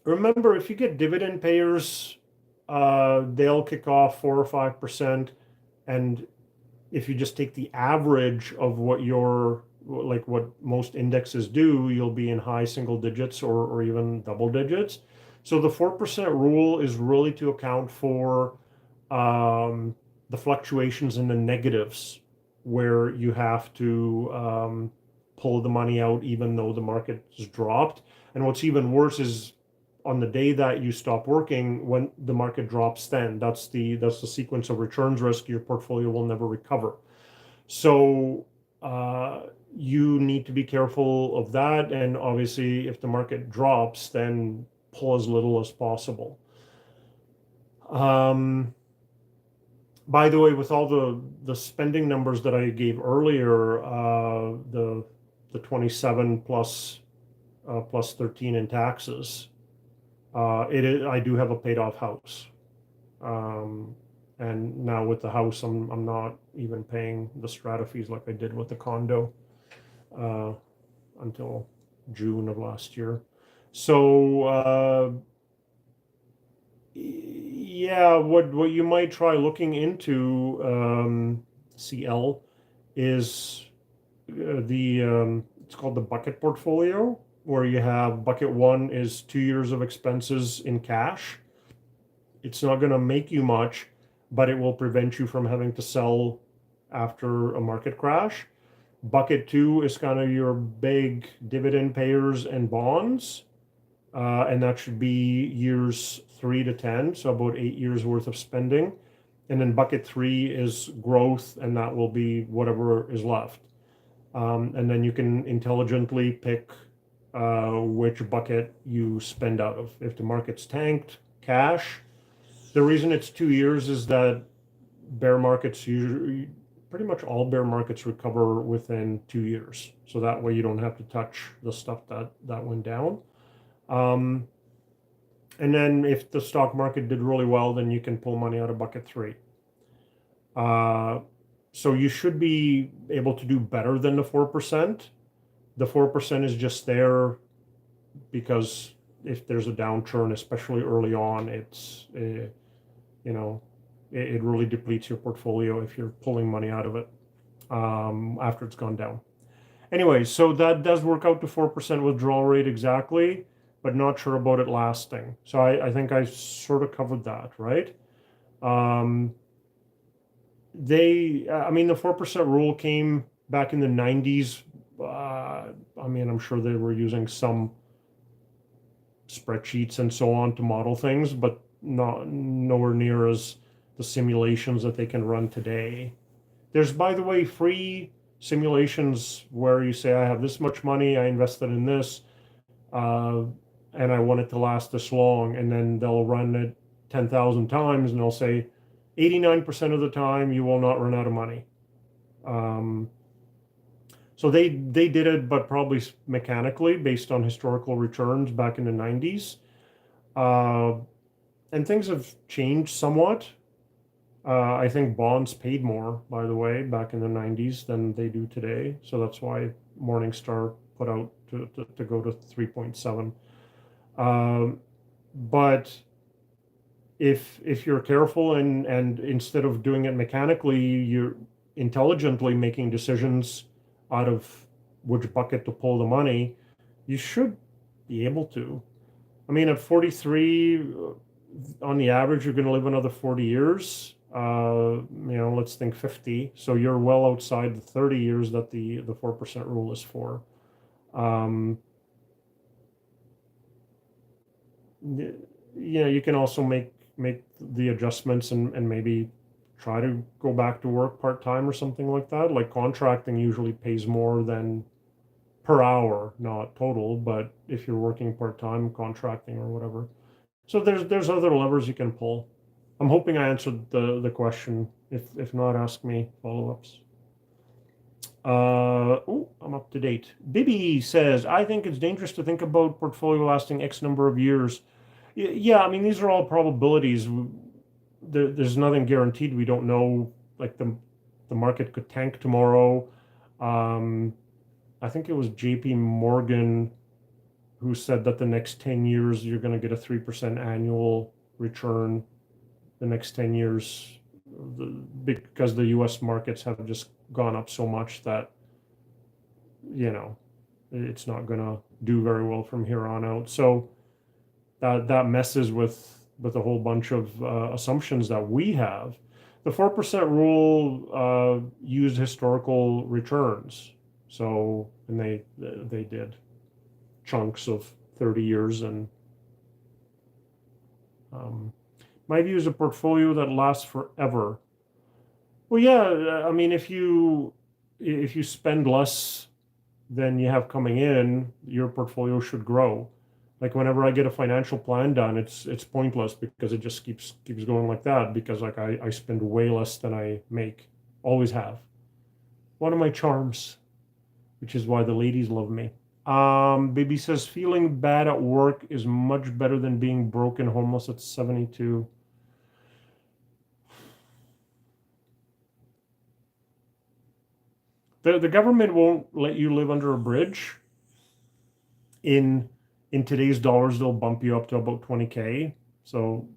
Speaker 1: Remember, if you get dividend payers, they'll kick off 4 or 5%, and if you just take the average of what most indexes do, you'll be in high single digits or even double digits. So the 4% rule is really to account for the fluctuations in the negatives, where you have to pull the money out even though the market has dropped. And what's even worse is on the day that you stop working, when the market drops, then that's the sequence of returns risk. Your portfolio will never recover. So you need to be careful of that. And obviously, if the market drops, then pull as little as possible. By the way, with all the spending numbers that I gave earlier, the 27 plus 13 in taxes, I do have a paid off house, and now with the house, I'm not even paying the strata fees like I did with the condo until June of last year. So yeah, what you might try looking into, CL, is it's called the bucket portfolio, where you have bucket one is 2 years of expenses in cash. It's not going to make you much, but it will prevent you from having to sell after a market crash. Bucket two is kind of your big dividend payers and bonds, and that should be years 3 to 10, so about 8 years worth of spending. And then bucket three is growth, and that will be whatever is left. And then you can intelligently pick which bucket you spend out of. If the market's tanked, cash. The reason it's 2 years is that bear markets usually, pretty much all bear markets recover within 2 years. So that way you don't have to touch the stuff that went down. And then if the stock market did really well, then you can pull money out of bucket three. So you should be able to do better than the 4%. The 4% is just there because if there's a downturn, especially early on, it really depletes your portfolio if you're pulling money out of it after it's gone down. Anyway, so that does work out to 4% withdrawal rate exactly, but not sure about it lasting. So I think I sort of covered that, right? The 4% rule came back in the 90s. I'm sure they were using some spreadsheets and so on to model things, but nowhere near as the simulations that they can run today. There's, by the way, free simulations where you say, I have this much money, I invested in this, and I want it to last this long, and then they'll run it 10,000 times, and they'll say, 89% of the time you will not run out of money. So they did it, but probably mechanically based on historical returns back in the 90s. And things have changed somewhat. I think bonds paid more, by the way, back in the 90s than they do today. So that's why Morningstar put out to go to 3.7. But if you're careful and instead of doing it mechanically, you're intelligently making decisions out of which bucket to pull the money, you should be able to. I mean, at 43, on the average, you're going to live another 40 years. Let's think 50. So you're well outside the 30 years that the 4% rule is for. You can also make the adjustments and maybe try to go back to work part-time or something like that. Like contracting usually pays more than per hour, not total, but if you're working part-time, contracting or whatever. So there's other levers you can pull. I'm hoping I answered the question. If not, ask me follow-ups. I'm up to date. Bibby says, I think it's dangerous to think about portfolio lasting X number of years. Yeah, I mean, these are all probabilities. There's nothing guaranteed. We don't know, like the market could tank tomorrow. I think it was JP Morgan who said that the next 10 years you're going to get a 3% annual return the next 10 years because the US markets have just gone up so much that, it's not going to do very well from here on out. So that messes with a whole bunch of assumptions that we have. The 4% rule used historical returns. So, and they did chunks of 30 years. And my view is a portfolio that lasts forever. Well, yeah, I mean, if you spend less than you have coming in, your portfolio should grow. Like whenever I get a financial plan done, it's pointless because it just keeps going like that because like I spend way less than I make. Always have. One of my charms, which is why the ladies love me. Baby says feeling bad at work is much better than being broke and homeless at 72. The government won't let you live under a bridge. In today's dollars, they'll bump you up to about 20K. So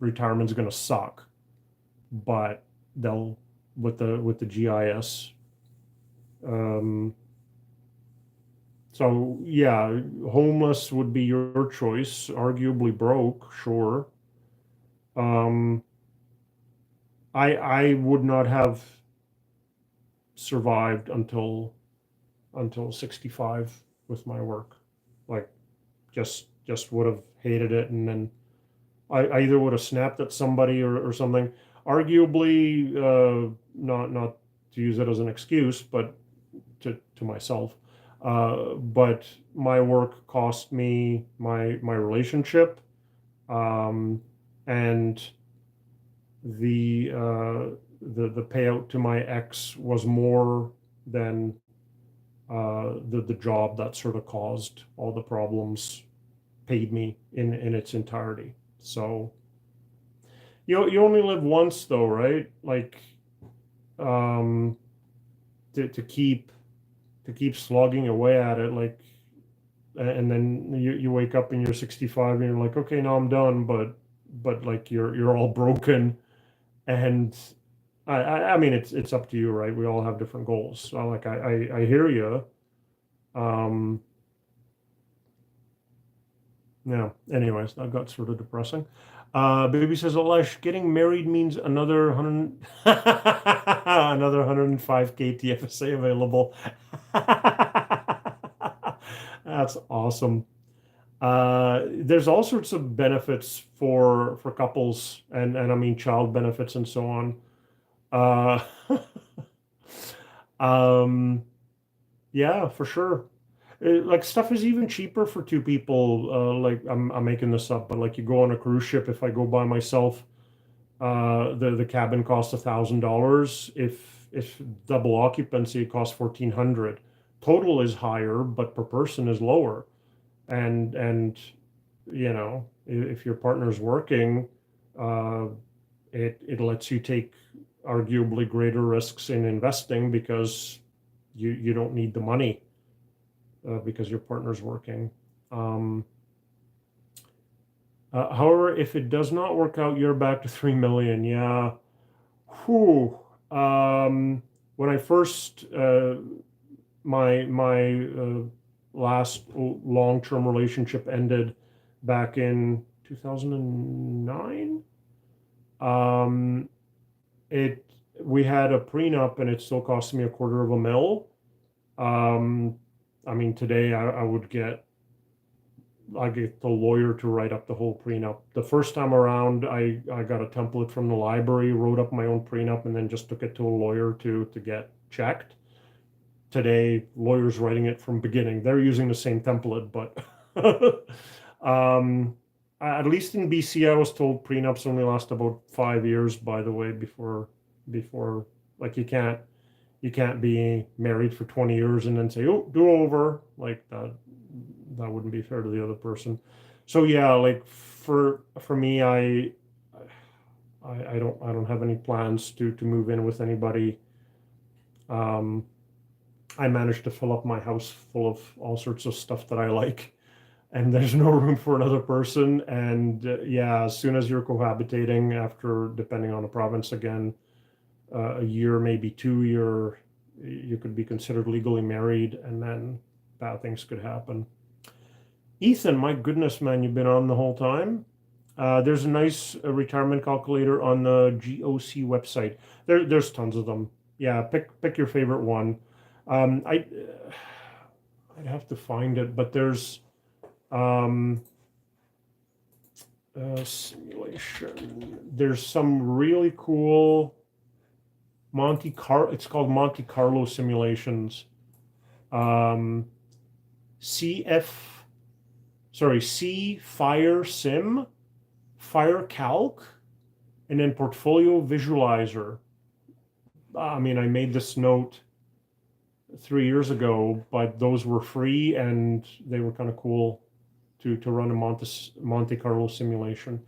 Speaker 1: retirement's going to suck, but they'll with the GIS. So yeah, homeless would be your choice. Arguably broke, sure. I would not have survived until 65 with my work. Like just would have hated it, and then I either would have snapped at somebody or something. Arguably, not to use it as an excuse, but to myself. But my work cost me my relationship, and the payout to my ex was more than the job that sort of caused all the problems paid me in its entirety. So you only live once though, right? Like to keep slogging away at it, like, and then you wake up and you're 65 and you're like, okay, now I'm done, but like you're all broken. And I mean it's up to you, right? We all have different goals. So like I hear you. Yeah. Anyways, that got sort of depressing. Baby says, Alesh, getting married means another 100, another 105K TFSA available. That's awesome. There's all sorts of benefits for couples, and I mean child benefits and so on. Yeah, for sure. Like stuff is even cheaper for two people. Like I'm making this up, but like you go on a cruise ship. If I go by myself, the cabin costs $1,000. If double occupancy, it costs 1,400. Total is higher, but per person is lower. And if your partner's working, it lets you take arguably greater risks in investing because you don't need the money because your partner's working. However, if it does not work out, you're back to 3 million. Yeah. Whew. When I first my last long-term relationship ended back in 2009. We had a prenup and it still cost me $250,000. I mean, today I get the lawyer to write up the whole prenup. The first time around, I got a template from the library, wrote up my own prenup, and then just took it to a lawyer to get checked. Today, lawyers writing it from beginning. They're using the same template, but at least in BC, I was told prenups only last about 5 years, by the way, before like you can't be married for 20 years and then say, oh, do over, like that wouldn't be fair to the other person. So yeah, like for me, I don't have any plans to move in with anybody. I managed to fill up my house full of all sorts of stuff that I like, and there's no room for another person. And yeah, as soon as you're cohabitating, after, depending on the province again, a year, maybe 2 year, you could be considered legally married, and then bad things could happen. Ethan, my goodness, man, you've been on the whole time. There's a nice retirement calculator on the GOC website. There's tons of them. Yeah, pick your favorite one. I'd have to find it, but there's simulation. There's some really cool it's called Monte Carlo simulations. C Fire Sim, Fire Calc, and then Portfolio Visualizer. I mean, I made this note 3 years ago, but those were free and they were kind of cool to run a Monte Carlo simulation.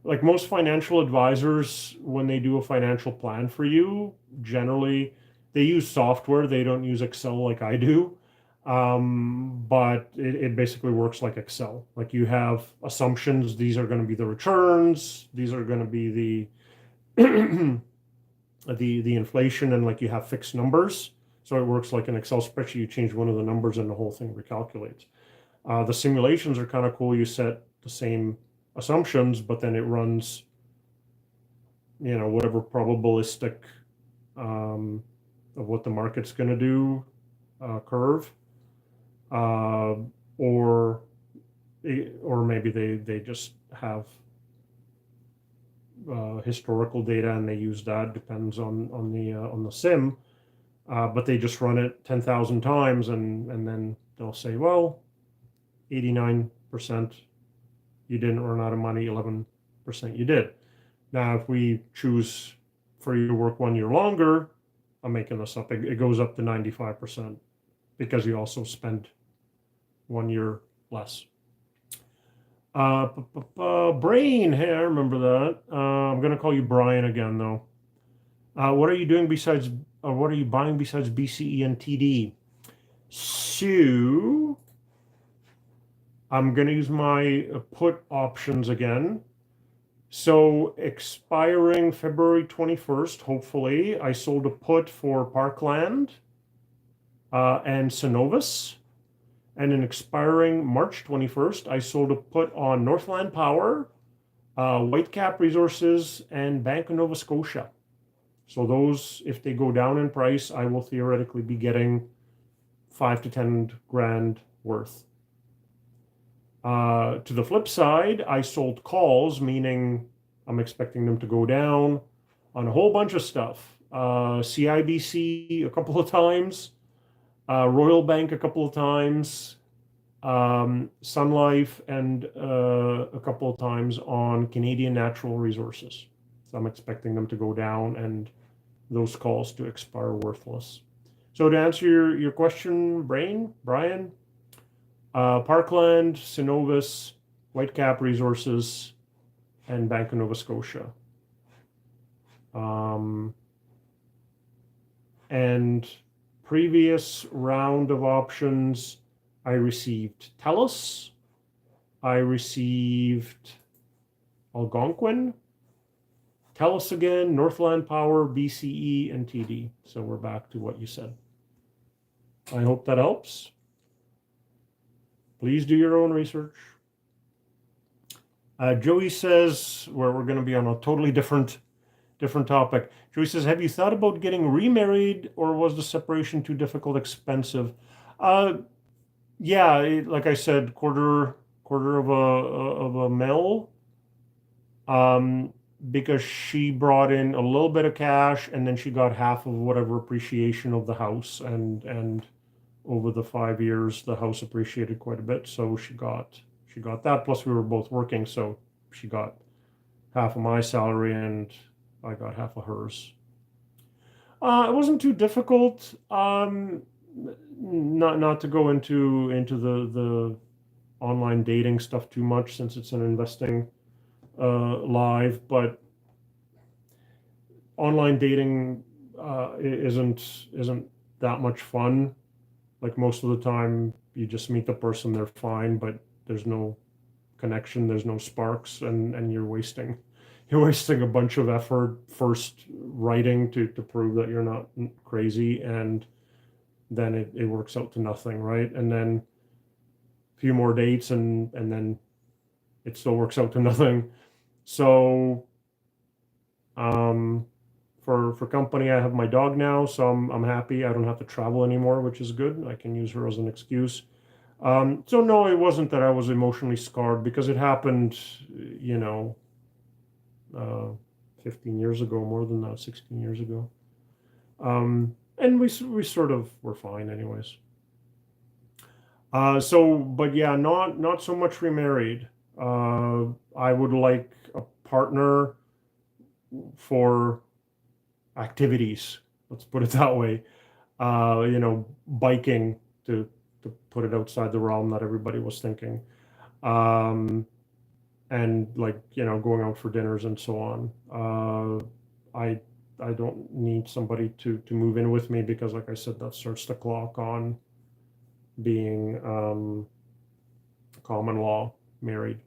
Speaker 1: Like most financial advisors, when they do a financial plan for you, generally they use software. They don't use Excel like I do. But it basically works like Excel. Like you have assumptions. These are going to be the returns. These are going to be the the inflation, and like you have fixed numbers. So it works like an Excel spreadsheet. You change one of the numbers and the whole thing recalculates. The simulations are kind of cool. You set the same assumptions, but then it runs, whatever probabilistic of what the market's going to do curve. Or maybe they just have historical data and they use that, depends on the sim, but they just run it 10,000 times and then they'll say, well, 89% you didn't run out of money, 11% you did. Now, if we choose for you to work 1 year longer, I'm making this up, it goes up to 95% because you also spend 1 year less. Brain, hey, I remember that. I'm going to call you Brian again, though. What are you doing besides, or what are you buying besides BCE and TD? So, I'm going to use my put options again. So, expiring February 21st, hopefully, I sold a put for Parkland and Cenovus. And in expiring March 21st, I sold a put on Northland Power, Whitecap Resources, and Bank of Nova Scotia. So those, if they go down in price, I will theoretically be getting 5 to 10 grand worth. To the flip side, I sold calls, meaning I'm expecting them to go down on a whole bunch of stuff. CIBC a couple of times, Royal Bank a couple of times, Sun Life, and a couple of times on Canadian Natural Resources. So I'm expecting them to go down and those calls to expire worthless. So to answer your question, Brian, Parkland, Cenovus, Whitecap Resources, and Bank of Nova Scotia. And previous round of options, I received TELUS, I received Algonquin, TELUS again, Northland Power, BCE, and TD. So we're back to what you said. I hope that helps. Please do your own research. Joey says, where we're going to be on a totally different topic. Joey says, have you thought about getting remarried, or was the separation too difficult, expensive? Uh, yeah, like I said, quarter of a mil, um, because she brought in a little bit of cash, and then she got half of whatever appreciation of the house, and over the 5 years, the house appreciated quite a bit, so she got that. Plus, we were both working, so she got half of my salary, and I got half of hers. It wasn't too difficult. Not to go into the online dating stuff too much, since it's an investing live, but online dating isn't that much fun. Like, most of the time, you just meet the person, they're fine, but there's no connection, there's no sparks, and you're wasting a bunch of effort first writing to prove that you're not crazy, and then it works out to nothing, right? And then a few more dates, and then it still works out to nothing. So, um, for company, I have my dog now, so I'm happy. I don't have to travel anymore, which is good. I can use her as an excuse. So no, it wasn't that I was emotionally scarred, because it happened, you know, uh, 15 years ago, more than that, 16 years ago. And we sort of were fine anyways. But yeah, not so much remarried. I would like a partner for activities. Let's put it that way. Biking, to put it outside the realm that everybody was thinking. Um, and, like, going out for dinners and so on. I don't need somebody to move in with me, because, like I said, that starts the clock on being common law married.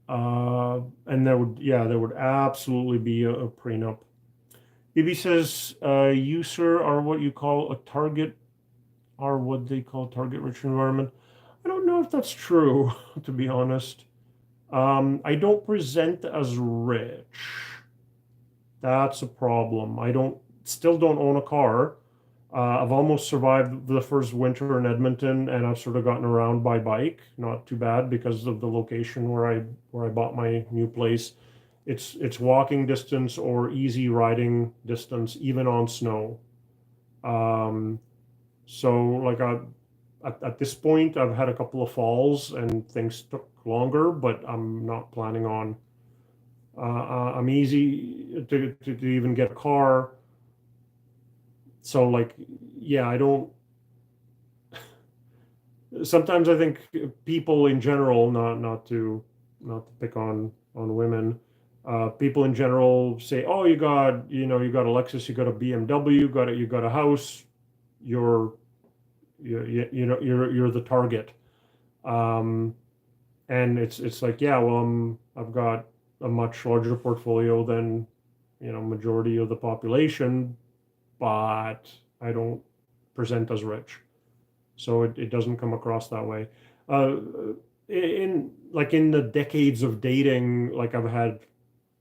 Speaker 1: And there would absolutely be a prenup. Bibi says, you, sir, are what you call a target, are what they call target rich environment. I don't know if that's true, to be honest. I don't present as rich. That's a problem. Still don't own a car. I've almost survived the first winter in Edmonton, and I've sort of gotten around by bike. Not too bad, because of the location where I bought my new place. It's walking distance or easy riding distance, even on snow. Um, so, like, at this point, I've had a couple of falls, and things took longer, but I'm not planning on. I'm easy to even get a car. So, like, yeah, I don't. Sometimes I think people in general, not to pick on women, people in general say, "Oh, you got a Lexus, you got a BMW, you got a house, you're you're the target." Um, and it's like, yeah, well, I've got a much larger portfolio than majority of the population, but I don't present as rich, so it doesn't come across that way. uh, in the decades of dating, like, I've had,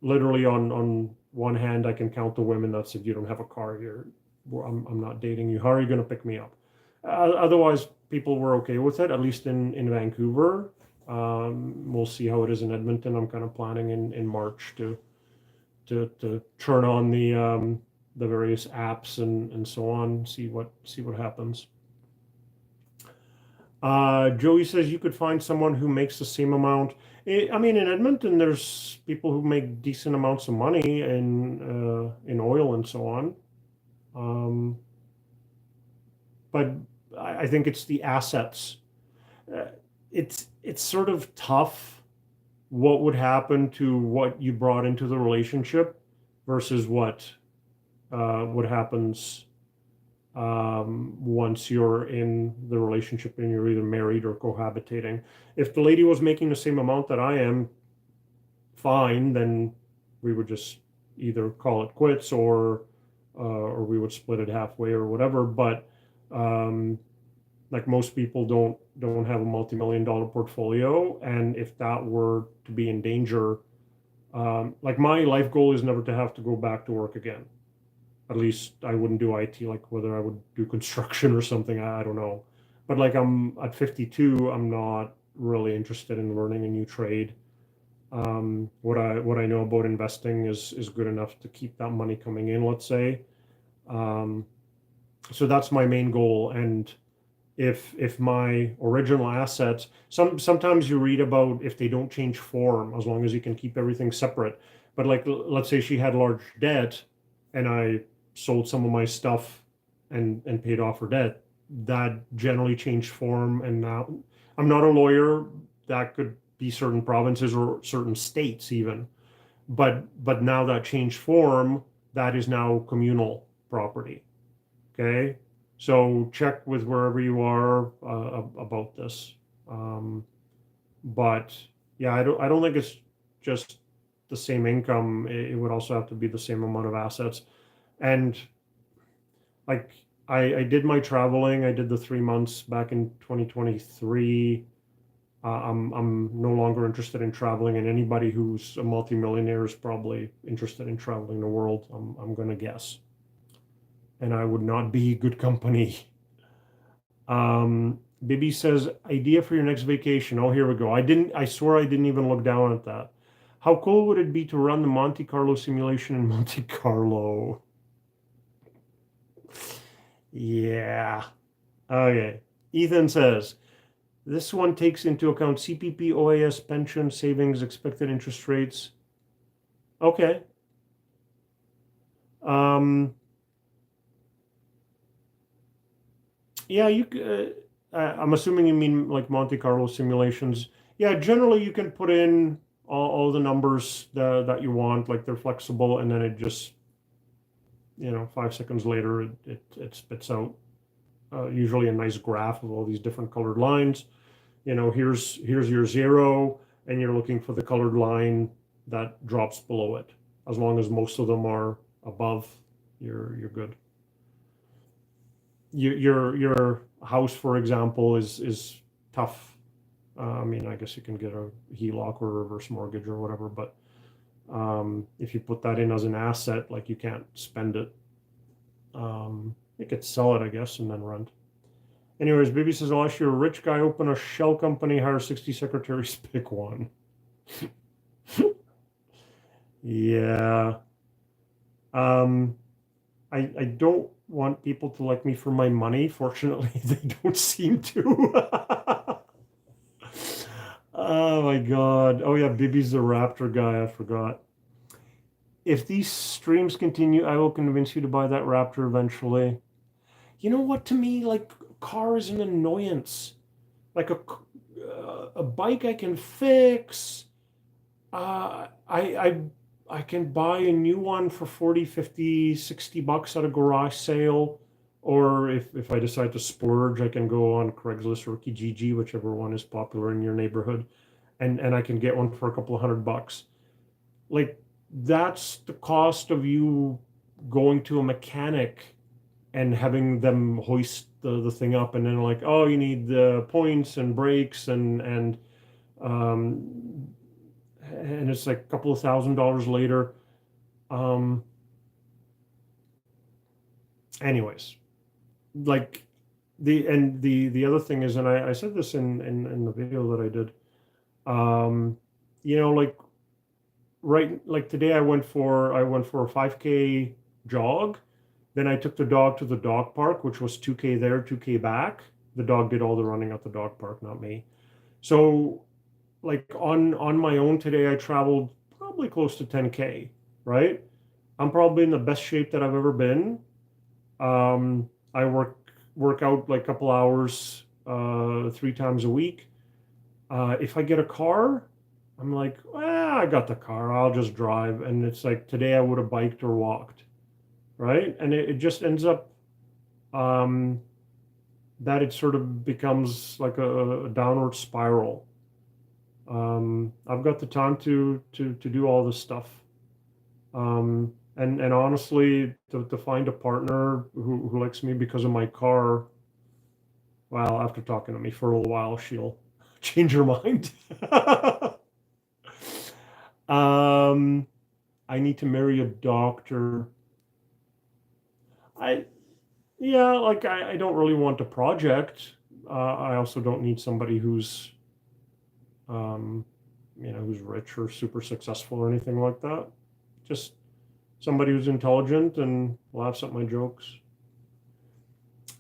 Speaker 1: literally, on one hand, I can count the women that said, "You don't have a car here, I'm not dating you, how are you going to pick me up?" Otherwise, people were okay with it, at least in Vancouver. We'll see how it is in Edmonton. I'm kind of planning in March to turn on the various apps and so on, see what happens. Joey says, you could find someone who makes the same amount. I mean, in Edmonton, there's people who make decent amounts of money in oil and so on. But I think it's the assets. Uh, it's sort of tough. What would happen to what you brought into the relationship versus what happens once you're in the relationship and you're either married or cohabitating. If the lady was making the same amount that I am, fine, then we would just either call it quits, or we would split it halfway or whatever. But um, Like most people don't have a multi-million dollar portfolio, and if that were to be in danger, like my life goal is never to have to go back to work again. At least I wouldn't do IT, like whether I would do construction or something, I don't know. But like I'm at 52, I'm not really interested in learning a new trade. What I know about investing is good enough to keep that money coming in, let's say. Um, so that's my main goal. And if my original assets, sometimes you read about if they don't change form, as long as you can keep everything separate. But like let's say she had large debt and I sold some of my stuff and paid off her debt, that generally changed form. And now I'm not a lawyer. That could be certain provinces or certain states even. But now that changed form, that is now communal property. Okay, so check with wherever you are about this. Um, but yeah, I don't think it's just the same income. It would also have to be the same amount of assets. And like I did my traveling. I did the 3 months back in 2023. I'm no longer interested in traveling, and anybody who's a multimillionaire is probably interested in traveling the world. I'm gonna guess, and I would not be good company. Bibi says, idea for your next vacation. Oh, here we go. I swear I didn't even look down at that. How cool would it be to run the Monte Carlo simulation in Monte Carlo? Yeah. Okay. Ethan says, this one takes into account CPP, OAS, pension, savings, expected interest rates. Okay. Um, yeah, I'm assuming you mean like Monte Carlo simulations. Yeah, generally you can put in all the numbers that you want, like they're flexible, and then it just, 5 seconds later, it spits out usually a nice graph of all these different colored lines. Here's your zero, and you're looking for the colored line that drops below it. As long as most of them are above, you're good. Your house, for example, is tough. I mean, I guess you can get a HELOC or reverse mortgage or whatever, but if you put that in as an asset, like you can't spend it. You could sell it, I guess, and then rent. Anyways, Bibi says, unless you're a rich guy, open a shell company, hire 60 secretaries, pick one. Yeah. Um, I don't want people to like me for my money. Fortunately, they don't seem to. Oh my God. Oh yeah, Bibi's the Raptor guy. I forgot. If these streams continue, I will convince you to buy that Raptor eventually. You know what? To me, like, car is an annoyance. Like a bike I can fix. I can buy a new one for 40, 50, 60 bucks at a garage sale. Or if I decide to splurge, I can go on Craigslist or Kijiji, whichever one is popular in your neighborhood, and I can get one for a couple of $100. Like, that's the cost of you going to a mechanic and having them hoist the thing up, and then like, oh, you need the points and brakes um, and it's like a couple of $1,000 later. Um, anyways, like the other thing is, and I said this in the video that I did. Um, like right, like today I went for a 5K jog. Then I took the dog to the dog park, which was 2K there, 2K back. The dog did all the running at the dog park, not me. So like on my own today, I traveled probably close to 10K, right? I'm probably in the best shape that I've ever been. I work out like a couple hours 3 times a week. If I get a car, I'm like, I got the car, I'll just drive. And it's like today I would have biked or walked, right? And it just ends up um, that it sort of becomes like a downward spiral. I've got the time to do all this stuff. And honestly, to find a partner who likes me because of my car, Well, after talking to me for a little while, she'll change her mind. um, I need to marry a doctor. I Yeah, like I don't really want a project. I also don't need somebody who's um, who's rich or super successful or anything like that. Just somebody who's intelligent and laughs at my jokes.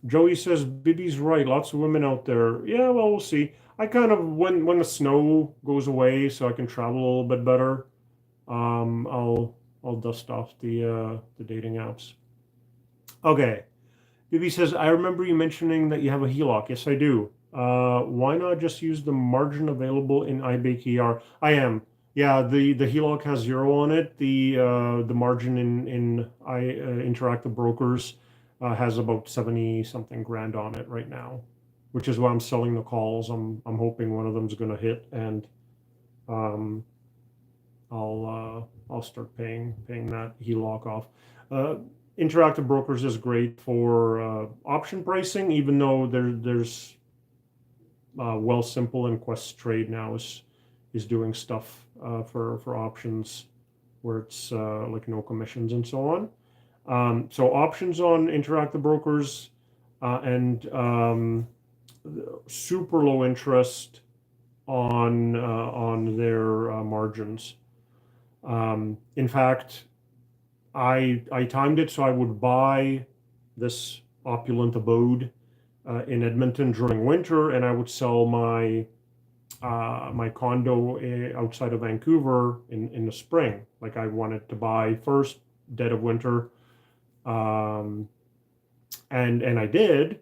Speaker 1: Joey says Bibi's right. Lots of women out there. Yeah, well, we'll see. I kind of when the snow goes away, so I can travel a little bit better. I'll dust off the dating apps. Okay. Bibi says, I remember you mentioning that you have a HELOC. Yes, I do. Why not just use the margin available in iBakeER? I am. Yeah, the HELOC has zero on it. The margin in Interactive Brokers has about 70 something grand on it right now, which is why I'm selling the calls. I'm hoping one of them's going to hit, and um, I'll start paying that HELOC off. Uh, Interactive Brokers is great for option pricing, even though there's Wealthsimple and Questrade now is doing stuff for options where it's like no commissions and so on. So options on Interactive Brokers and super low interest on their margins. In fact, I timed it so I would buy this opulent abode in Edmonton during winter, and I would sell my my condo outside of Vancouver in the spring. Like I wanted to buy first dead of winter, um, and I did.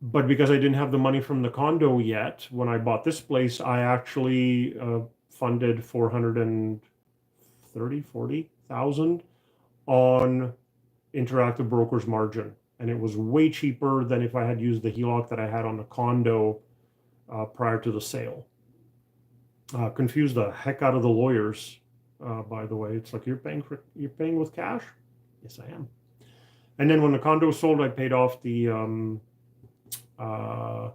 Speaker 1: But because I didn't have the money from the condo yet, when I bought this place, I actually funded 40,000 on Interactive Brokers margin, and it was way cheaper than if I had used the HELOC that I had on the condo prior to the sale. Confused the heck out of the lawyers, by the way. It's like you're paying with cash. Yes, I am. And then when the condo sold, I paid off the I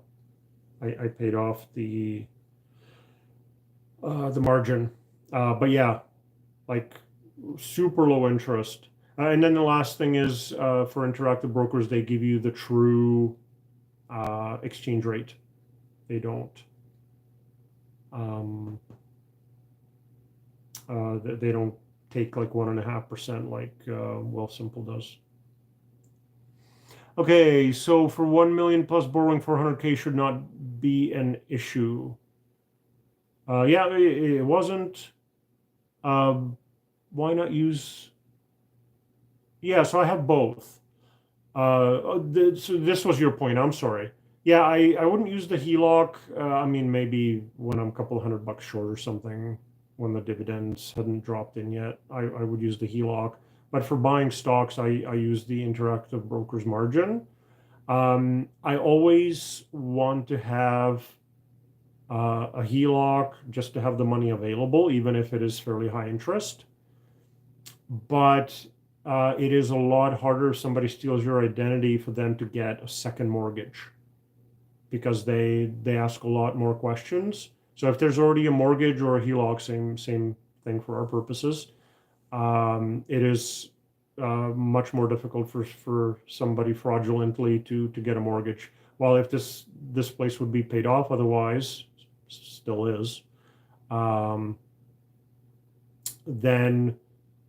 Speaker 1: paid off the margin. But yeah, like super low interest. And then the last thing is for Interactive Brokers, they give you the true exchange rate. They don't. They don't take like 1.5% like Wealthsimple does. Okay, so for 1 million plus borrowing 400K should not be an issue. Yeah, it wasn't. Why not use? Yeah, so I have both. So this was your point. I'm sorry. Yeah, I wouldn't use the HELOC. I mean, maybe when I'm a couple $100 short or something, when the dividends hadn't dropped in yet, I would use the HELOC. But for buying stocks, I use the Interactive Brokers margin. I always want to have a HELOC just to have the money available, even if it is fairly high interest. But it is a lot harder if somebody steals your identity for them to get a second mortgage because they ask a lot more questions. So if there's already a mortgage or a HELOC, same thing for our purposes, it is much more difficult for somebody fraudulently to get a mortgage. While if this place would be paid off otherwise, still is, then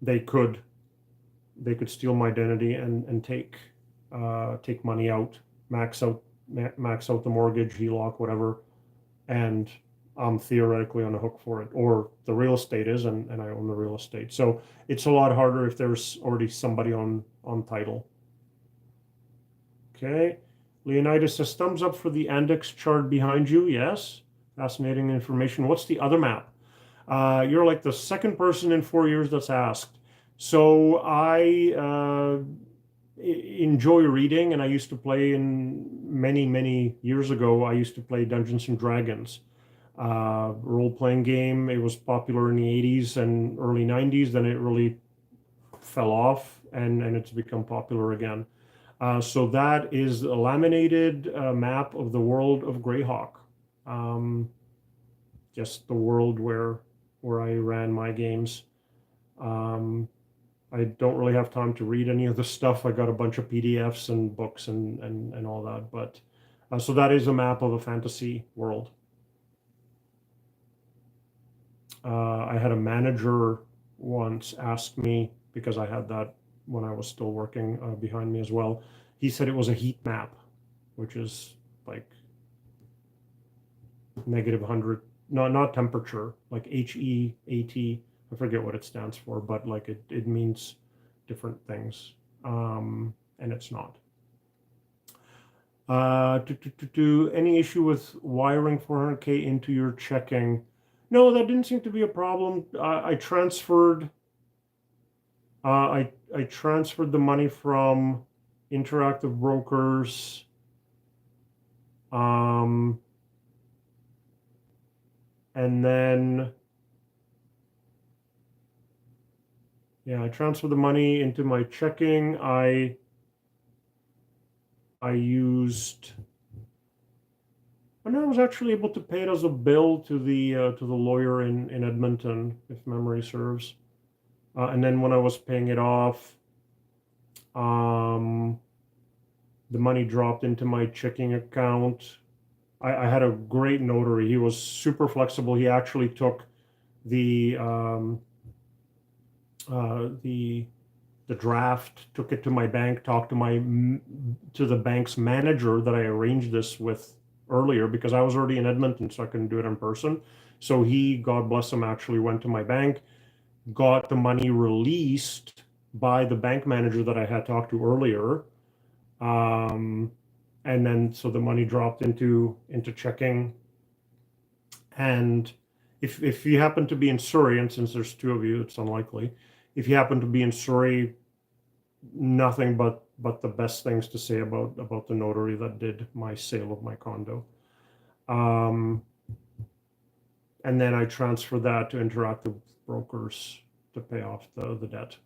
Speaker 1: they could steal my identity and take money out, max out the mortgage, HELOC, whatever, and I'm theoretically on the hook for it, or the real estate is, and I own the real estate. So it's a lot harder if there's already somebody on title. Okay, Leonidas says thumbs up for the index chart behind you. Yes, fascinating information. What's the other map? You're like the second person in 4 years that's asked. So I enjoy reading, and I used to play in many years ago. I used to play Dungeons and Dragons, role-playing game. It was popular in the 80s and early 90s. Then it really fell off, and it's become popular again. So that is a laminated map of the world of Greyhawk. Um, just the world where I ran my games. Um, I don't really have time to read any of the stuff. I got a bunch of PDFs and books and all that. But so that is a map of a fantasy world. I had a manager once ask me, because I had that when I was still working behind me as well. He said it was a heat map, which is like -100, not temperature, like HEAT. I forget what it stands for, but like it means different things, and it's not. Any issue with wiring 400K into your checking? No, that didn't seem to be a problem. I transferred. I transferred the money from Interactive Brokers. And then, yeah, I transferred the money into my checking. I used, and I was actually able to pay it as a bill to the lawyer in Edmonton, if memory serves. And then when I was paying it off, the money dropped into my checking account. I had a great notary. He was super flexible. He actually took the the draft, took it to my bank, talked to the bank's manager that I arranged this with earlier, because I was already in Edmonton, so I couldn't do it in person. So he, God bless him, actually went to my bank, got the money released by the bank manager that I had talked to earlier. And then so the money dropped into checking. And if you happen to be in Surrey, and since there's two of you, it's unlikely. If you happen to be in Surrey, nothing but the best things to say about the notary that did my sale of my condo. And then I transferred that to Interactive Brokers to pay off the debt.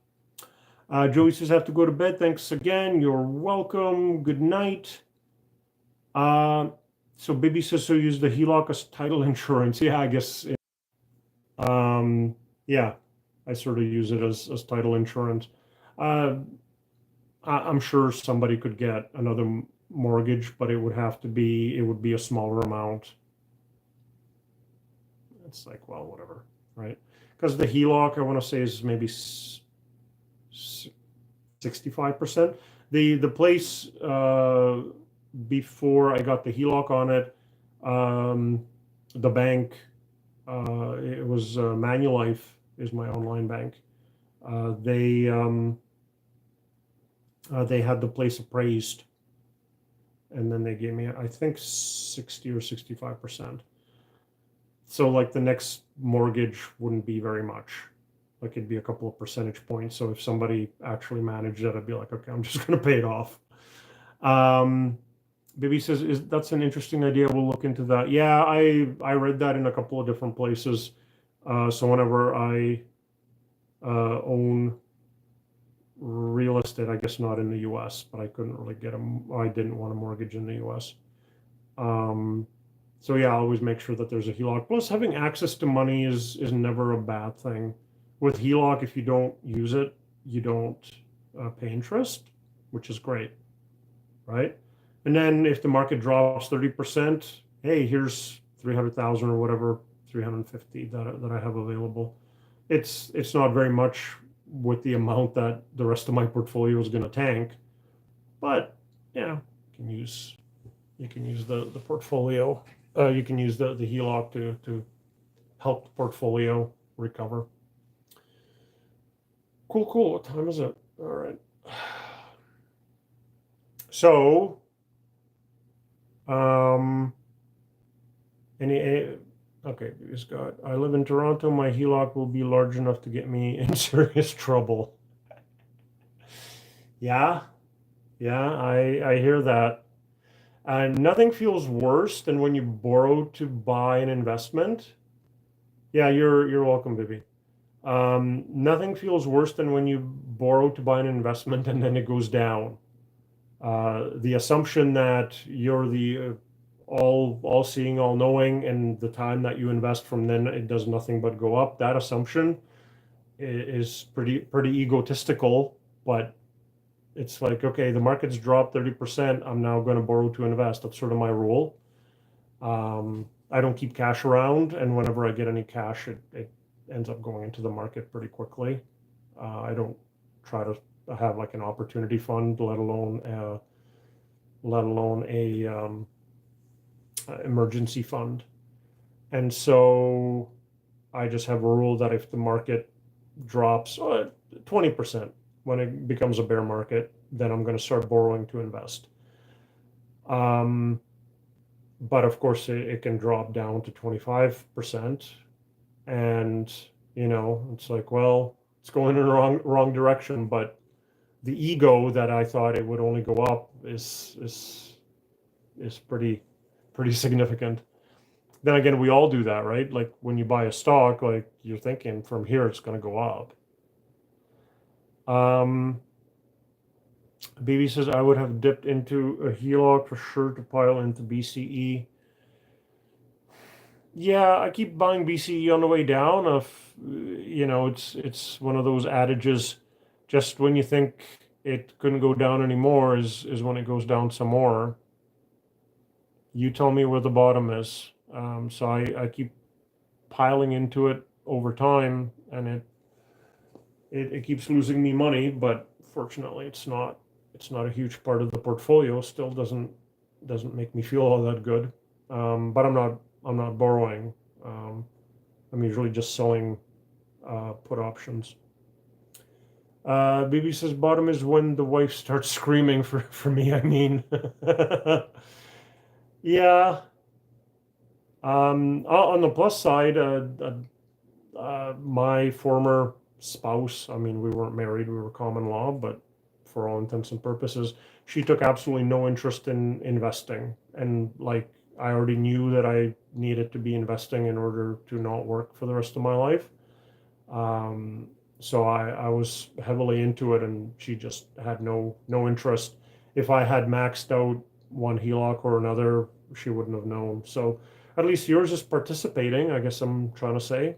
Speaker 1: Joey says, I have to go to bed. Thanks again. You're welcome. Good night. So Bibi says, so use the HELOC as title insurance. Yeah, I guess. Yeah, I sort of use it as title insurance. I'm sure somebody could get another mortgage, but it would be a smaller amount. It's like, well, whatever, right? Because the HELOC, I want to say, is maybe 65%. The place before I got the HELOC on it, the bank, it was Manulife is my online bank. They had the place appraised, and then they gave me, I think, 60 or 65%. So like the next mortgage wouldn't be very much. Like it'd be a couple of percentage points. So if somebody actually managed it, I'd be like, okay, I'm just going to pay it off. Bibi says, that's an interesting idea. We'll look into that. Yeah, I read that in a couple of different places. So whenever I own real estate, I guess not in the US, but I couldn't really I didn't want a mortgage in the US. So yeah, I always make sure that there's a HELOC. Plus, having access to money is never a bad thing. With HELOC, if you don't use it, you don't pay interest, which is great, right? And then if the market drops 30%, hey, here's 300,000 or whatever, 350 that I have available. It's not very much with the amount that the rest of my portfolio is going to tank, but yeah, you can use the portfolio. You can use the HELOC to help the portfolio recover. Cool. What time is it? All right. So, okay, Scott. I live in Toronto. My HELOC will be large enough to get me in serious trouble. Yeah, I hear that. Nothing feels worse than when you borrow to buy an investment. Yeah, you're welcome, Bibi. Nothing feels worse than when you borrow to buy an investment and then it goes down. The assumption that you're the all seeing, all knowing, and the time that you invest from then it does nothing but go up. That assumption is pretty egotistical, but it's like, okay, the market's dropped 30%. I'm now going to borrow to invest. That's sort of my rule. I don't keep cash around, and whenever I get any cash, it ends up going into the market pretty quickly. I don't try to have like an opportunity fund, let alone a emergency fund. And so I just have a rule that if the market drops 20% when it becomes a bear market, then I'm going to start borrowing to invest. But of course, it can drop down to 25%. And, it's like, well, it's going in the wrong direction. But the ego that I thought it would only go up is pretty significant. Then again, we all do that, right? Like when you buy a stock, like you're thinking from here it's going to go up. BB says I would have dipped into a HELOC for sure to pile into BCE. Yeah, I keep buying BCE on the way down. It's one of those adages. Just when you think it couldn't go down anymore is when it goes down some more. You tell me where the bottom is. So I keep piling into it over time, and it keeps losing me money. But fortunately, it's not a huge part of the portfolio. Still doesn't make me feel all that good. But I'm not borrowing. I'm usually just selling put options. BB says bottom is when the wife starts screaming for me. I mean, yeah. On the plus side, my former spouse, I mean, we weren't married, we were common law, but for all intents and purposes, she took absolutely no interest in investing. And like, I already knew that I needed to be investing in order to not work for the rest of my life. So I was heavily into it, and she just had no interest. If I had maxed out one HELOC or another, she wouldn't have known. So at least yours is participating, I guess I'm trying to say.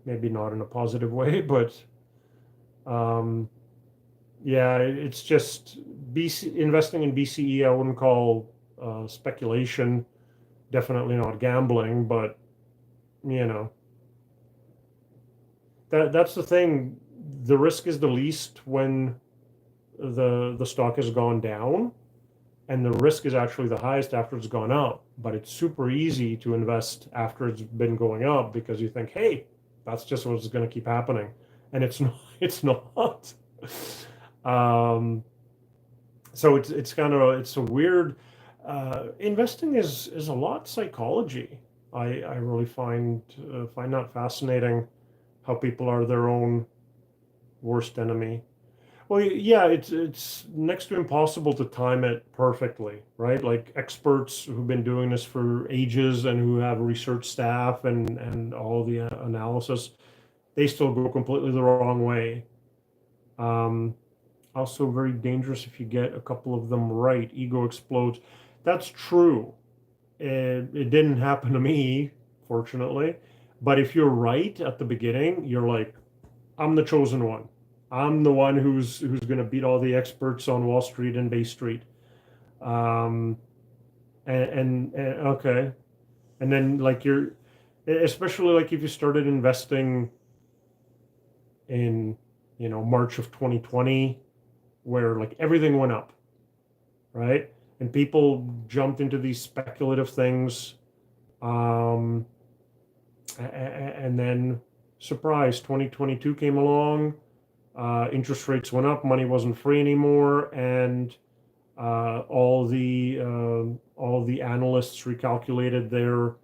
Speaker 1: Maybe not in a positive way, but yeah, it's just investing in BCE. I wouldn't call speculation. Definitely not gambling, but that's the thing. The risk is the least when the stock has gone down, and the risk is actually the highest after it's gone up. But it's super easy to invest after it's been going up because you think, hey, that's just what's going to keep happening, and it's not. It's not. So it's a weird. Investing is a lot psychology. I really find that fascinating, how people are their own worst enemy. Well, yeah, it's next to impossible to time it perfectly, right? Like experts who've been doing this for ages and who have research staff and all the analysis, they still go completely the wrong way. Also very dangerous if you get a couple of them right. Ego explodes. That's true. It didn't happen to me, fortunately. But if you're right at the beginning, you're like, I'm the chosen one. I'm the one who's going to beat all the experts on Wall Street and Bay Street. And okay, and then like especially like if you started investing in March of 2020, where like everything went up, right? And people jumped into these speculative things, and then surprise, 2022 came along. Interest rates went up, money wasn't free anymore, and all the analysts recalculated their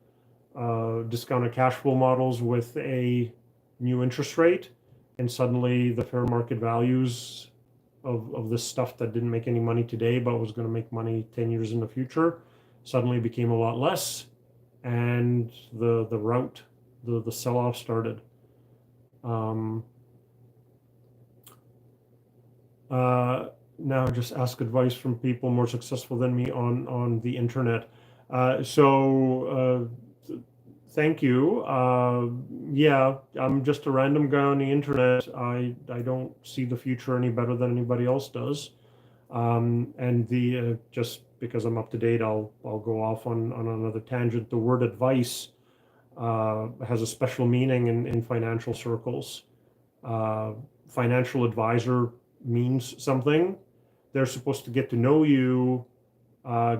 Speaker 1: discounted cash flow models with a new interest rate, and suddenly the fair market values of this stuff that didn't make any money today but was going to make money 10 years in the future suddenly became a lot less, and the sell-off started. now just ask advice from people more successful than me on the internet. Thank you. Yeah, I'm just a random guy on the internet. I don't see the future any better than anybody else does. And the just because I'm up to date, I'll go off on another tangent. The word advice has a special meaning in financial circles. Uh, Financial advisor means something. They're supposed to get to know you,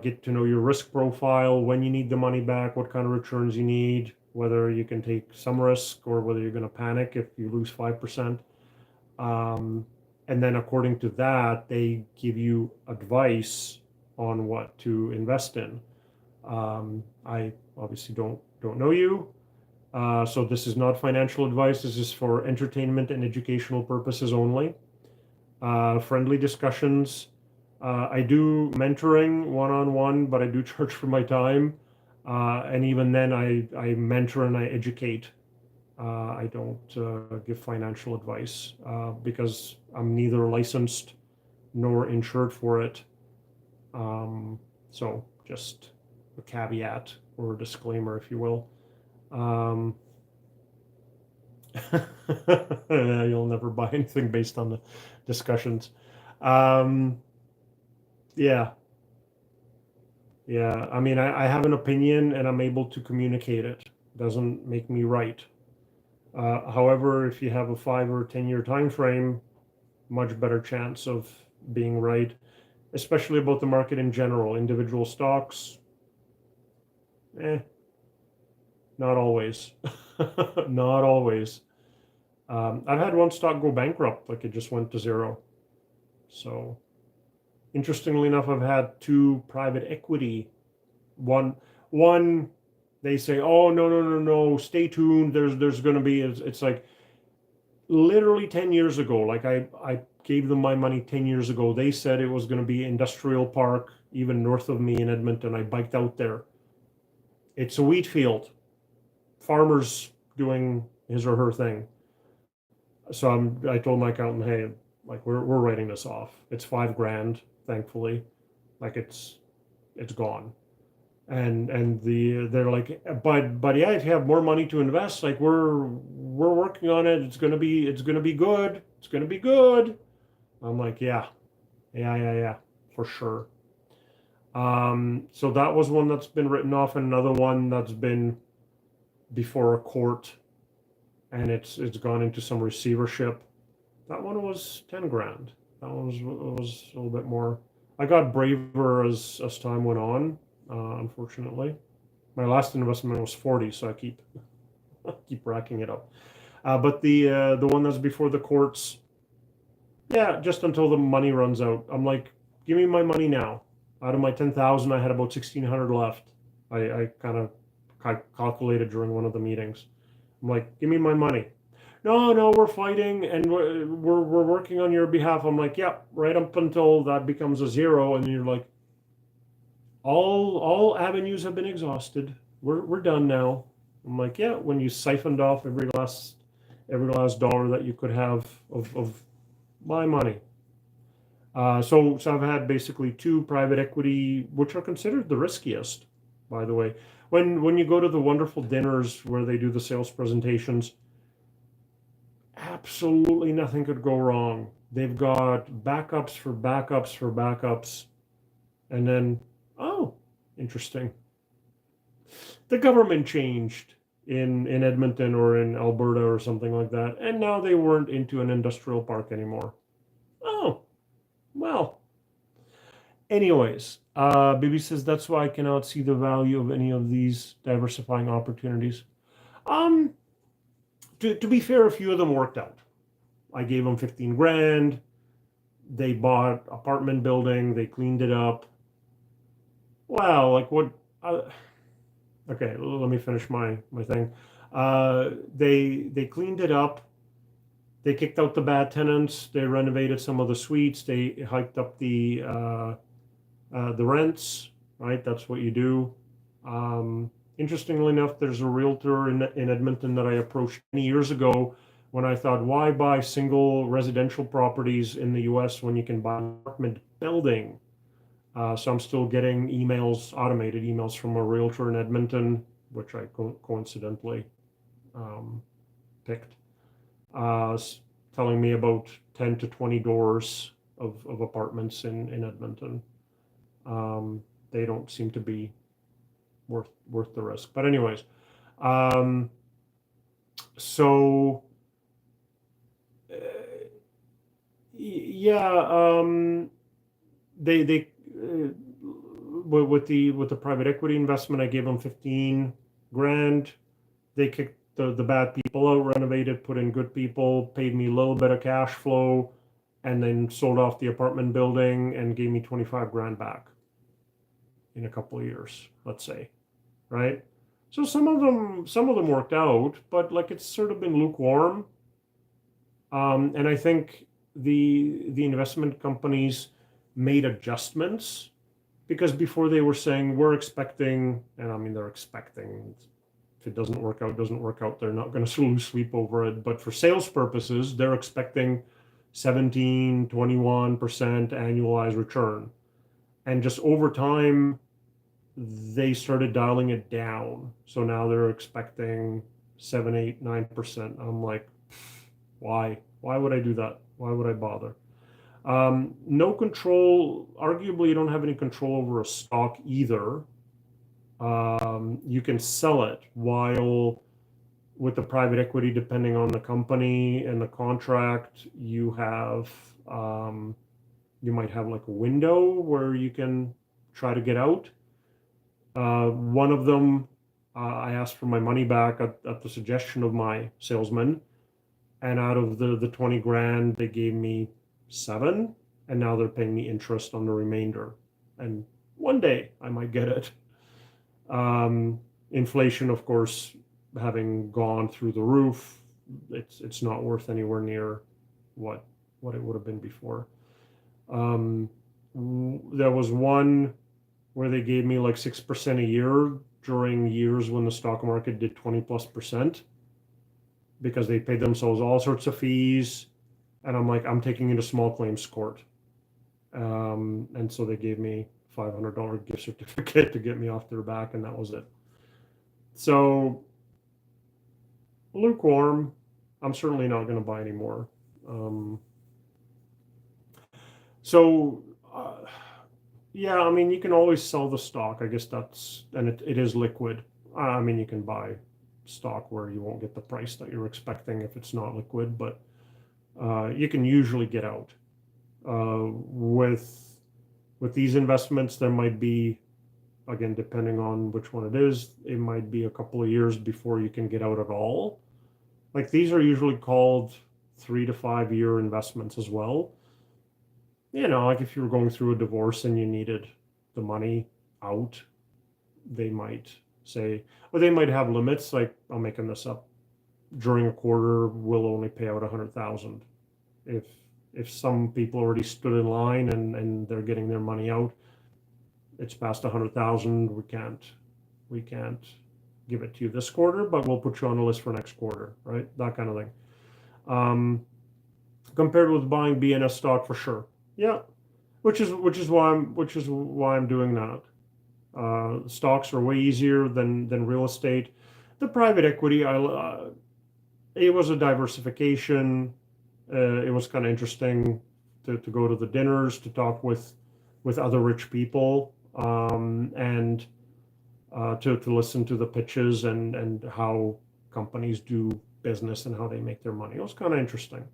Speaker 1: get to know your risk profile, when you need the money back, what kind of returns you need, whether you can take some risk or whether you're going to panic if you lose 5%. Um, and then according to that, they give you advice on what to invest in. I obviously don't know you, so this is not financial advice. This is for entertainment and educational purposes only. Friendly discussions. I do mentoring one-on-one, but I do charge for my time. And even then, I mentor and I educate. I don't give financial advice because I'm neither licensed nor insured for it. So just a caveat or a disclaimer, if you will. You'll never buy anything based on the discussions. Um, yeah, yeah. I mean, I have an opinion and I'm able to communicate it. Doesn't make me right. However, if you have a 5 or 10 year time frame, much better chance of being right, especially about the market in general. Individual stocks, not always. Not always. I've had one stock go bankrupt, like it just went to zero. So, interestingly enough, I've had two private equity. One, they say, "Oh no, stay tuned. There's going to be." It's like literally 10 years ago. Like I gave them my money 10 years ago. They said it was going to be industrial park, even north of me in Edmonton. I biked out there. It's a wheat field. Farmers doing his or her thing. So I told my accountant, hey, like we're writing this off. It's 5 grand, thankfully. Like it's gone. And they're like, but yeah, if you have more money to invest, like we're working on it. It's gonna be good. It's gonna be good. I'm like, yeah, for sure. So that was one that's been written off, and another one that's been before a court, and it's gone into some receivership. That one was 10 grand. That one was a little bit more. I got braver as time went on. Unfortunately, my last investment was 40, so I keep racking it up. But the one that's before the courts, yeah, just until the money runs out. I'm like, give me my money now. Out of my 10,000, I had about 1,600 left. I kind of calculated during one of the meetings. I'm like, give me my money. No, we're fighting and we're working on your behalf. I'm like, yeah, right up until that becomes a zero, and you're like, all avenues have been exhausted. We're done now. I'm like, yeah, when you siphoned off every last dollar that you could have of my money. So I've had basically two private equity, which are considered the riskiest, by the way. When you go to the wonderful dinners where they do the sales presentations, absolutely nothing could go wrong. They've got backups for backups for backups. And then, oh, interesting. The government changed in Edmonton or in Alberta or something like that. And now they weren't into an industrial park anymore. Oh, well. Anyways, Bibi says that's why I cannot see the value of any of these diversifying opportunities. Um, to be fair, a few of them worked out. I gave them 15 grand. They bought apartment building. They cleaned it up. Wow, like what? Okay, let me finish my thing. They cleaned it up. They kicked out the bad tenants. They renovated some of the suites. They hiked up the rents. Right, that's what you do. Interestingly enough, there's a realtor in Edmonton that I approached many years ago when I thought, why buy single residential properties in the US when you can buy an apartment building? So I'm still getting emails, automated emails from a realtor in Edmonton, which I coincidentally picked, telling me about 10 to 20 doors of apartments in Edmonton. They don't seem to be worth the risk. But anyways, so yeah, they with the private equity investment, I gave them 15 grand. They kicked the bad people out, renovated, put in good people, paid me a little bit of cash flow, and then sold off the apartment building and gave me 25 grand back in a couple of years, let's say, right? So some of them worked out, but like it's sort of been lukewarm. And I think the investment companies made adjustments because before they were saying we're expecting, and I mean they're expecting, if it doesn't work out, doesn't work out, they're not going to lose sleep over it. But for sales purposes, they're expecting 17, 21% annualized return. And just over time, they started dialing it down. So now they're expecting 7, 8, 9%. I'm like, why? Why would I do that? Why would I bother? No control. Arguably, you don't have any control over a stock either. You can sell it while with the private equity, depending on the company and the contract, you have you might have like a window where you can try to get out. One of them, I asked for my money back at the suggestion of my salesman, and out of the 20 grand, they gave me 7, and now they're paying me interest on the remainder. And one day I might get it. Inflation, of course, having gone through the roof, it's not worth anywhere near what it would have been before. There was one where they gave me like 6% a year during years when the stock market did 20+%, because they paid themselves all sorts of fees, and I'm like, I'm taking it to small claims court. And so they gave me $500 gift certificate to get me off their back, and that was it. So lukewarm. I'm certainly not going to buy anymore. Yeah, I mean, you can always sell the stock. I guess that's, and it is liquid. I mean, you can buy stock where you won't get the price that you're expecting if it's not liquid, but you can usually get out. With these investments, there might be, again, depending on which one it is, it might be a couple of years before you can get out at all. Like these are usually called 3 to 5 year investments as well. You know, like if you were going through a divorce and you needed the money out, they might say, or they might have limits, like I'm making this up. During a quarter, we'll only pay out 100,000. If some people already stood in line and they're getting their money out, it's past 100,000. We can't give it to you this quarter, but we'll put you on the list for next quarter, right? That kind of thing. Compared with buying BNS stock, for sure. Yeah, which is why I'm doing that. Stocks are way easier than real estate. The private equity, it was a diversification. It was kind of interesting to go to the dinners, to talk with other rich people, and to listen to the pitches and how companies do business and how they make their money. It was kind of interesting.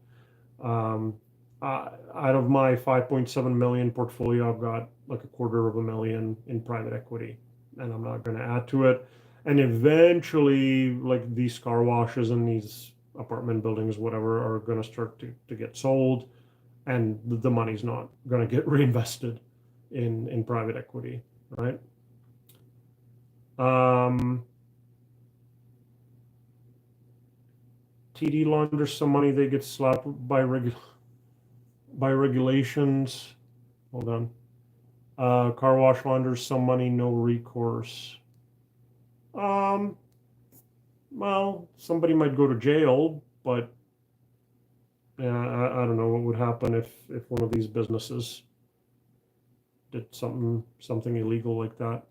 Speaker 1: Out of my 5.7 million portfolio, I've got like $250,000 in private equity, and I'm not going to add to it. And eventually, like these car washes and these apartment buildings, whatever, are going to start to get sold, and the money's not going to get reinvested in private equity, right? TD launders some money, they get slapped by regulations. Hold on. Car wash launders some money, no recourse. Well, somebody might go to jail, but I don't know what would happen if one of these businesses did something illegal like that.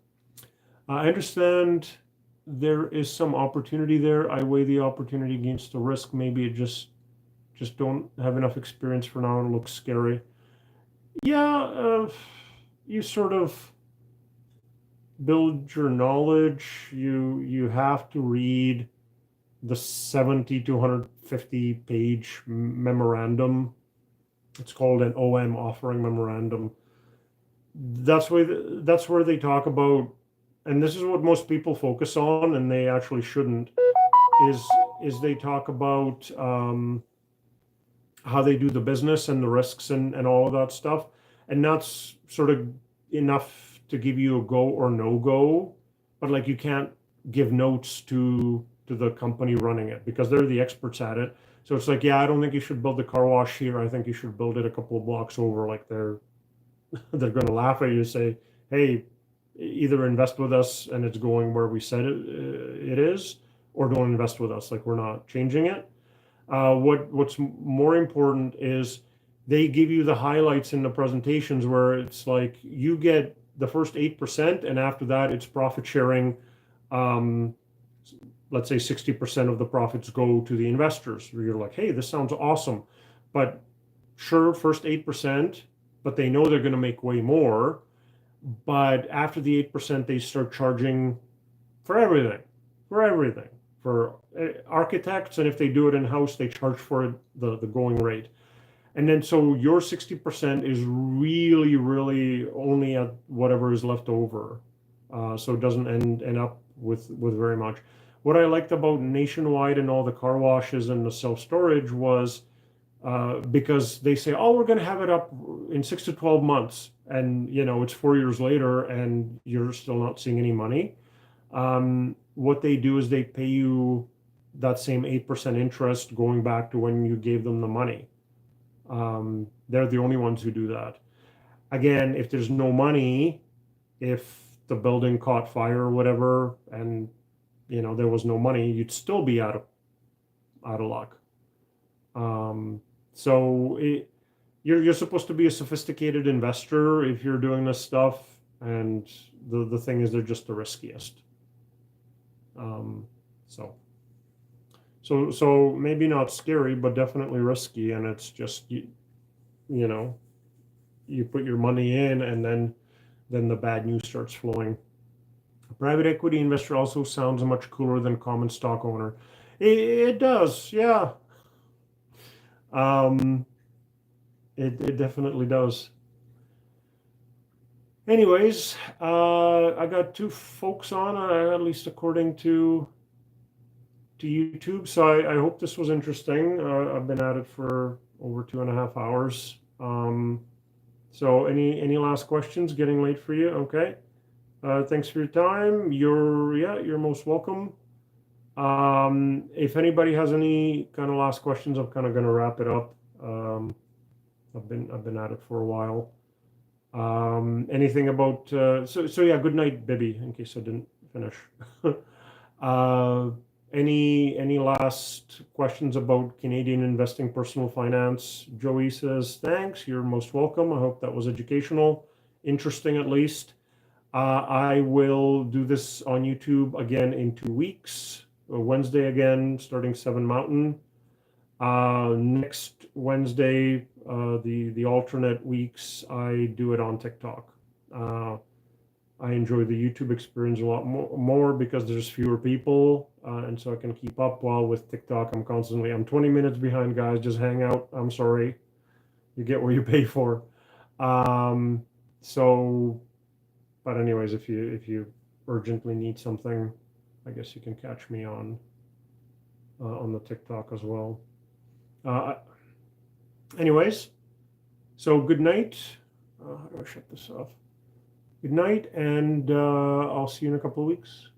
Speaker 1: I understand there is some opportunity there. I weigh the opportunity against the risk. Maybe it just don't have enough experience for now. It looks scary. Yeah, you sort of build your knowledge. You have to read the 70 to 150 page memorandum. It's called an OM, offering memorandum. That's where they talk about, and this is what most people focus on, and they actually shouldn't. Is they talk about how they do the business and the risks and all of that stuff, and that's sort of enough to give you a go or no go. But like you can't give notes to the company running it because they're the experts at it. So it's like, yeah, I don't think you should build the car wash here. I think you should build it a couple of blocks over. Like they're going to laugh at you and say, hey, either invest with us and it's going where we said it is, or don't invest with us. Like we're not changing it. What's more important is they give you the highlights in the presentations where it's like you get the first 8%, and after that it's profit sharing. Let's say 60% of the profits go to the investors. You're like, hey, this sounds awesome. But sure, first 8%, but they know they're going to make way more. But after the 8%, they start charging for everything, for architects. And if they do it in-house, they charge for it, the going rate. And then so your 60% is really, really only at whatever is left over. So it doesn't end up with very much. What I liked about Nationwide and all the car washes and the self-storage was because they say, oh, we're going to have it up in 6 to 12 months. And, it's 4 years later and you're still not seeing any money. What they do is they pay you that same 8% interest going back to when you gave them the money. They're the only ones who do that. Again, if there's no money, if the building caught fire or whatever, and there was no money, you'd still be out of luck. So you're supposed to be a sophisticated investor if you're doing this stuff, and the thing is they're just the riskiest. So maybe not scary, but definitely risky, and it's just you put your money in, and then the bad news starts flowing. A private equity investor also sounds much cooler than common stock owner. It does, yeah. It definitely does. Anyways, I got 2 folks on, at least according to YouTube. So I hope this was interesting. I've been at it for over 2.5 hours. So any last questions? Getting late for you? Okay. Thanks for your time. You're most welcome. If anybody has any kind of last questions, I'm kind of going to wrap it up. I've been at it for a while. Anything about so yeah, good night, Bibby, in case I didn't finish. Any last questions about Canadian investing, personal finance? Joey says, thanks, you're most welcome. I hope that was educational, interesting at least. I will do this on YouTube again in 2 weeks. Wednesday again, starting 7 Mountain. Next Wednesday, the alternate weeks, I do it on TikTok. I enjoy the YouTube experience a lot more because there's fewer people, and so I can keep up. While with TikTok, I'm 20 minutes behind, guys. Just hang out. I'm sorry. You get what you pay for. But anyways, if you urgently need something, I guess you can catch me on the TikTok as well. Anyways, so good night. How do I shut this off? Good night, and I'll see you in a couple of weeks.